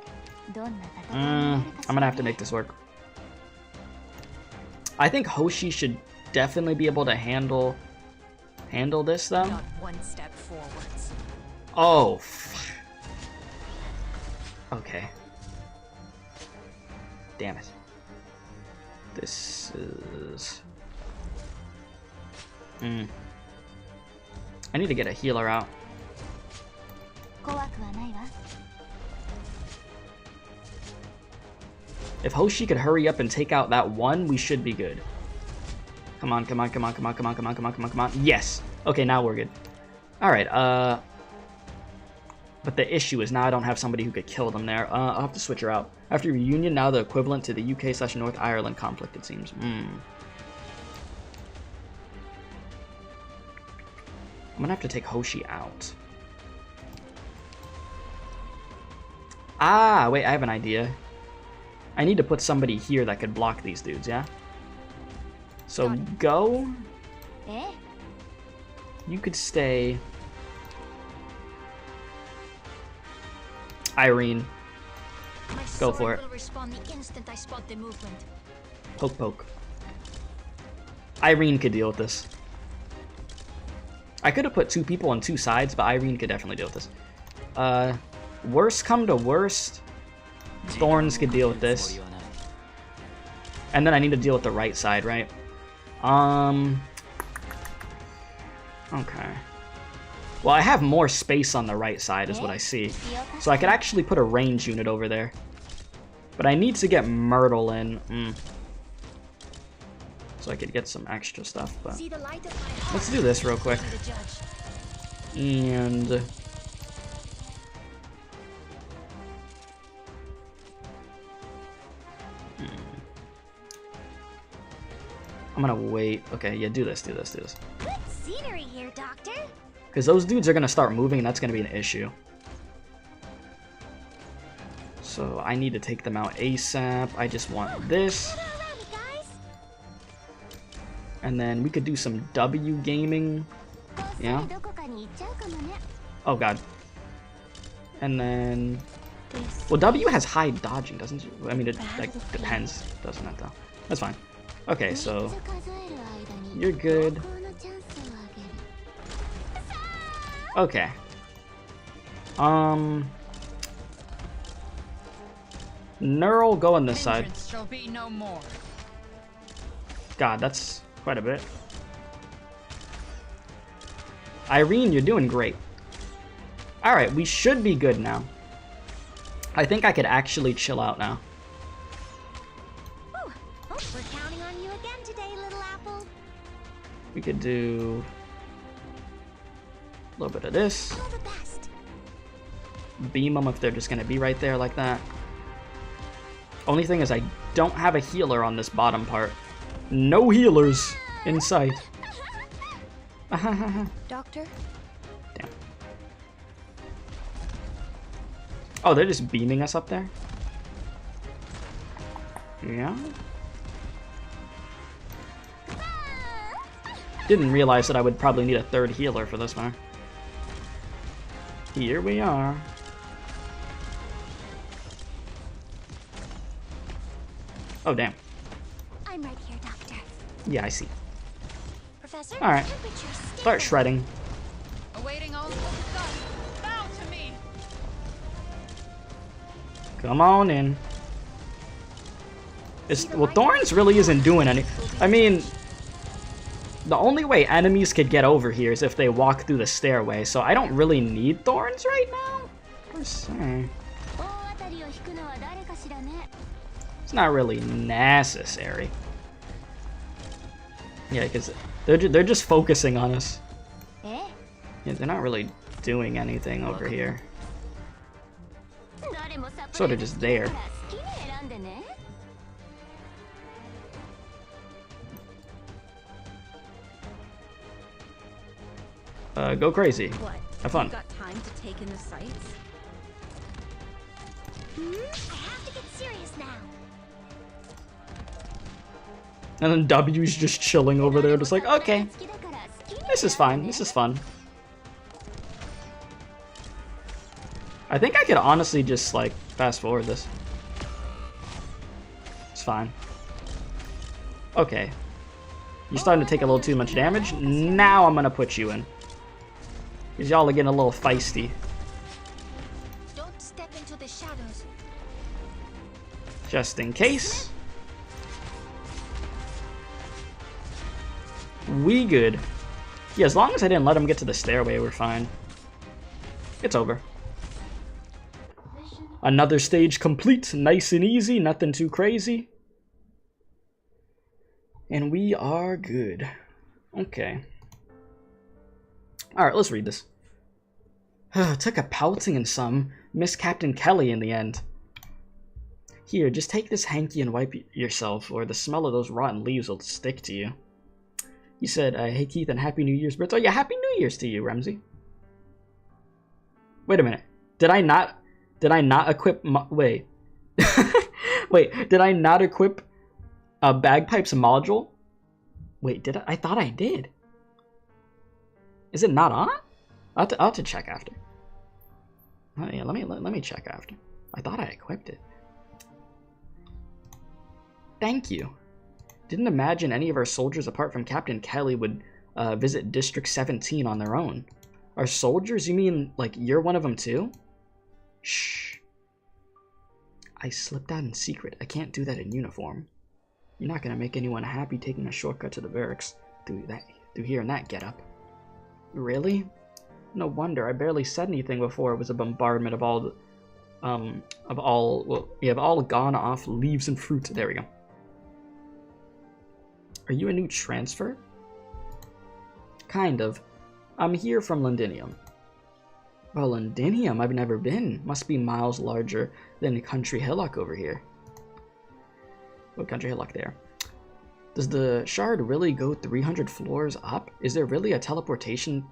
I'm going to have to make this work. I think Hoshi should definitely be able to handle this though. Not one step forwards. Oh, fuck. Okay. Damn it. This is... I need to get a healer out. If Hoshi could hurry up and take out that one, we should be good. Come on, come on, come on, come on, come on, come on, come on, come on, come on. Yes! Okay, now we're good. Alright, but the issue is now I don't have somebody who could kill them there. I'll have to switch her out. After reunion, now the equivalent to the UK/North Ireland conflict, it seems. I'm gonna have to take Hoshi out. Ah, wait, I have an idea. I need to put somebody here that could block these dudes, yeah? So go. You could stay. Irene. Go for it. Poke, poke. Irene could deal with this. I could have put two people on two sides, but Irene could definitely deal with this. Worst come to worst, Thorns could deal with this. And then I need to deal with the right side, right? Okay. Well, I have more space on the right side is what I see. So I could actually put a range unit over there. But I need to get Myrtle in. So I could get some extra stuff. But let's do this real quick. And... I'm gonna wait. Okay, yeah, do this. Good scenery here, Doctor. Because those dudes are gonna start moving, and that's gonna be an issue. So I need to take them out ASAP. I just want this. And then we could do some W gaming. Yeah. Oh god. And then... Well, W has high dodging, doesn't it? I mean, it like, depends. Doesn't it, though? That's fine. Okay, so... You're good. Okay. Neural, go on this side. God, that's quite a bit. Irene, you're doing great. Alright, we should be good now. I think I could actually chill out now. Oh, we're counting on you again today, little apple. We could do a little bit of this. All the best. Beam them if they're just gonna be right there like that. Only thing is I don't have a healer on this bottom part. No healers in sight. Doctor? Damn. Oh, they're just beaming us up there? Yeah? Didn't realize that I would probably need a third healer for this one. Here we are. Oh, damn. I'm right here, Doctor. Yeah, I see. Professor? Alright. Start shredding. Awaiting all done. Bow to me. Come on in. Well, Thorns really isn't doing any. I mean, the only way enemies could get over here is if they walk through the stairway, so I don't really need Thorns right now, per se. It's not really necessary. Yeah, because they're just focusing on us. Yeah, they're not really doing anything over here. Sort of just there. Go crazy. What? Have fun. You got time to take in the sights? I have to get serious now. And then W's just chilling over there, just like, okay, this is fine, this is fun. I think I could honestly just, like, fast forward this. It's fine. Okay. You're starting to take a little too much damage. Now I'm gonna put you in. Because y'all are getting a little feisty. Don't step into the shadows. Just in case. We good. Yeah, as long as I didn't let him get to the stairway, we're fine. It's over. Another stage complete. Nice and easy. Nothing too crazy. And we are good. Okay. Alright, let's read this. Took a pouting and some. Missed Captain Kelly in the end. Here, just take this hanky and wipe yourself, or the smell of those rotten leaves will stick to you. He said, hey Keith, and Happy New Year's, Brits. Oh yeah, Happy New Year's to you, Ramsey. Wait a minute. Did I not equip wait. Wait, did I not equip a bagpipes module? Wait, did I? I thought I did. Is it not on? I'll have to check after. Oh, yeah, let me check after. I thought I equipped it. Thank you. Didn't imagine any of our soldiers apart from Captain Kelly would visit District 17 on their own. Our soldiers? You mean like you're one of them too? Shh. I slipped out in secret. I can't do that in uniform. You're not gonna make anyone happy taking a shortcut to the barracks through here in that getup. Really? No wonder. I barely said anything before it was a bombardment of all we have all gone off leaves and fruit. There we go. Are you a new transfer? Kind of. I'm here from Londinium. Well, Londinium? I've never been. Must be miles larger than Country Hillock over here. Oh, Country Hillock there. Does the shard really go 300 floors up? Is there really a teleportation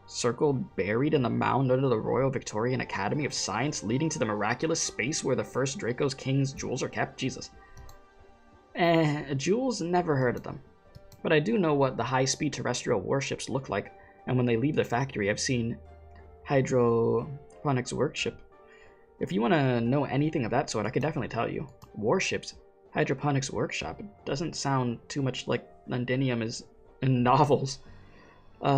circle buried in the mound under the Royal Victorian Academy of Science leading to the miraculous space where the first Draco's King's jewels are kept? Jesus. Jewels? Never heard of them. But I do know what the high-speed terrestrial warships look like, and when they leave the factory, I've seen Hydroponics Workshop. If you want to know anything of that sort, I could definitely tell you. Warships? Hydroponics Workshop? It doesn't sound too much like Londinium is in novels.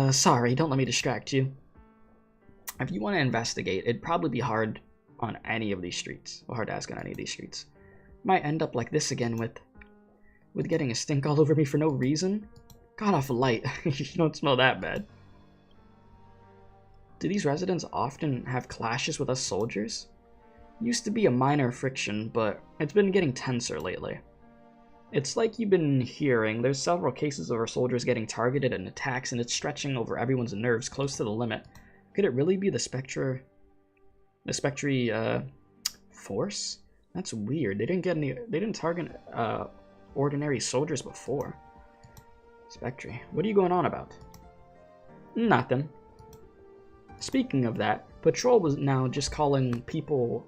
Sorry, don't let me distract you. If you want to investigate, it'd probably be hard on any of these streets, or hard to ask on any of these streets. Might end up like this again with getting a stink all over me for no reason. Got off light. You don't smell that bad. Do these residents often have clashes with us soldiers? Used to be a minor friction, but it's been getting tenser lately. It's like you've been hearing, there's several cases of our soldiers getting targeted and attacks, and it's stretching over everyone's nerves close to the limit. Could it really be the Spectre force? That's weird. They didn't target ordinary soldiers before. Spectre, what are you going on about? Nothing. Speaking of that, Patrol was now just calling people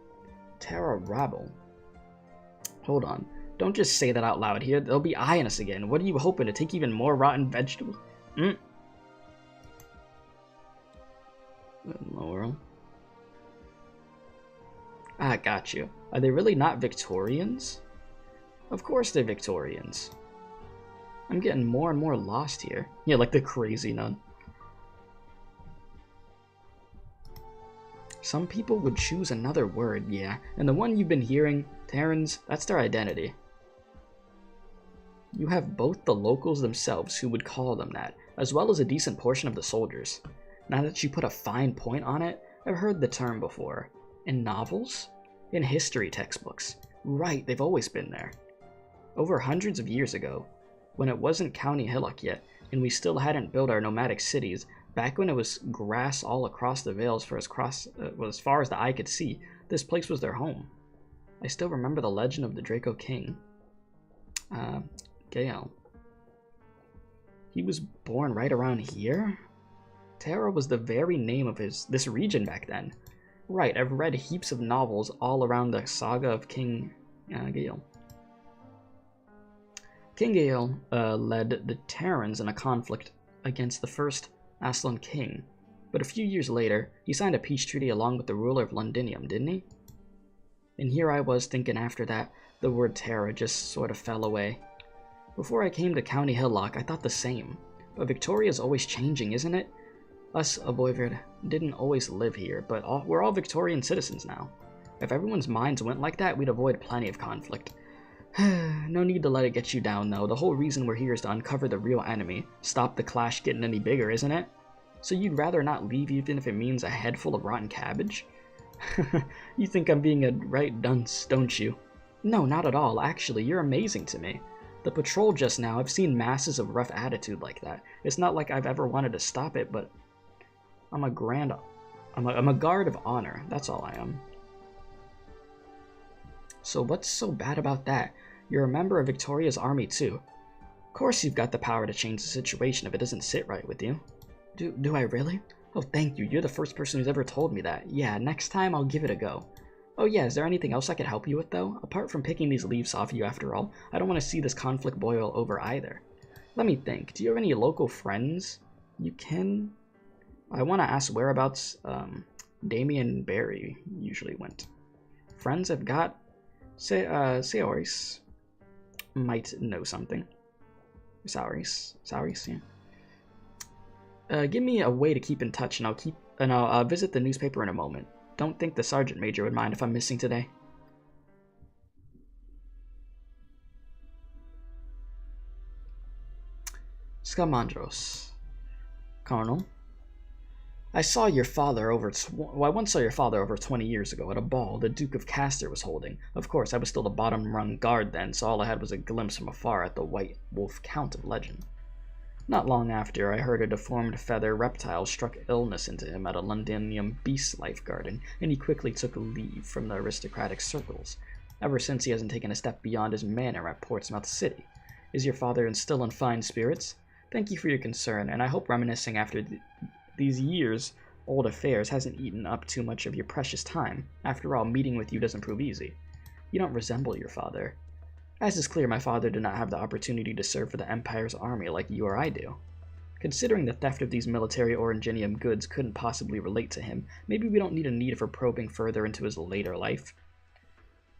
Terra Rabble. Hold on. Don't just say that out loud here. They'll be eyeing us again. What are you hoping, to take even more rotten vegetables? Laurel. Ah, got you. Are they really not Victorians? Of course they're Victorians. I'm getting more and more lost here. Yeah, like the crazy nun. Some people would choose another word, yeah. And the one you've been hearing, Terrans, that's their identity. You have both the locals themselves who would call them that, as well as a decent portion of the soldiers. Now that you put a fine point on it, I've heard the term before. In novels? In history textbooks. Right, they've always been there. Over hundreds of years ago, when it wasn't County Hillock yet, and we still hadn't built our nomadic cities, back when it was grass all across the Vales for as far as the eye could see, this place was their home. I still remember the legend of the Draco King. Gale. He was born right around here? Terra was the very name of this region back then. Right, I've read heaps of novels all around the saga of King Gale. King Gale led the Terrans in a conflict against the first Aslan king, but a few years later, he signed a peace treaty along with the ruler of Londinium, didn't he? And here I was thinking after that, the word Terra just sort of fell away. Before I came to County Hillock, I thought the same, but Victoria's always changing, isn't it? Us, Aboyverd, didn't always live here, but we're all Victorian citizens now. If everyone's minds went like that, we'd avoid plenty of conflict. No need to let it get you down, though. The whole reason we're here is to uncover the real enemy, stop the clash getting any bigger, isn't it? So you'd rather not leave even if it means a head full of rotten cabbage? You think I'm being a right dunce, don't you? No, not at all. Actually, you're amazing to me. The patrol just now, I've seen masses of rough attitude like that. It's not like I've ever wanted to stop it, but I'm a guard of honor. That's all I am. So what's so bad about that? You're a member of Victoria's army too. Of course you've got the power to change the situation if it doesn't sit right with you. Do I really? Oh, thank you. You're the first person who's ever told me that. Yeah, next time I'll give it a go. Oh yeah, is there anything else I could help you with though? Apart from picking these leaves off you after all, I don't want to see this conflict boil over either. Let me think. Do you have any local friends you can? I want to ask whereabouts Damien Barry usually went. Friends I've got? Saoris might know something. Sauris, yeah. Give me a way to keep in touch, and I'll visit the newspaper in a moment. Don't think the sergeant major would mind if I'm missing today. Skamandros. Colonel. I once saw your father over 20 years ago at a ball the Duke of Castor was holding. Of course, I was still the bottom-rung guard then, so all I had was a glimpse from afar at the White Wolf Count of legend. Not long after, I heard a deformed feather reptile struck illness into him at a Londinium beast life garden, and he quickly took leave from the aristocratic circles. Ever since, he hasn't taken a step beyond his manor at Portsmouth City. Is your father still in fine spirits? Thank you for your concern, and I hope reminiscing after these years' old affairs hasn't eaten up too much of your precious time. After all, meeting with you doesn't prove easy. You don't resemble your father. As is clear, my father did not have the opportunity to serve for the Empire's army like you or I do. Considering the theft of these military Oranginium goods couldn't possibly relate to him, maybe we don't need a need for probing further into his later life.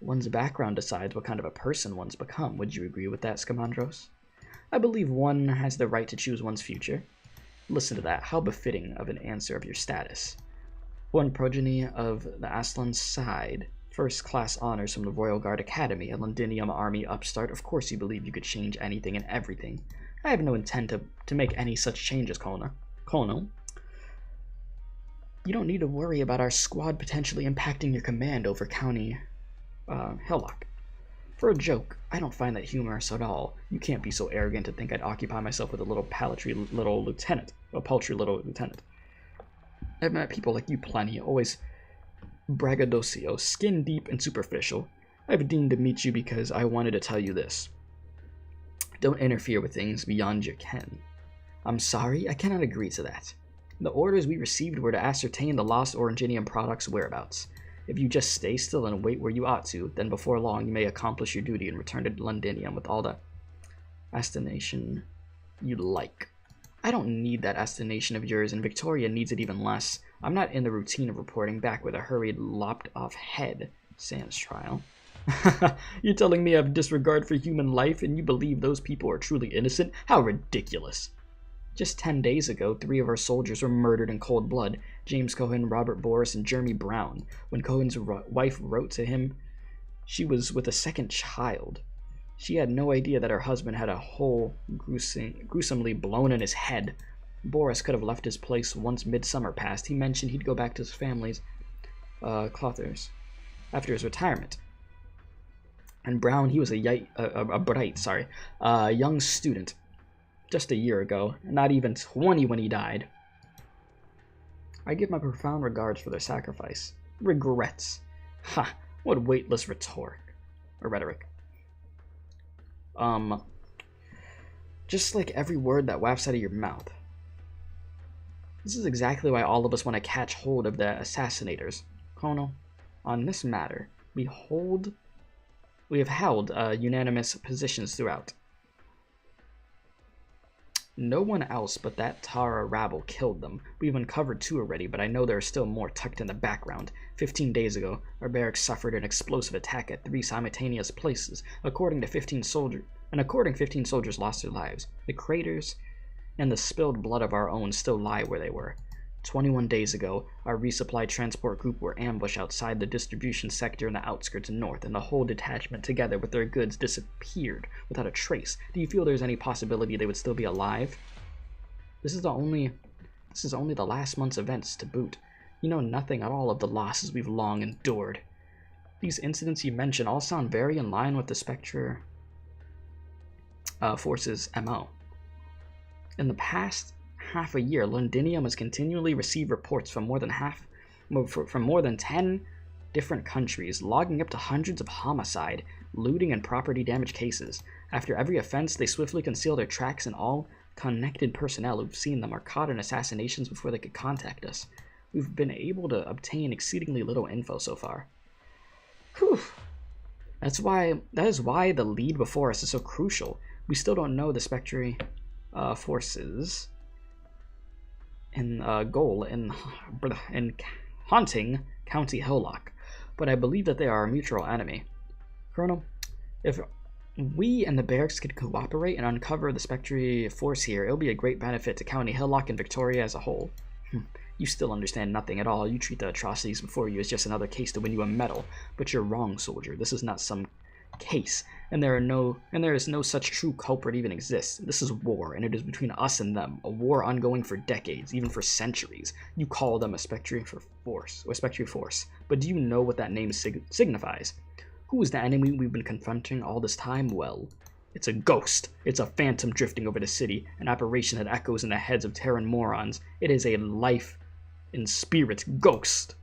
One's background decides what kind of a person one's become. Would you agree with that, Skamandros? I believe one has the right to choose one's future. Listen to that. How befitting of an answer of your status. One progeny of the Aslan's side. First-class honors from the Royal Guard Academy, a Londinium army upstart. Of course you believe you could change anything and everything. I have no intent to make any such changes, Colonel. You don't need to worry about our squad potentially impacting your command over County Hillock. For a joke, I don't find that humorous at all. You can't be so arrogant to think I'd occupy myself with a paltry little lieutenant. I've met people like you plenty, always braggadocio, skin deep and superficial. I've deigned to meet you because I wanted to tell you this. Don't interfere with things beyond your ken. I'm sorry, I cannot agree to that. The orders we received were to ascertain the lost Oranginium products' whereabouts. If you just stay still and wait where you ought to, then before long you may accomplish your duty and return to Londinium with all the astonation you like. I don't need that astonation of yours, and Victoria needs it even less. I'm not in the routine of reporting back with a hurried, lopped-off head. Sans trial. You're telling me I have disregard for human life, and you believe those people are truly innocent? How ridiculous. Just 10 days ago, 3 of our soldiers were murdered in cold blood. James Cohen, Robert Boris, and Jeremy Brown. When Cohen's wife wrote to him, she was with a second child. She had no idea that her husband had a hole gruesomely blown in his head. Boris could have left his place once midsummer passed. He mentioned he'd go back to his family's clothers after his retirement. And Brown, he was a bright young student. Just a year ago, not even 20 when he died. I give my profound regards for their sacrifice. Regrets. Ha! What weightless rhetoric. Or rhetoric. Just like every word that wafts out of your mouth. This is exactly why all of us want to catch hold of the assassinators. Colonel, on this matter, we have held unanimous positions throughout. No one else but that Tara rabble killed them. We've uncovered 2 already, but I know there are still more tucked in the background. 15 days ago, our barracks suffered an explosive attack at 3 simultaneous places. According 15 soldiers lost their lives. The craters and the spilled blood of our own still lie where they were. 21 days ago, our resupply transport group were ambushed outside the distribution sector in the outskirts north, and the whole detachment, together with their goods, disappeared without a trace. Do you feel there's any possibility they would still be alive? This is only the last month's events to boot. You know nothing at all of the losses we've long endured. These incidents you mention all sound very in line with the Spectre Force's MO. In the past half a year, Londinium has continually received reports from more than 10 different countries, logging up to hundreds of homicide, looting, and property damage cases. After every offense, they swiftly conceal their tracks, and all connected personnel who've seen them are caught in assassinations before they could contact us. We've been able to obtain exceedingly little info so far. Whew. That is why the lead before us is so crucial. We still don't know the Spectre Forces goal in haunting County Hilllock, but I believe that they are a mutual enemy. Colonel, if we and the barracks could cooperate and uncover the Spectre Force here, it'll be a great benefit to County Hilllock and Victoria as a whole. You still understand nothing at all. You treat the atrocities before you as just another case to win you a medal, but you're wrong, soldier. This is not some case, and there is no such true culprit even exists. This is war, and it is between us and them, a war ongoing for decades, even for centuries. You call them a Spectre Force, but do you know what that name signifies? Who is the enemy we've been confronting all this time? Well, it's a ghost. It's a phantom drifting over the city, an apparition that echoes in the heads of Terran morons. It is a life in spirit ghost,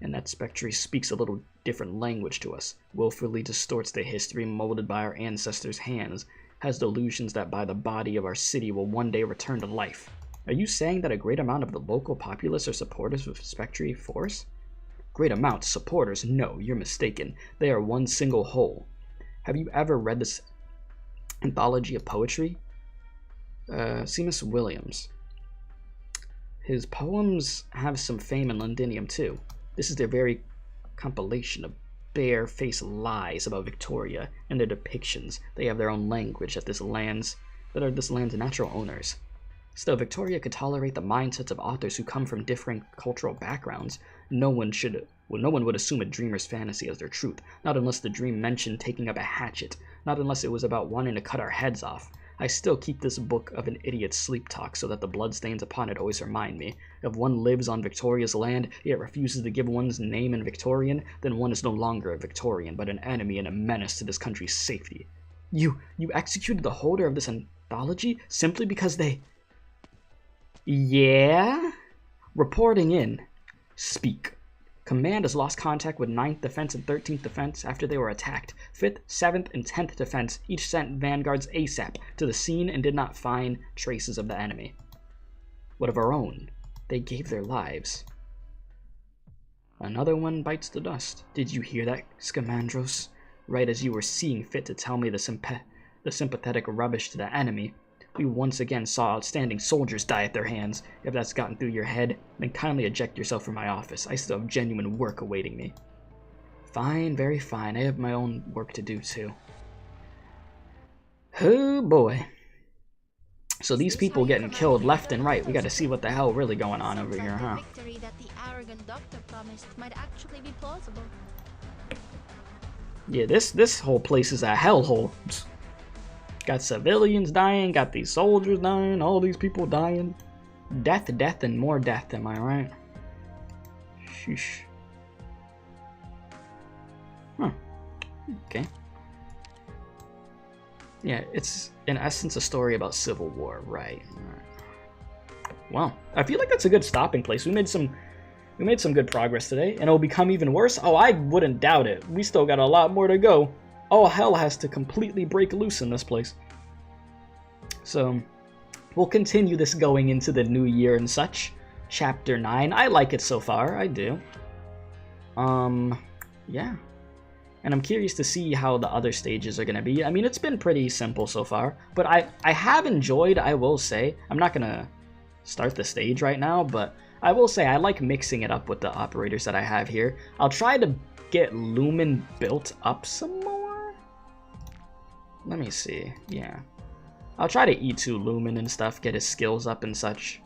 and that Spectre speaks a little different language to us, willfully distorts the history molded by our ancestors' hands, has delusions that by the body of our city will one day return to life. Are you saying that a great amount of the local populace are supporters of Spectre Force? Great amount, supporters? No, you're mistaken. They are one single whole. Have you ever read this anthology of poetry? Seamus Williams. His poems have some fame in Londinium too. This is their very compilation of bare-faced lies about Victoria and their depictions. They have their own language that are this land's natural owners. Still, Victoria could tolerate the mindsets of authors who come from different cultural backgrounds. No one would assume a dreamer's fantasy as their truth, not unless the dream mentioned taking up a hatchet, not unless it was about wanting to cut our heads off. I still keep this book of an idiot's sleep talk so that the bloodstains upon it always remind me. If one lives on Victoria's land, yet refuses to give one's name in Victorian, then one is no longer a Victorian, but an enemy and a menace to this country's safety. You executed the holder of this anthology simply because they... Yeah? Reporting in. Speak. Command has lost contact with 9th Defense and 13th Defense after they were attacked. 5th, 7th, and 10th Defense each sent vanguards ASAP to the scene and did not find traces of the enemy. What of our own? They gave their lives. Another one bites the dust. Did you hear that, Scamandros? Right as you were seeing fit to tell me the sympathetic rubbish to the enemy, we once again saw outstanding soldiers die at their hands. If that's gotten through your head, then kindly eject yourself from my office. I still have genuine work awaiting me. Fine, very fine. I have my own work to do too. Oh boy. So these people getting killed left and right. We got to see what the hell really going on over here, huh? Victory that the arrogant doctor promised might actually be plausible. Yeah, this whole place is a hellhole. Got civilians dying, got these soldiers dying, all these people dying. Death, death, and more death, am I right? Sheesh. Huh. Okay. Yeah, it's in essence a story about civil war, right? Well, I feel like that's a good stopping place. We made some good progress today, and it'll become even worse. Oh, I wouldn't doubt it. We still got a lot more to go. All hell has to completely break loose in this place. So, we'll continue this going into the new year and such. Chapter 9. I like it so far. I do. Yeah. And I'm curious to see how the other stages are going to be. I mean, it's been pretty simple so far. But I have enjoyed, I will say. I'm not going to start the stage right now, but I will say I like mixing it up with the operators that I have here. I'll try to get Lumen built up some more. Let me see. Yeah. I'll try to E2 Lumen and stuff, get his skills up and such.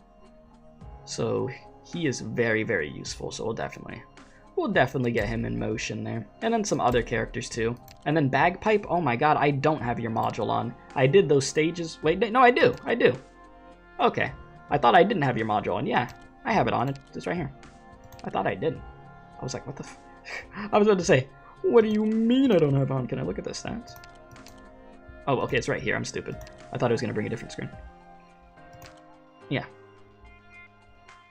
So he is very, very useful. So we'll definitely get him in motion there. And then some other characters too. And then Bagpipe. Oh my god, I don't have your module on. I did those stages. Wait, no, I do. Okay. I thought I didn't have your module on. Yeah, I have it on. It's right here. I thought I did. I was like, what the f... I was about to say, what do you mean I don't have it on? Can I look at the stats? Oh, okay, it's right here. I'm stupid. I thought it was going to bring a different screen. Yeah.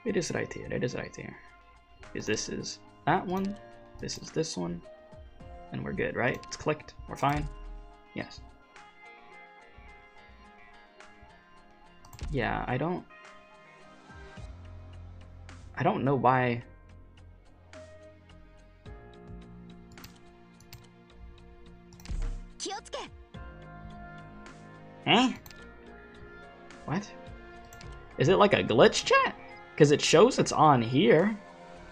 It is right here. This is that one. This is this one. And we're good, right? It's clicked. We're fine. Yes. Yeah, I don't know why. Eh? What? Is it like a glitch, chat? Because it shows it's on here,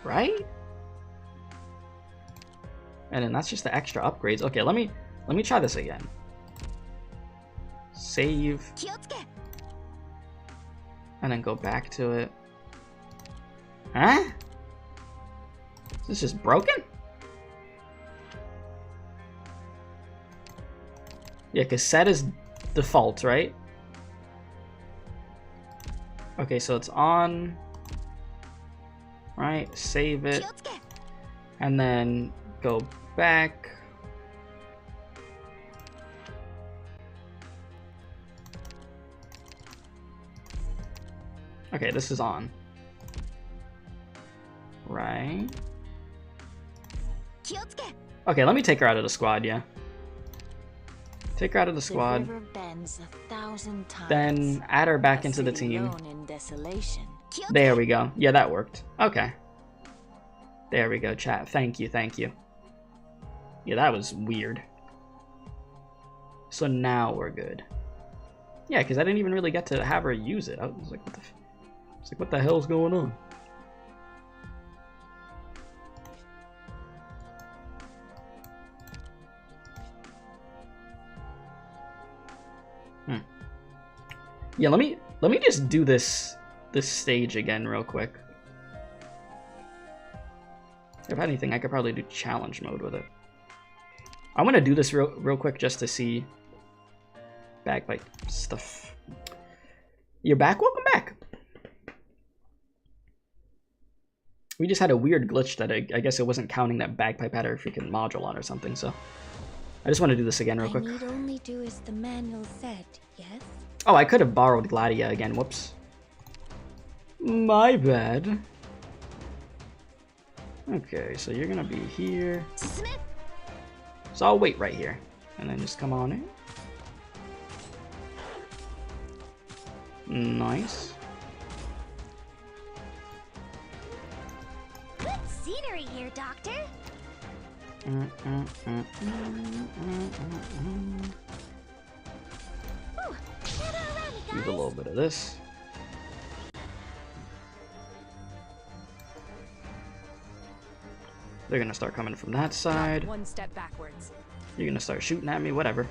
right? And then that's just the extra upgrades. Okay, let me try this again. Save. And then go back to it. Huh? Is this just broken? Yeah, because set is default, right? Okay, so it's on. Right, save it. And then go back. Okay, this is on. Right. Okay, let me take her out of the squad, yeah. Take her out of the squad. Then add her back into the team. There we go. Yeah, that worked. Okay. There we go, chat. Thank you. Yeah, that was weird. So now we're good. Yeah, because I didn't even really get to have her use it. I was like, what the hell's going on? Yeah, let me just do this stage again real quick. If anything, I could probably do challenge mode with it. I'm gonna do this real quick just to see bagpipe stuff. You're back? Welcome back. We just had a weird glitch that I guess it wasn't counting that bagpipe had her freaking module on or something, so I just want to do this again real quick. I need only do as the manual said, yes? Oh, I could have borrowed Gladia again. Whoops. My bad. Okay, so you're gonna be here. So I'll wait right here. And then just come on in. Nice. hurry here, Doctor. Ooh, gather around me, Use a guys. little bit of this. They're gonna start coming from that side. One step backwards. You're gonna start shooting at me, whatever.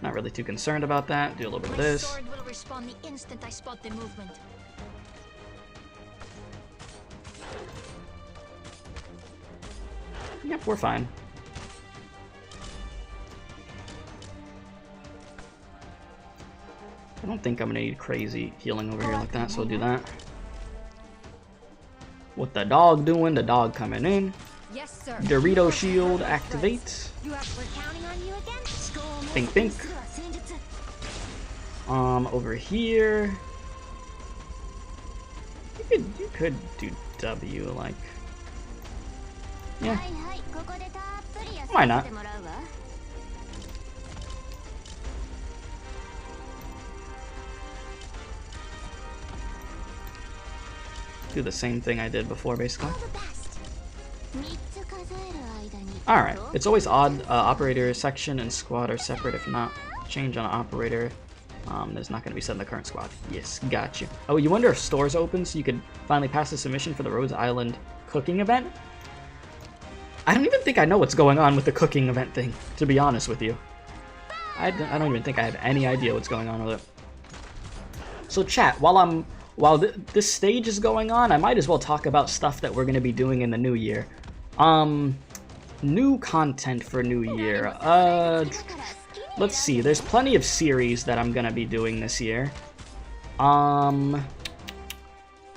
Not really too concerned about that. Do a little bit of My this. sword will respond the instant I spot the movement. Yep, we're fine. I don't think I'm gonna need crazy healing over here like that, so we'll do that. What the dog doing? The dog coming in. Yes, sir. Dorito shield activate. We're counting on you again. Think, think. Over here. You could do W, like. Yeah. Why not? Do the same thing I did before, basically. Alright, it's always odd. Operator section and squad are separate. If not, change on operator. There's not going to be set in the current squad. Yes, got you. Oh, you wonder if stores open so you could finally pass the submission for the Rhodes Island cooking event? I don't even think I know what's going on with the cooking event thing, to be honest with you. I don't even think I have any idea what's going on with it. So chat, while this stage is going on, I might as well talk about stuff that we're going to be doing in the new year. New content for new year. Let's see, there's plenty of series that I'm going to be doing this year.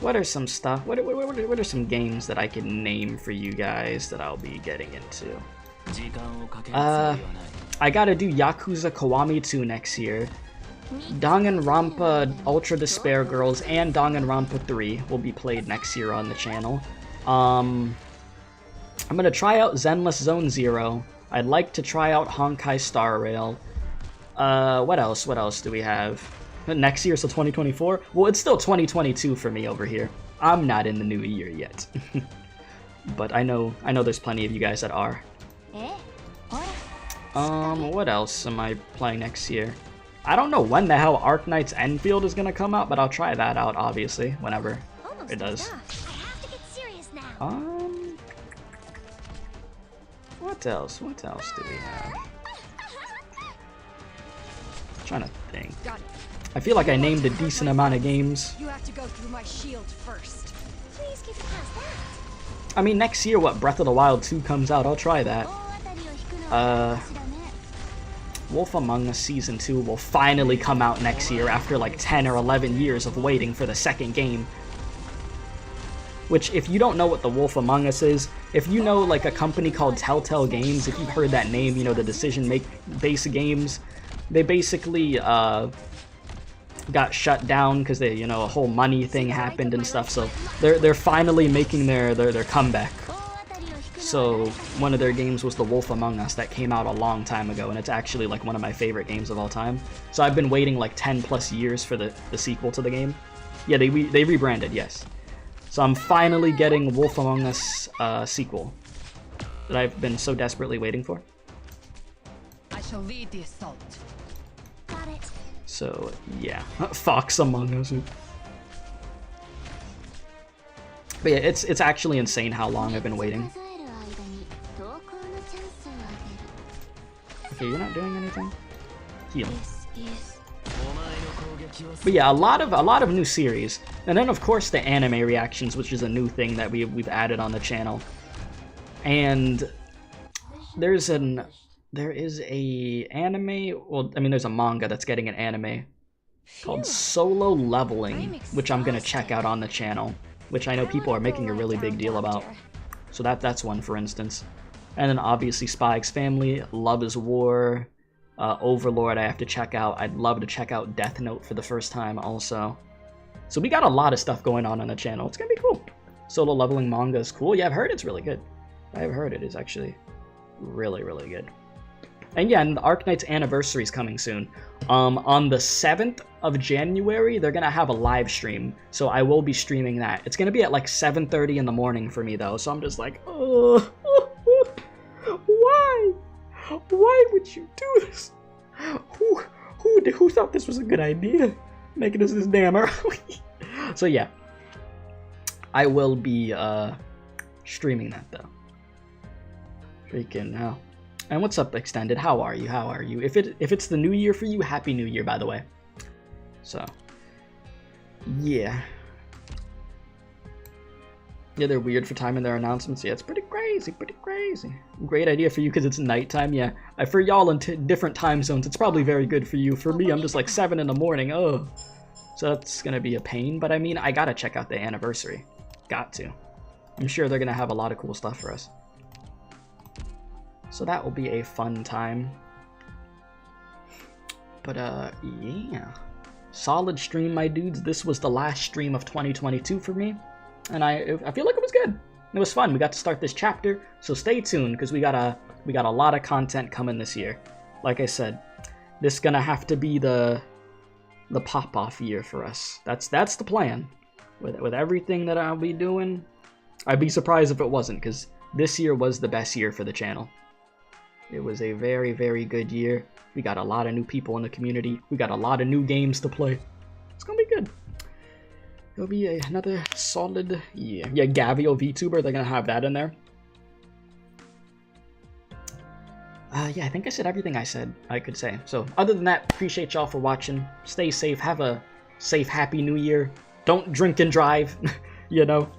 What are some stuff? What are some games that I can name for you guys that I'll be getting into? I gotta do Yakuza Kiwami 2 next year. Danganronpa Ultra Despair Girls and Danganronpa 3 will be played next year on the channel. I'm gonna try out Zenless Zone Zero. I'd like to try out Honkai Star Rail. What else? What else do we have? Next year, so 2024? Well, it's still 2022 for me over here. I'm not in the new year yet. But I know there's plenty of you guys that are. What else am I playing next year? I don't know when the hell Arknights Enfield is gonna come out, but I'll try that out, obviously, whenever it does. What else? What else do we have? I'm trying to think. I feel like I named a decent amount of games. You have to go through my shield first. Please get past that. I mean, next year, what, Breath of the Wild 2 comes out, I'll try that. Wolf Among Us Season 2 will finally come out next year after like 10 or 11 years of waiting for the second game. Which, if you don't know what the Wolf Among Us is, if you know like a company called Telltale Games, if you've heard that name, you know, the decision-based games, they basically got shut down because they, you know, a whole money thing happened and stuff, so they're finally making their comeback. So one of their games was The Wolf Among Us that came out a long time ago, and it's actually like one of my favorite games of all time. So I've been waiting like 10 plus years for the sequel to the game. Yeah, they rebranded, yes. So I'm finally getting Wolf Among Us sequel that I've been so desperately waiting for. I shall lead the assault. Got it. So yeah, Fox Among Us. But yeah, it's actually insane how long I've been waiting. Okay, you're not doing anything? Heal. But yeah, a lot of new series. And then of course the anime reactions, which is a new thing that we've added on the channel. And there is a anime, well, I mean there's a manga that's getting an anime called Solo Leveling, which I'm gonna check out on the channel, which I know people are making a really big deal about. So that's one, for instance. And then obviously Spy X Family, Love is War, Overlord I have to check out. I'd love to check out Death Note for the first time also. So we got a lot of stuff going on the channel. It's gonna be cool. Solo Leveling manga is cool. Yeah, I've heard it's really good. I've heard it is actually really, really good. And yeah, and the Arknights anniversary is coming soon. On the 7th of January, they're gonna have a live stream, so I will be streaming that. It's gonna be at like 7:30 in the morning for me though, so I'm just like, oh, why? Why would you do this? Who thought this was a good idea? Making us this damn early. So yeah, I will be streaming that though. Freaking hell. And what's up, Extended? How are you? How are you? If it's the new year for you, Happy New Year, by the way. So, yeah. Yeah, they're weird for timing their announcements. Yeah, it's pretty crazy, pretty crazy. Great idea for you because it's nighttime. Yeah, for y'all in different time zones, it's probably very good for you. For me, I'm just like 7 in the morning. Oh, so that's gonna be a pain. But I mean, I gotta check out the anniversary. Got to. I'm sure they're gonna have a lot of cool stuff for us. So that will be a fun time. But yeah. Solid stream, my dudes. This was the last stream of 2022 for me. And I feel like it was good. It was fun. We got to start this chapter. So stay tuned, because we got a lot of content coming this year. Like I said, this is gonna have to be the pop-off year for us. That's the plan. With everything that I'll be doing, I'd be surprised if it wasn't, because this year was the best year for the channel. It was a very, very good year. We got a lot of new people in the community. We got a lot of new games to play. It's gonna be good. It'll be another solid year. Yeah, Gavio VTuber, they're gonna have that in there. Yeah, I think I said everything I could say. So, other than that, appreciate y'all for watching. Stay safe. Have a safe, happy new year. Don't drink and drive, you know.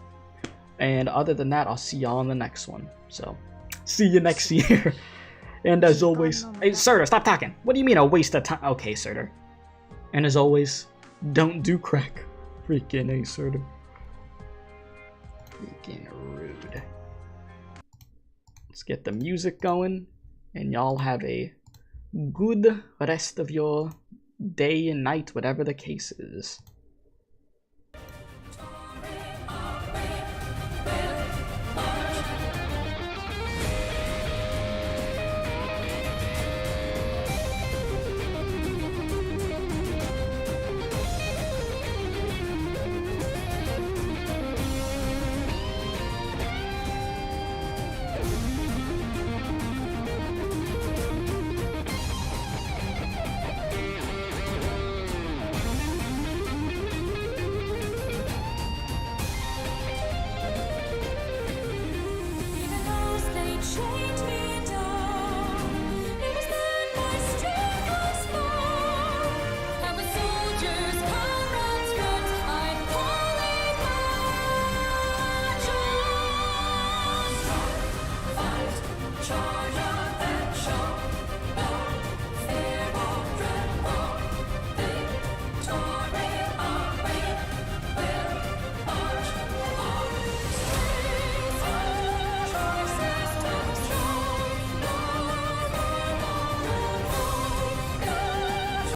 And other than that, I'll see y'all in the next one. So, see you next year. And as always, hey, Surtur, stop talking. What do you mean a waste of time? Okay, Surtur. And as always, don't do crack. Freaking A, Surtur. Freaking rude. Let's get the music going, and y'all have a good rest of your day and night, whatever the case is.